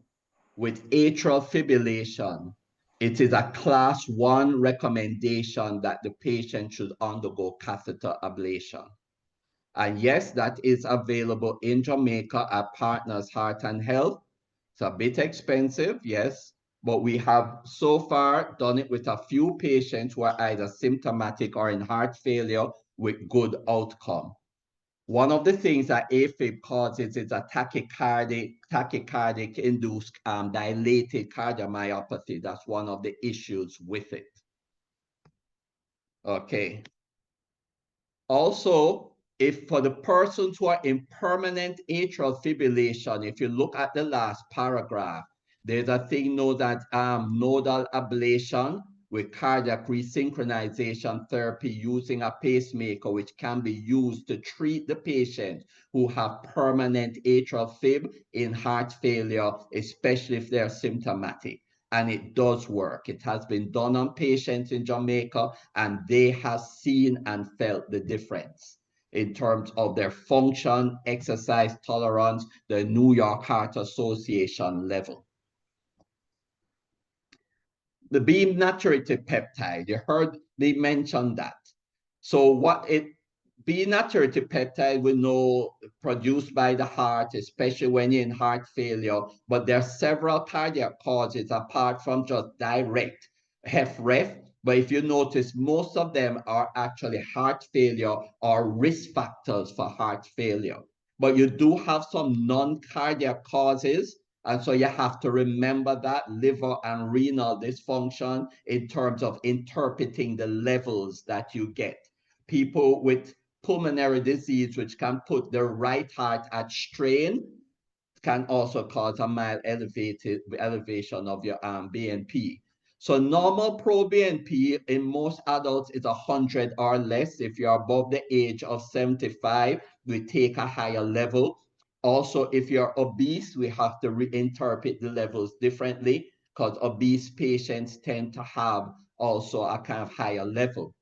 with atrial fibrillation, it is a class 1 recommendation that the patient should undergo catheter ablation. And yes, that is available in Jamaica at Partners Heart and Health. It's a bit expensive, yes, but we have so far done it with a few patients who are either symptomatic or in heart failure with good outcome. One of the things that AFib causes is a tachycardic induced dilated cardiomyopathy. That's one of the issues with it. Okay. Also, if for the persons who are in permanent atrial fibrillation, if you look at the last paragraph, there's a thing known as nodal ablation with cardiac resynchronization therapy using a pacemaker, which can be used to treat the patient who have permanent atrial fib in heart failure, especially if they're symptomatic. And it does work. It has been done on patients in Jamaica, and they have seen and felt the difference in terms of their function, exercise tolerance, the New York Heart Association level. The beam natriuretic peptide, you heard me mention that. So what it beam natriuretic peptide we know produced by the heart, especially when you're in heart failure, but there are several cardiac causes apart from just direct HFrEF. But if you notice, most of them are actually heart failure or risk factors for heart failure. But you do have some non-cardiac causes. And so you have to remember that liver and renal dysfunction in terms of interpreting the levels that you get. People with pulmonary disease, which can put their right heart at strain, can also cause a mild elevation of your BNP. So normal pro-BNP in most adults is 100 or less. If you're above the age of 75, we take a higher level. Also, if you're obese, we have to reinterpret the levels differently because obese patients tend to have also a kind of higher level.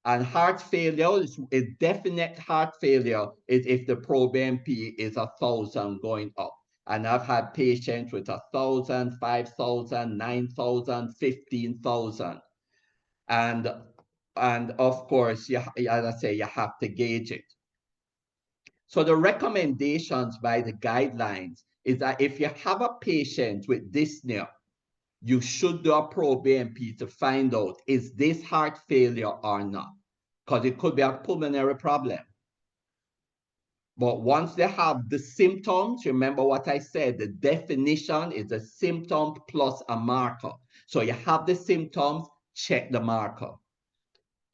And heart failure is a definite heart failure is if the pro-BNP is 1,000 going up. And I've had patients with 1,000, 5,000, 9,000, 15,000. And of course, as I say, you have to gauge it. So the recommendations by the guidelines is that if you have a patient with dyspnea, you should do a pro-BNP to find out, is this heart failure or not? Because it could be a pulmonary problem. But once they have the symptoms, remember what I said, the definition is a symptom plus a marker. So you have the symptoms, check the marker.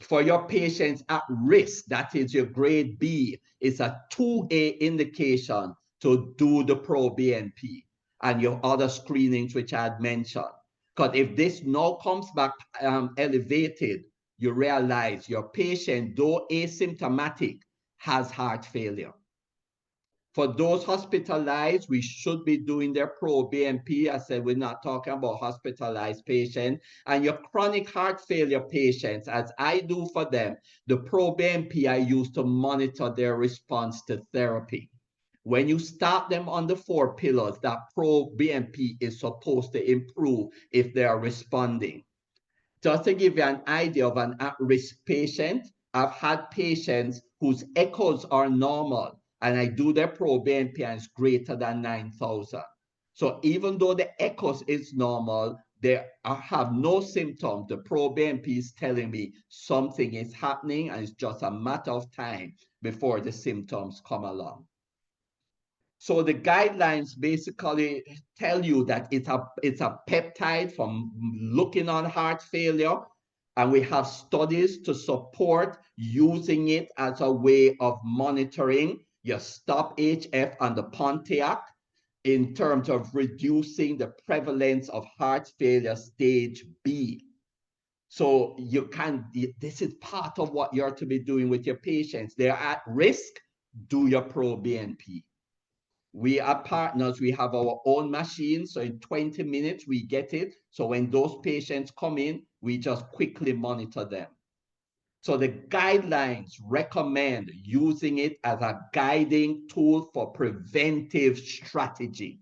For your patients at risk, that is your grade B, it's a 2A indication to do the pro-BNP and your other screenings which I had mentioned. Because if this now comes back elevated, you realize your patient, though asymptomatic, has heart failure. For those hospitalized, we should be doing their pro-BNP. I said we're not talking about hospitalized patients. And your chronic heart failure patients, as I do for them, the pro-BNP I use to monitor their response to therapy. When you start them on the 4 pillars, that pro-BNP is supposed to improve if they are responding. Just to give you an idea of an at-risk patient, I've had patients whose echoes are normal, and I do their pro-BNP and it's greater than 9,000. So even though the echoes is normal, they have no symptoms. The pro-BNP is telling me something is happening and it's just a matter of time before the symptoms come along. So the guidelines basically tell you that it's a peptide from looking on heart failure, and we have studies to support using it as a way of monitoring your stop HF and the Pontiac in terms of reducing the prevalence of heart failure stage B. So you can, this is part of what you're to be doing with your patients. They're at risk, do your pro-BNP. We are partners. We have our own machine. So in 20 minutes, we get it. So when those patients come in, we just quickly monitor them. So the guidelines recommend using it as a guiding tool for preventive strategy.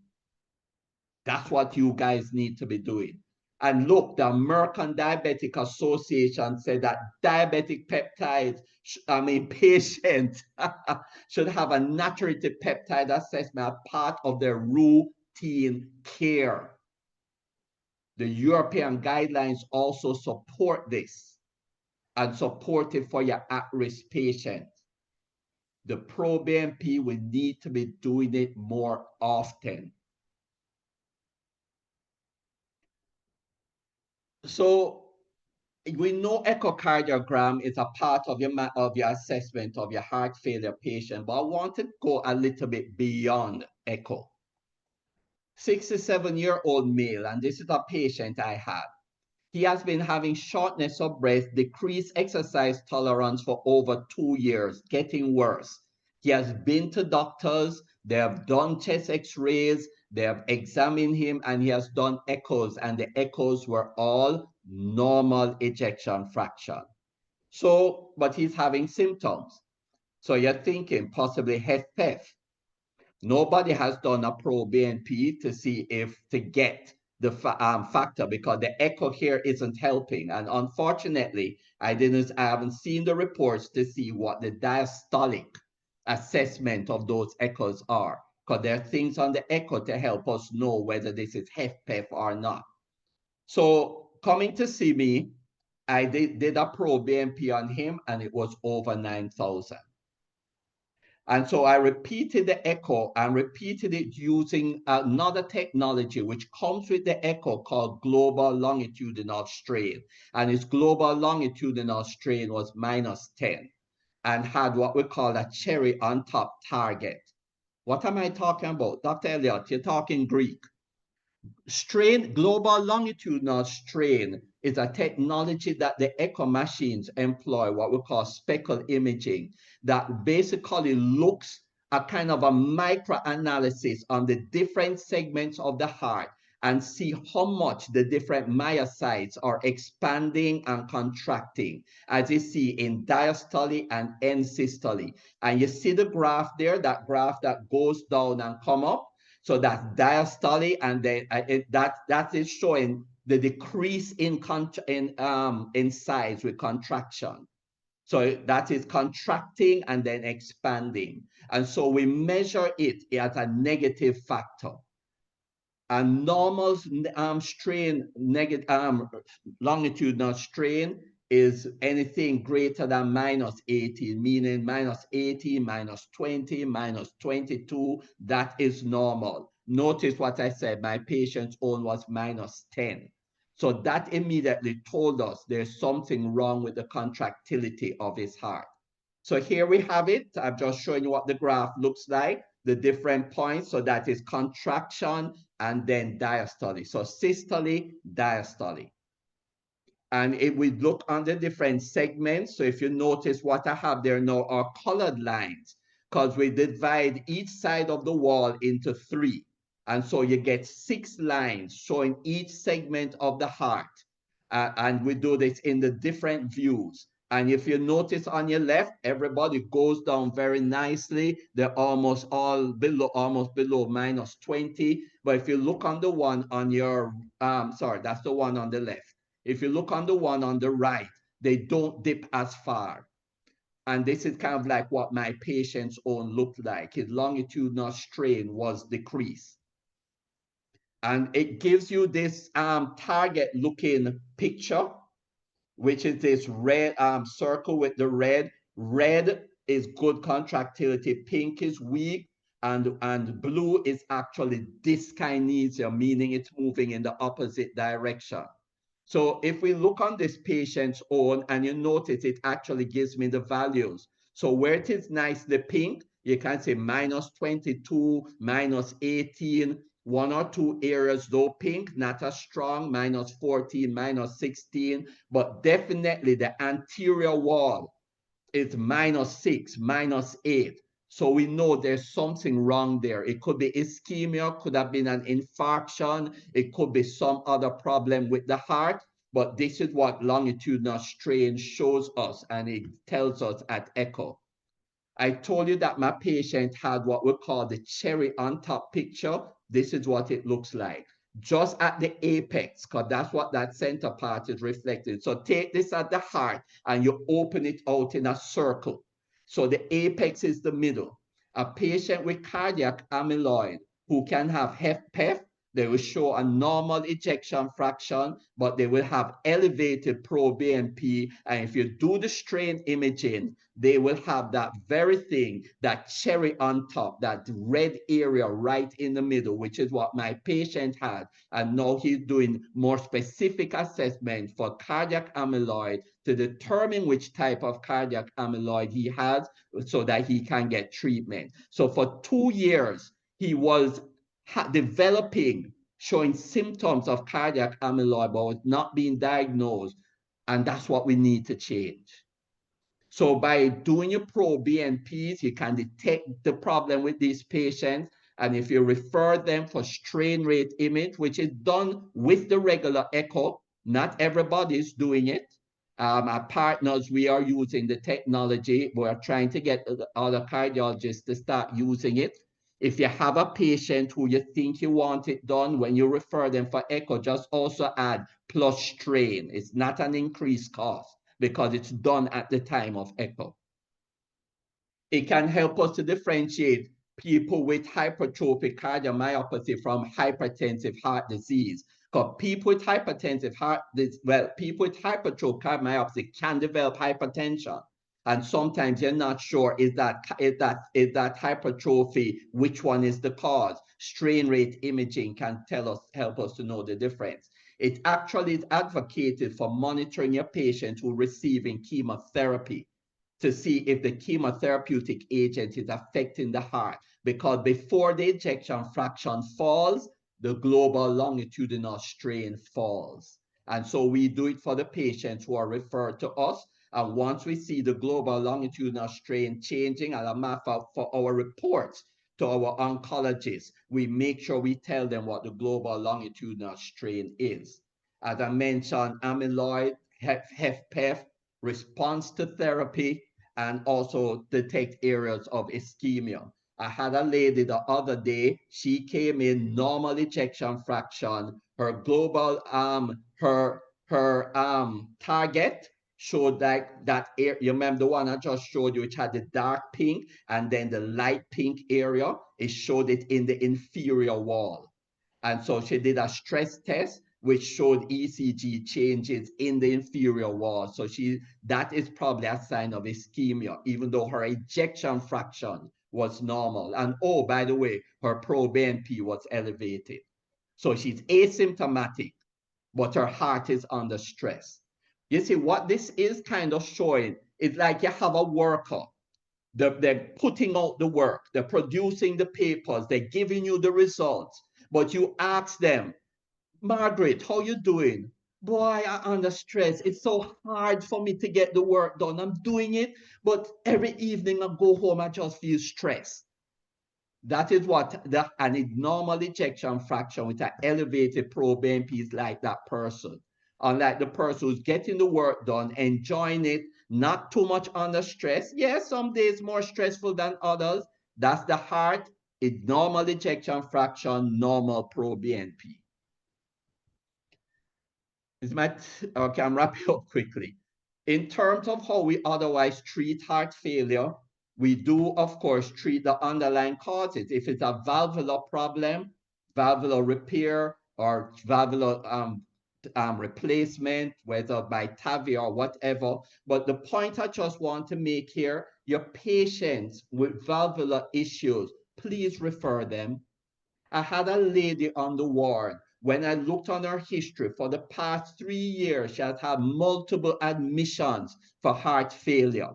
That's what you guys need to be doing. And look, the American Diabetic Association said that diabetic peptides, patients should have a natriuretic peptide assessment as part of their routine care. The European guidelines also support this and support it for your at-risk patients. The pro-BNP will need to be doing it more often. So we know echocardiogram is a part of your assessment of your heart failure patient, but I want to go a little bit beyond echo. 67-year-old male, and this is a patient I had. He has been having shortness of breath, decreased exercise tolerance for over 2 years, getting worse. He has been to doctors, they have done chest x-rays, they have examined him, and he has done echoes, and the echoes were all normal ejection fraction. So, but he's having symptoms. So you're thinking possibly HFpEF. Nobody has done a pro-BNP to see if to get the factor, because the echo here isn't helping. And unfortunately, I haven't seen the reports to see what the diastolic assessment of those echoes are, because there are things on the echo to help us know whether this is HFpEF or not. So coming to see me, I did a pro-BNP on him, and it was over 9,000. And so I repeated the echo and repeated it using another technology which comes with the echo called global longitudinal strain. And its global longitudinal strain was -10 and had what we call a cherry on top target. What am I talking about? Dr. Elliott, you're talking Greek. Strain, global longitudinal strain, is a technology that the echo machines employ, what we call speckle imaging, that basically looks at kind of a microanalysis on the different segments of the heart and see how much the different myocytes are expanding and contracting, as you see in diastole and end systole. And you see the graph there, that graph that goes down and come up. So that's diastole, and then that is showing the decrease in size with contraction. So that is contracting and then expanding. And so we measure it as a negative factor. A normal strain, longitudinal strain is anything greater than -18, meaning -18, -20, -22, that is normal. Notice what I said, my patient's own was -10. So that immediately told us there's something wrong with the contractility of his heart. So here we have it. I'm just showing you what the graph looks like, the different points. So that is contraction and then diastole. So systole, diastole. And if we look on the different segments, so if you notice what I have there now are colored lines, because we divide each side of the wall into 3. And so you get 6 lines showing each segment of the heart. And we do this in the different views. And if you notice on your left, everybody goes down very nicely. They're almost all below, -20. But if you look on the one on your, sorry, that's the one on the left. If you look on the one on the right, they don't dip as far. And this is kind of like what my patient's own looked like. His longitudinal strain was decreased. And it gives you this target looking picture, which is this red circle with the red. Red is good contractility, pink is weak, and blue is actually dyskinesia, meaning it's moving in the opposite direction. So if we look on this patient's own, and you notice it actually gives me the values. So where it is nicely pink, you can say -22, -18, 1 or 2 areas though pink, not as strong, -14, -16, but definitely the anterior wall is -6, -8. So we know there's something wrong there. It could be ischemia, could have been an infarction, it could be some other problem with the heart, but this is what longitudinal strain shows us, and it tells us at echo. I told you that my patient had what we call the cherry on top picture. This is what it looks like. Just at the apex, because that's what that center part is reflected. So take this at the heart and you open it out in a circle. So the apex is the middle. A patient with cardiac amyloid who can have HFpEF, they will show a normal ejection fraction, but they will have elevated proBNP. And if you do the strain imaging, they will have that very thing, that cherry on top, that red area right in the middle, which is what my patient had. And now he's doing more specific assessment for cardiac amyloid to determine which type of cardiac amyloid he has so that he can get treatment. So for 2 years, he was developing, showing symptoms of cardiac amyloid, but was not being diagnosed. And that's what we need to change. So by doing your proBNPs, you can detect the problem with these patients. And if you refer them for strain rate image, which is done with the regular echo, not everybody is doing it. Our partners, we are using the technology. We are trying to get other cardiologists to start using it. If you have a patient who you think you want it done, when you refer them for echo, just also add plus strain. It's not an increased cost because it's done at the time of echo. It can help us to differentiate people with hypertrophic cardiomyopathy from hypertensive heart disease. Because people with hypertensive heart, people with hypertrophic cardiomyopathy can develop hypertension. And sometimes you're not sure, is that hypertrophy, which one is the cause? Strain rate imaging can help us to know the difference. It actually is advocated for monitoring your patient who are receiving chemotherapy to see if the chemotherapeutic agent is affecting the heart, because before the ejection fraction falls, the global longitudinal strain falls. And so we do it for the patients who are referred to us. And once we see the global longitudinal strain changing, and a map for our reports to our oncologists, we make sure we tell them what the global longitudinal strain is. As I mentioned, amyloid, HFpEF, response to therapy, and also detect areas of ischemia. I had a lady the other day, she came in normal ejection fraction, her global, target showed that area, you remember the one I just showed you, which had the dark pink and then the light pink area, it showed it in the inferior wall. And so she did a stress test, which showed ECG changes in the inferior wall. So that is probably a sign of ischemia, even though her ejection fraction was normal. And oh, by the way, her proBNP was elevated. So she's asymptomatic, but her heart is under stress. You see, what this is kind of showing is like you have a worker. They're putting out the work, they're producing the papers, they're giving you the results, but you ask them, Margaret, how you doing? Boy, I'm under stress. It's so hard for me to get the work done. I'm doing it, but every evening I go home, I just feel stressed. That is what an normal ejection fraction with an elevated proBNP is like that person. Unlike the person who's getting the work done, enjoying it, not too much under stress. Yes, some days more stressful than others. That's the heart, normal ejection fraction, normal proBNP. Okay, I'm wrapping up quickly. In terms of how we otherwise treat heart failure, we do, of course, treat the underlying causes. If it's a valvular problem, valvular repair, or valvular replacement, whether by TAVI or whatever. But the point I just want to make here, your patients with valvular issues, please refer them. I had a lady on the ward. When I looked on her history for the past 3 years, she has had multiple admissions for heart failure.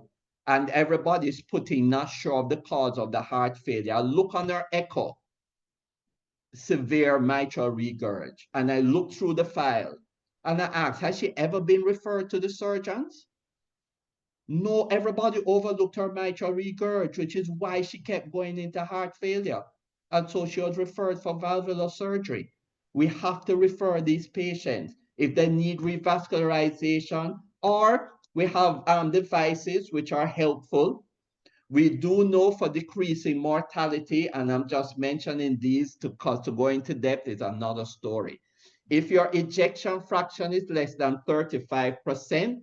And everybody's putting not sure of the cause of the heart failure. I look on her echo, severe mitral regurg. And I looked through the file and I asked, has she ever been referred to the surgeons? No, everybody overlooked her mitral regurg, which is why she kept going into heart failure. And so she was referred for valvular surgery. We have to refer these patients if they need revascularization, or we have devices which are helpful. We do know for decreasing mortality, and I'm just mentioning these to go into depth is another story. If your ejection fraction is less than 35%,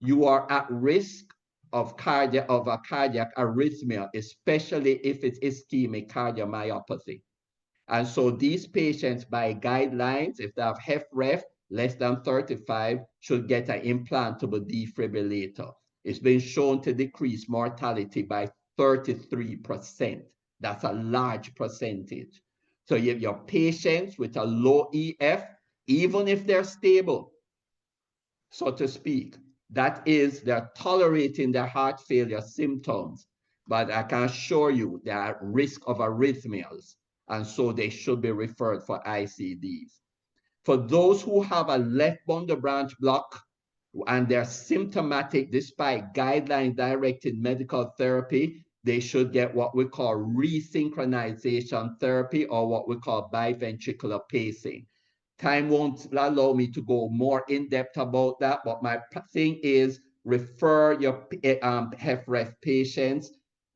you are at risk of a cardiac arrhythmia, especially if it's ischemic cardiomyopathy. And so these patients, by guidelines, if they have HFrEF less than 35, should get an implantable defibrillator. It's been shown to decrease mortality by 33%. That's a large percentage. So you have your patients with a low EF, even if they're stable, so to speak, that is, they're tolerating their heart failure symptoms, but I can assure you they are at risk of arrhythmias, and so they should be referred for ICDs. For those who have a left bundle branch block and they're symptomatic despite guideline-directed medical therapy, they should get what we call resynchronization therapy, or what we call biventricular pacing. Time won't allow me to go more in depth about that, but my thing is refer your HFrEF patients.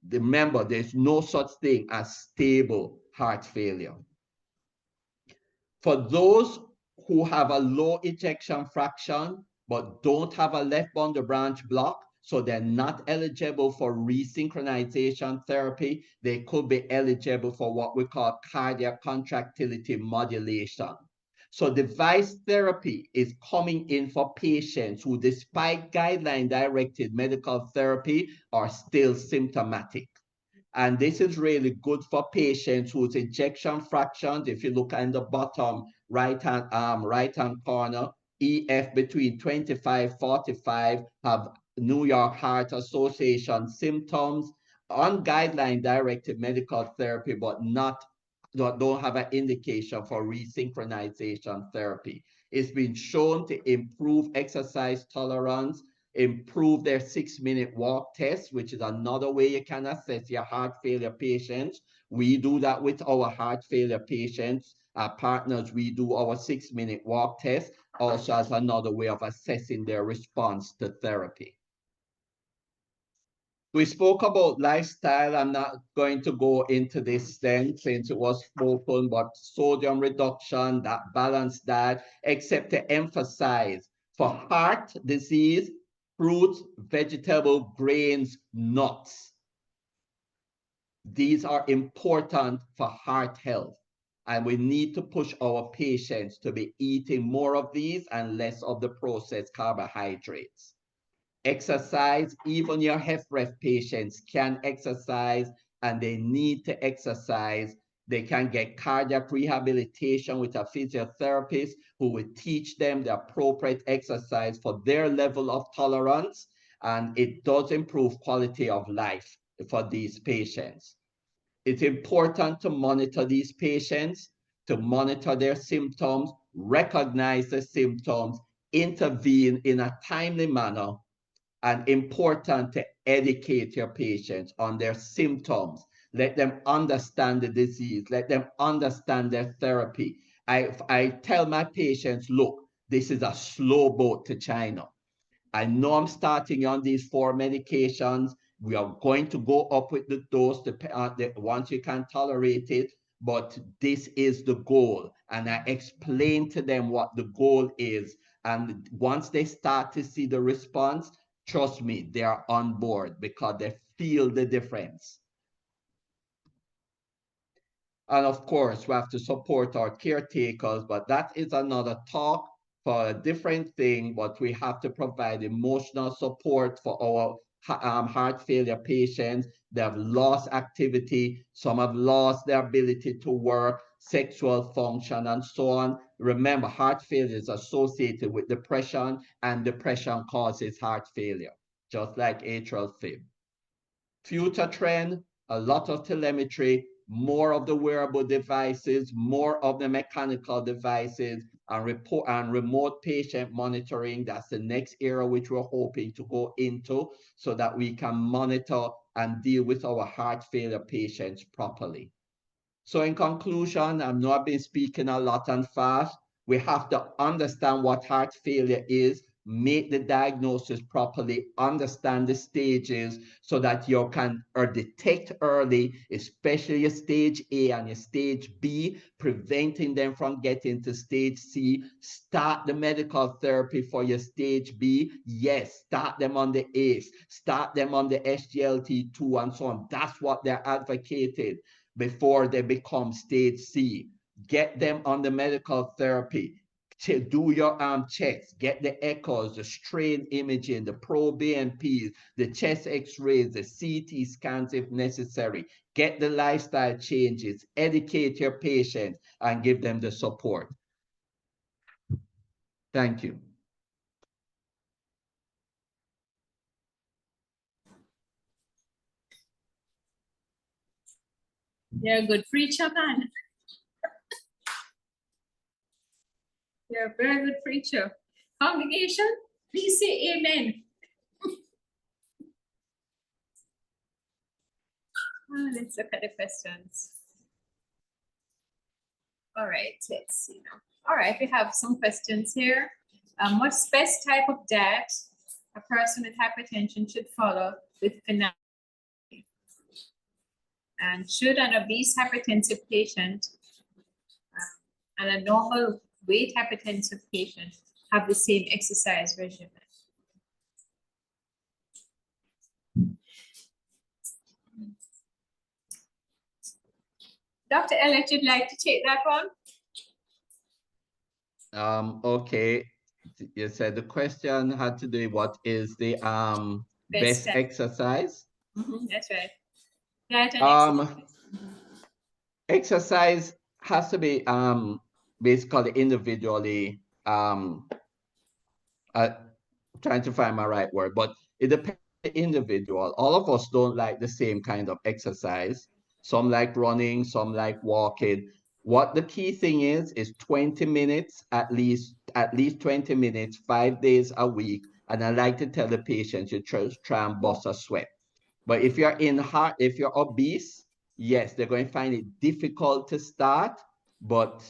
Remember, there's no such thing as stable heart failure. For those who have a low ejection fraction but don't have a left bundle branch block, so they're not eligible for resynchronization therapy, they could be eligible for what we call cardiac contractility modulation. So device therapy is coming in for patients who, despite guideline-directed medical therapy, are still symptomatic. And this is really good for patients whose ejection fractions, if you look in the bottom right-hand corner, EF between 25-45, have New York Heart Association symptoms, on guideline-directed medical therapy, but don't have an indication for resynchronization therapy. It's been shown to improve exercise tolerance, improve their 6-minute walk test, which is another way you can assess your heart failure patients. We do that with our heart failure patients. Our partners, we do our 6-minute walk test, also as another way of assessing their response to therapy. We spoke about lifestyle. I'm not going to go into this then since it was spoken, but sodium reduction, that balanced diet, except to emphasize for heart disease, fruits, vegetable, grains, nuts. These are important for heart health. And we need to push our patients to be eating more of these and less of the processed carbohydrates. Exercise, even your HFrEF patients can exercise, and they need to exercise. They can get cardiac rehabilitation with a physiotherapist who will teach them the appropriate exercise for their level of tolerance, and it does improve quality of life for these patients. It's important to monitor these patients, to monitor their symptoms, recognize the symptoms, intervene in a timely manner, and important to educate your patients on their symptoms. Let them understand the disease. Let them understand their therapy. I tell my patients, look, this is a slow boat to China. I know I'm starting on these 4 medications. We are going to go up with the dose once you can tolerate it, but this is the goal. And I explain to them what the goal is. And once they start to see the response, trust me, they are on board because they feel the difference. And of course, we have to support our caretakers, but that is another talk for a different thing. But we have to provide emotional support for our heart failure patients. They have lost activity. Some have lost their ability to work, sexual function, and so on. Remember, heart failure is associated with depression, and depression causes heart failure, just like atrial fib. Future trend, a lot of telemetry. more of the wearable devices, more of the mechanical devices, and remote patient monitoring. That's the next area which we're hoping to go into so that we can monitor and deal with our heart failure patients properly. So in conclusion, I know I've been speaking a lot and fast. We have to understand what heart failure is, make the diagnosis properly, understand the stages so that you can detect early, especially your stage A and your stage B, preventing them from getting to stage C. Start the medical therapy for your stage B. Yes, start them on the ACE, start them on the SGLT2 and so on. That's what they're advocating before they become stage C. Get them on the medical therapy. Do your checks, get the echoes, the strain imaging, the pro-BNPs, the chest x-rays, the CT scans if necessary. Get the lifestyle changes, educate your patients, and give them the support. Thank you. You're a good preacher, man. You're a very good preacher. Congregation, please say amen. Let's look at the questions. All right, let's see now. All right, we have some questions here. What's best type of diet a person with hypertension should follow with finale? And should an obese hypertensive patient and a normal weight hypertensive patient have the same exercise regimen? Dr. Elliott, you'd like to take that one? Okay. You said the question had to do what is the best exercise? That's right. Diet and exercise has to be basically individually trying to find my right word, but it depends on the individual. All of us don't like the same kind of exercise. Some like running, some like walking. What the key thing is 20 minutes, at least 20 minutes, 5 days a week. And I like to tell the patient you try and bust a sweat. But if you're obese, yes, they're going to find it difficult to start, but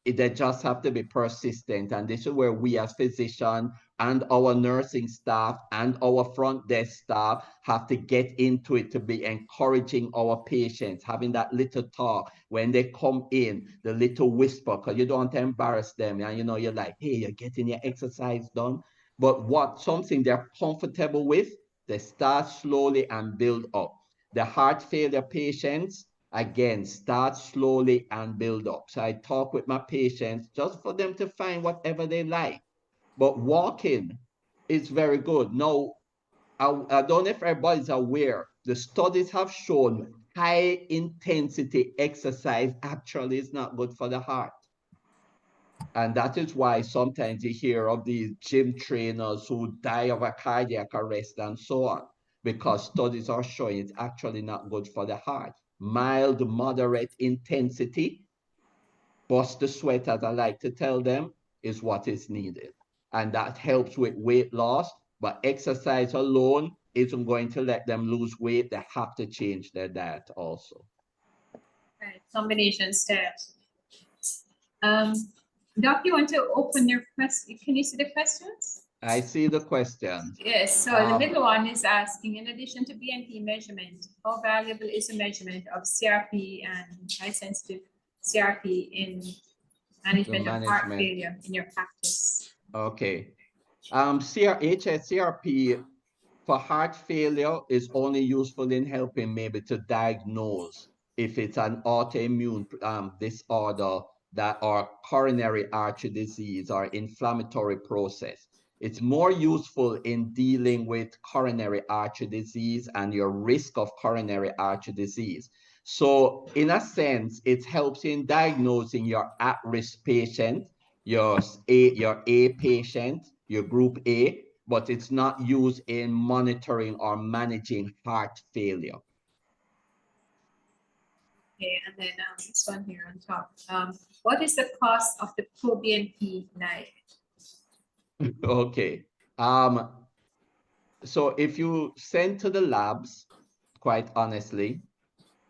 they just have to be persistent. And this is where we as physicians and our nursing staff and our front desk staff have to get into it, to be encouraging our patients, having that little talk when they come in, the little whisper, because you don't want to embarrass them. And you're like, hey, you're getting your exercise done. But something they're comfortable with, they start slowly and build up. The heart failure patients, again, start slowly and build up. So I talk with my patients just for them to find whatever they like. But walking is very good. Now, I don't know if everybody's aware, the studies have shown high intensity exercise actually is not good for the heart. And that is why sometimes you hear of these gym trainers who die of a cardiac arrest and so on, because studies are showing it's actually not good for the heart. Mild, moderate intensity, bust the sweat, as I like to tell them, is what is needed. And that helps with weight loss, but exercise alone isn't going to let them lose weight. They have to change their diet also. Right, combination steps. Doc, you want to open your question? Can you see the questions? I see the questions. Yes, so the middle one is asking, in addition to BNP measurement, how valuable is a measurement of CRP and high sensitive CRP in management of heart failure in your practice? Okay. HSCRP for heart failure is only useful in helping maybe to diagnose if it's an autoimmune disorder that or coronary artery disease or inflammatory process. It's more useful in dealing with coronary artery disease and your risk of coronary artery disease. So in a sense, it helps in diagnosing your at-risk patient, your A patient, your group A, but it's not used in monitoring or managing heart failure. Okay, and then this one here on top. What is the cost of the ProBNP like? Okay. So if you send to the labs, quite honestly,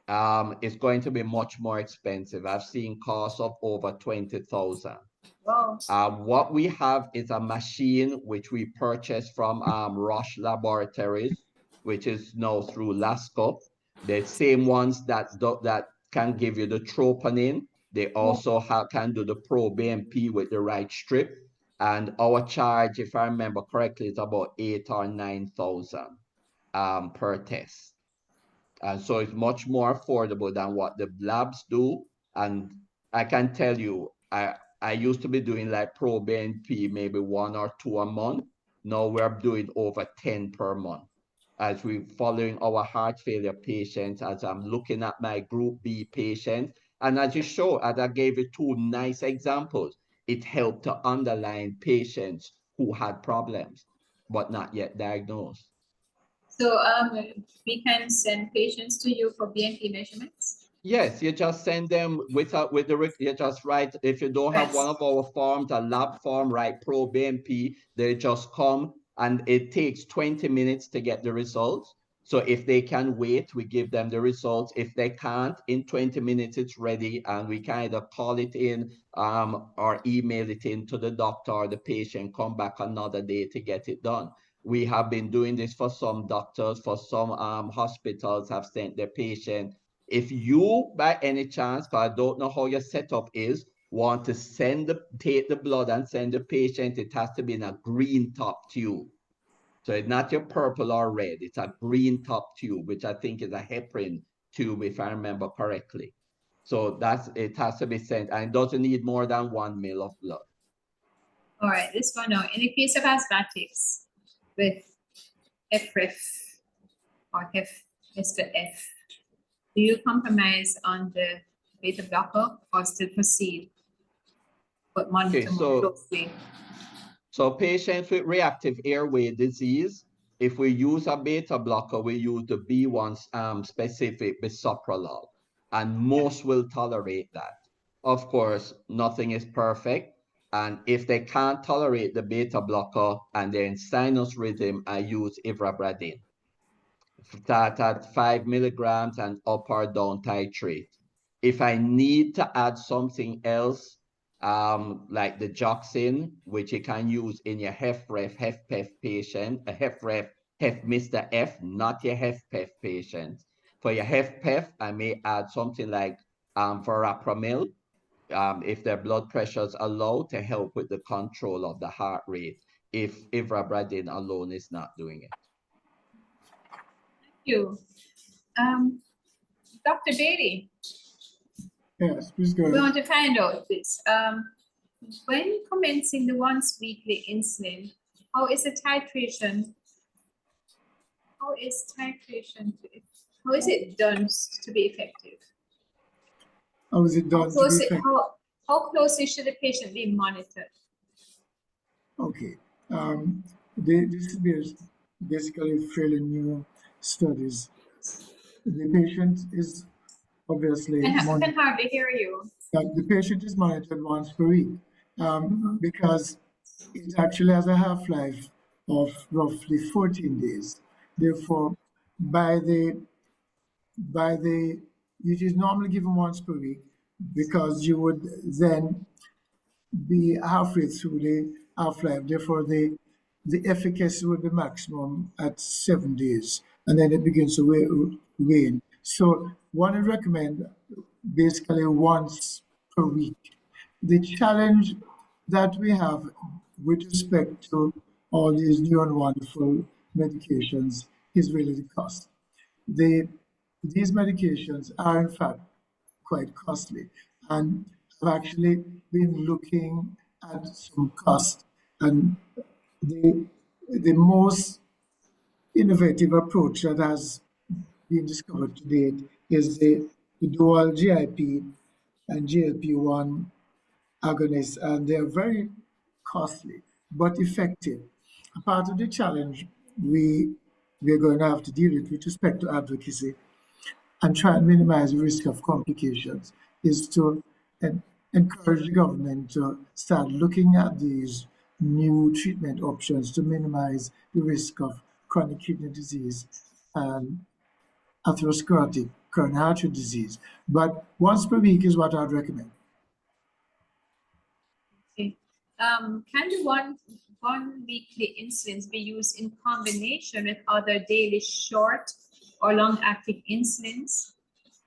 it's going to be much more expensive. I've seen costs of over 20,000. Wow. What we have is a machine which we purchased from Roche Laboratories, which is now through LASCO. The same ones that can give you the troponin. They also can do the ProBNP with the right strip. And our charge, if I remember correctly, is about 8,000 or 9,000 per test. And so it's much more affordable than what the labs do. And I can tell you, I used to be doing like ProBNP, maybe 1 or 2 a month. Now we're doing over 10 per month. As we're following our heart failure patients, as I'm looking at my Group B patients, and as you show, as I gave you 2 nice examples, it helped to underline patients who had problems, but not yet diagnosed. So we can send patients to you for BNP measurements? Yes, you just send them you just write, if you don't have one of our forms, a lab form, write ProBNP, they just come and it takes 20 minutes to get the results. So if they can wait, we give them the results. If they can't, in 20 minutes it's ready and we kind of call it in or email it in to the doctor or the patient, come back another day to get it done. We have been doing this for some doctors, for some hospitals have sent their patient. If you, by any chance, because I don't know how your setup is, want to take the blood and send the patient, it has to be in a green top tube. So it's not your purple or red, it's a green top tube, which I think is a heparin tube, if I remember correctly. So it has to be sent, and it doesn't need more than 1 ml of blood. All right, this one now. In the case of asthmatics with FREF or Mr. F, do you compromise on the beta blocker or still proceed, but monitor more closely? So patients with reactive airway disease, if we use a beta blocker, we use the B1 specific bisoprolol, and most will tolerate that. Of course, nothing is perfect. And if they can't tolerate the beta blocker and they're in sinus rhythm, I use ivabradine. Start at 5 milligrams and up or down titrate. If I need to add something else, like the Joxin, which you can use in your HFpEF patient, a HFrEF, Mr. F, not your HFpEF patient. For your HFpEF, I may add something like verapamil, if their blood pressures are low, to help with the control of the heart rate, if ivabradine alone is not doing it. Thank you. Dr. Beatty. Yes, please go We ahead. want to find out this. When commencing the once weekly insulin, how is the titration? How is it done to be effective? How is it done to be effective? How closely should the patient be monitored? Okay. This is basically fairly new studies. The patient is obviously I can hardly hear you. the patient is monitored once per week because it actually has a half-life of roughly 14 days. Therefore, it is normally given once per week because you would then be halfway through the half-life. Therefore, the efficacy would be maximum at 7 days, and then it begins to wane. So one would recommend basically once per week. The challenge that we have with respect to all these new and wonderful medications is really the cost. These medications are in fact quite costly, and I've actually been looking at some cost, and the most innovative approach that has been discovered to date is the dual GIP and GLP-1 agonists, and they are very costly but effective. A part of the challenge we're going to have to deal with respect to advocacy and try and minimize the risk of complications is to encourage the government to start looking at these new treatment options to minimize the risk of chronic kidney disease and atherosclerotic coronary artery disease. But once per week is what I'd recommend. Okay. Can the one weekly insulins be used in combination with other daily short or long-acting insulins?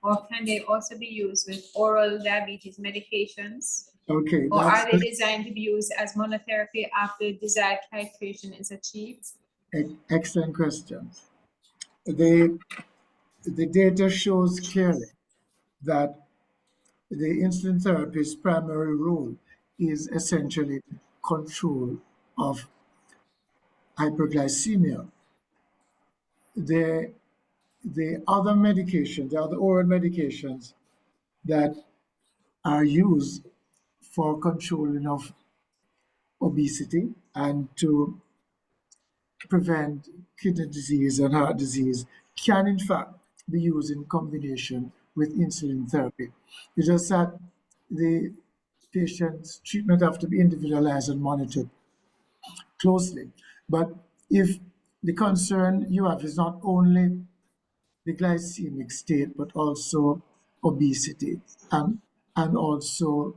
Or can they also be used with oral diabetes medications? Okay, Or are they designed to be used as monotherapy after desired titration is achieved? excellent question. The data shows clearly that the insulin therapy's primary role is essentially control of hyperglycemia. The other medications, the other oral medications that are used for controlling of obesity and to prevent kidney disease and heart disease can in fact be used in combination with insulin therapy. It's just that the patient's treatment have to be individualized and monitored closely. But if the concern you have is not only the glycemic state, but also obesity and also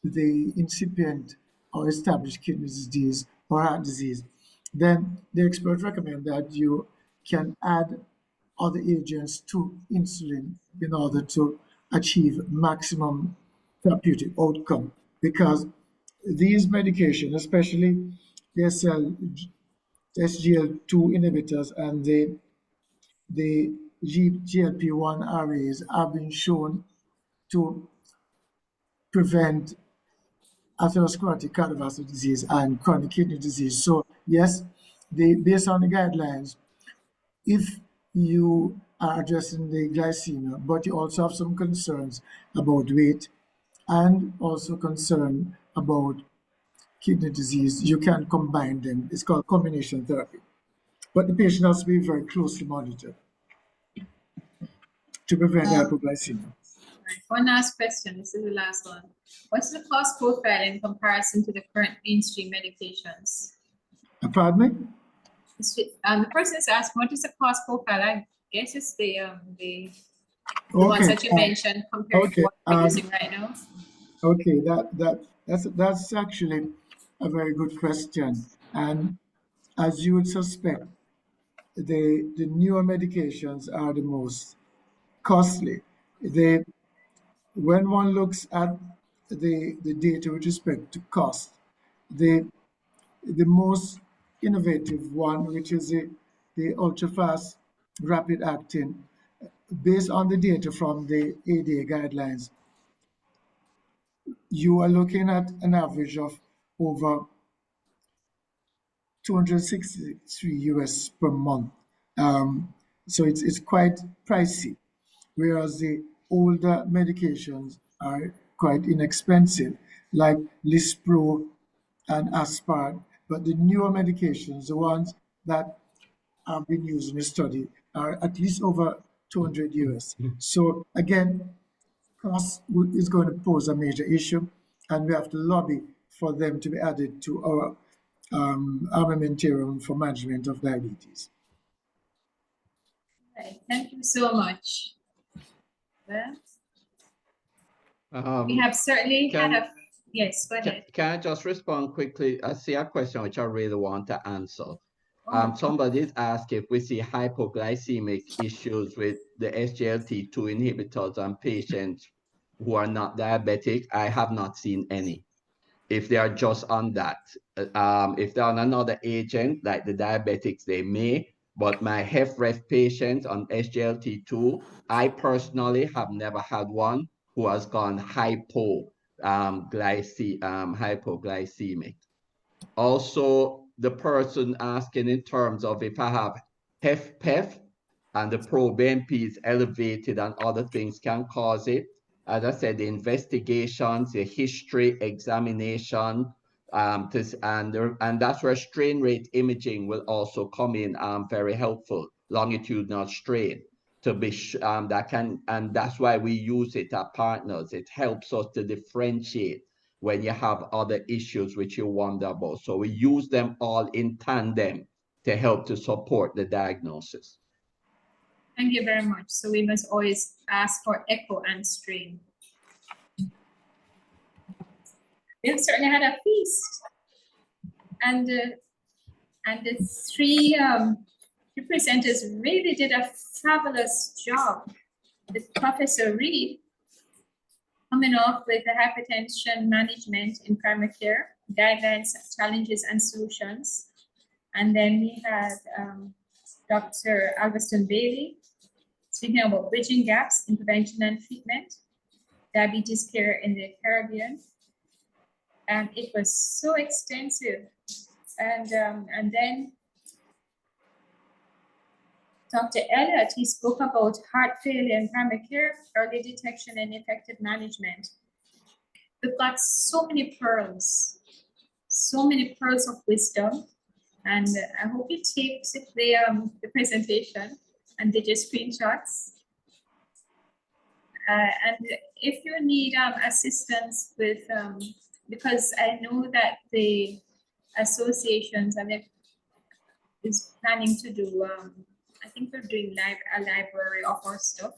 the incipient or established kidney disease or heart disease, then the experts recommend that you can add other agents to insulin in order to achieve maximum therapeutic outcome. Because these medications, especially the SGL2 inhibitors and the GLP-1 RAs, have been shown to prevent atherosclerotic cardiovascular disease and chronic kidney disease. So yes, based on the guidelines, if you are addressing the glycemia, but you also have some concerns about weight and also concern about kidney disease, you can combine them. It's called combination therapy. But the patient has to be very closely monitored to prevent hypoglycemia. Right. One last question. This is the last one. What's the cost profile in comparison to the current mainstream medications? Pardon me? The person is asking, what is the cost profile? I guess it's the ones that you mentioned compared to what we're using right now. Okay, that's actually a very good question. And as you would suspect, the newer medications are the most costly. When one looks at the data with respect to cost, the most innovative one, which is the ultra-fast rapid acting, based on the data from the ADA guidelines, you are looking at an average of over 263 US per month. So it's quite pricey, whereas the older medications are quite inexpensive, like Lispro and Aspart. But the newer medications, the ones that have been used in the study, are at least over 200 US. So again, cost is going to pose a major issue, and we have to lobby for them to be added to our armamentarium for management of diabetes. Right. Thank you so much. Well, we have certainly had a, yes, go ahead. Can I just respond quickly? I see a question which I really want to answer. Somebody asked if we see hypoglycemic issues with the SGLT2 inhibitors on patients who are not diabetic. I have not seen any. If they are just on that, if they're on another agent like the diabetics, they may. But my HFrEF patients on SGLT2, I personally have never had one who has gone hypoglycemic. Also, the person asking in terms of if I have HFpEF and the proBNP is elevated and other things can cause it. As I said, the investigations, the history examination, and that's where strain rate imaging will also come in very helpful, longitudinal strain, to be and that's why we use it as partners. It helps us to differentiate when you have other issues which you wonder about. So we use them all in tandem to help to support the diagnosis. Thank you very much. So we must always ask for echo and strain. We have certainly had a feast, and the three presenters really did a fabulous job. With Professor Reed coming off with the hypertension management in primary care, guidelines, challenges, and solutions. And then we had Dr. Alveston Bailey speaking about bridging gaps in prevention and treatment, diabetes care in the Caribbean. And it was so extensive. And then Dr. Elliott, he spoke about heart failure in primary care, early detection and effective management. We've got so many pearls of wisdom. And I hope you take the presentation and did your screenshots. And if you need assistance with, because I know that the associations and is planning to do, I think we're doing a library of our stuff.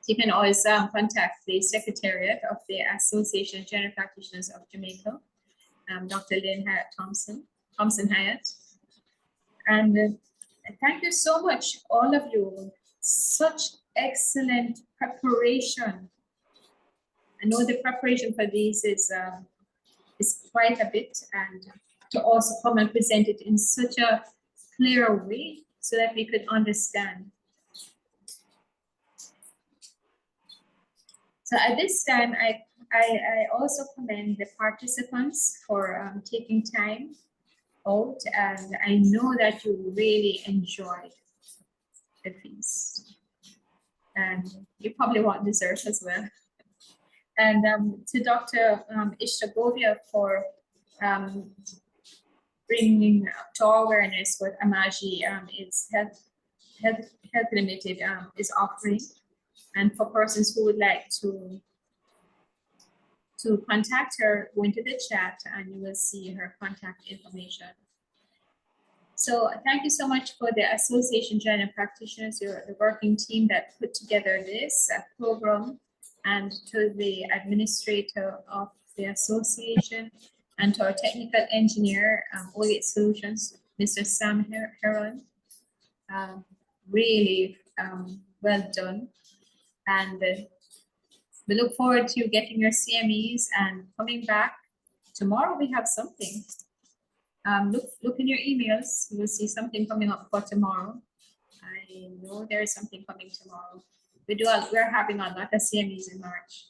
You can always contact the Secretariat of the Association of General Practitioners of Jamaica, Dr. Lynn Thompson Hyatt. And thank you so much, all of you. Such excellent preparation. I know the preparation for these is quite a bit, and to also come and present it in such a clear way so that we could understand. So at this time, I also commend the participants for taking time out, and I know that you really enjoyed the feast. And you probably want dessert as well. And to Dr. Ishtagovia for bringing to our awareness what Amaji is Health Limited is offering, and for persons who would like to contact her, go into the chat and you will see her contact information. So thank you so much for the Association General Practitioners, the working team that put together this program, and to the administrator of the association, and to our technical engineer, Oleate Solutions, Mr. Sam Heron. Really well done. And we look forward to getting your CMEs and coming back. Tomorrow we have something. Look in your emails, you will see something coming up for tomorrow. I know there is something coming tomorrow. We're having a lot of CMEs in March.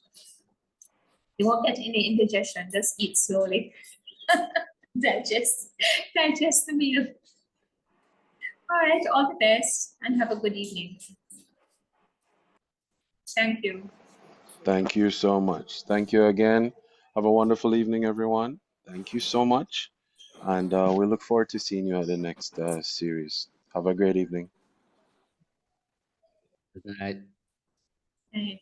You won't get any indigestion, just eat slowly. digest the meal. All right, all the best and have a good evening. Thank you. Thank you so much. Thank you again. Have a wonderful evening, everyone. Thank you so much. And we look forward to seeing you at the next series. Have a great evening. Good night. Right.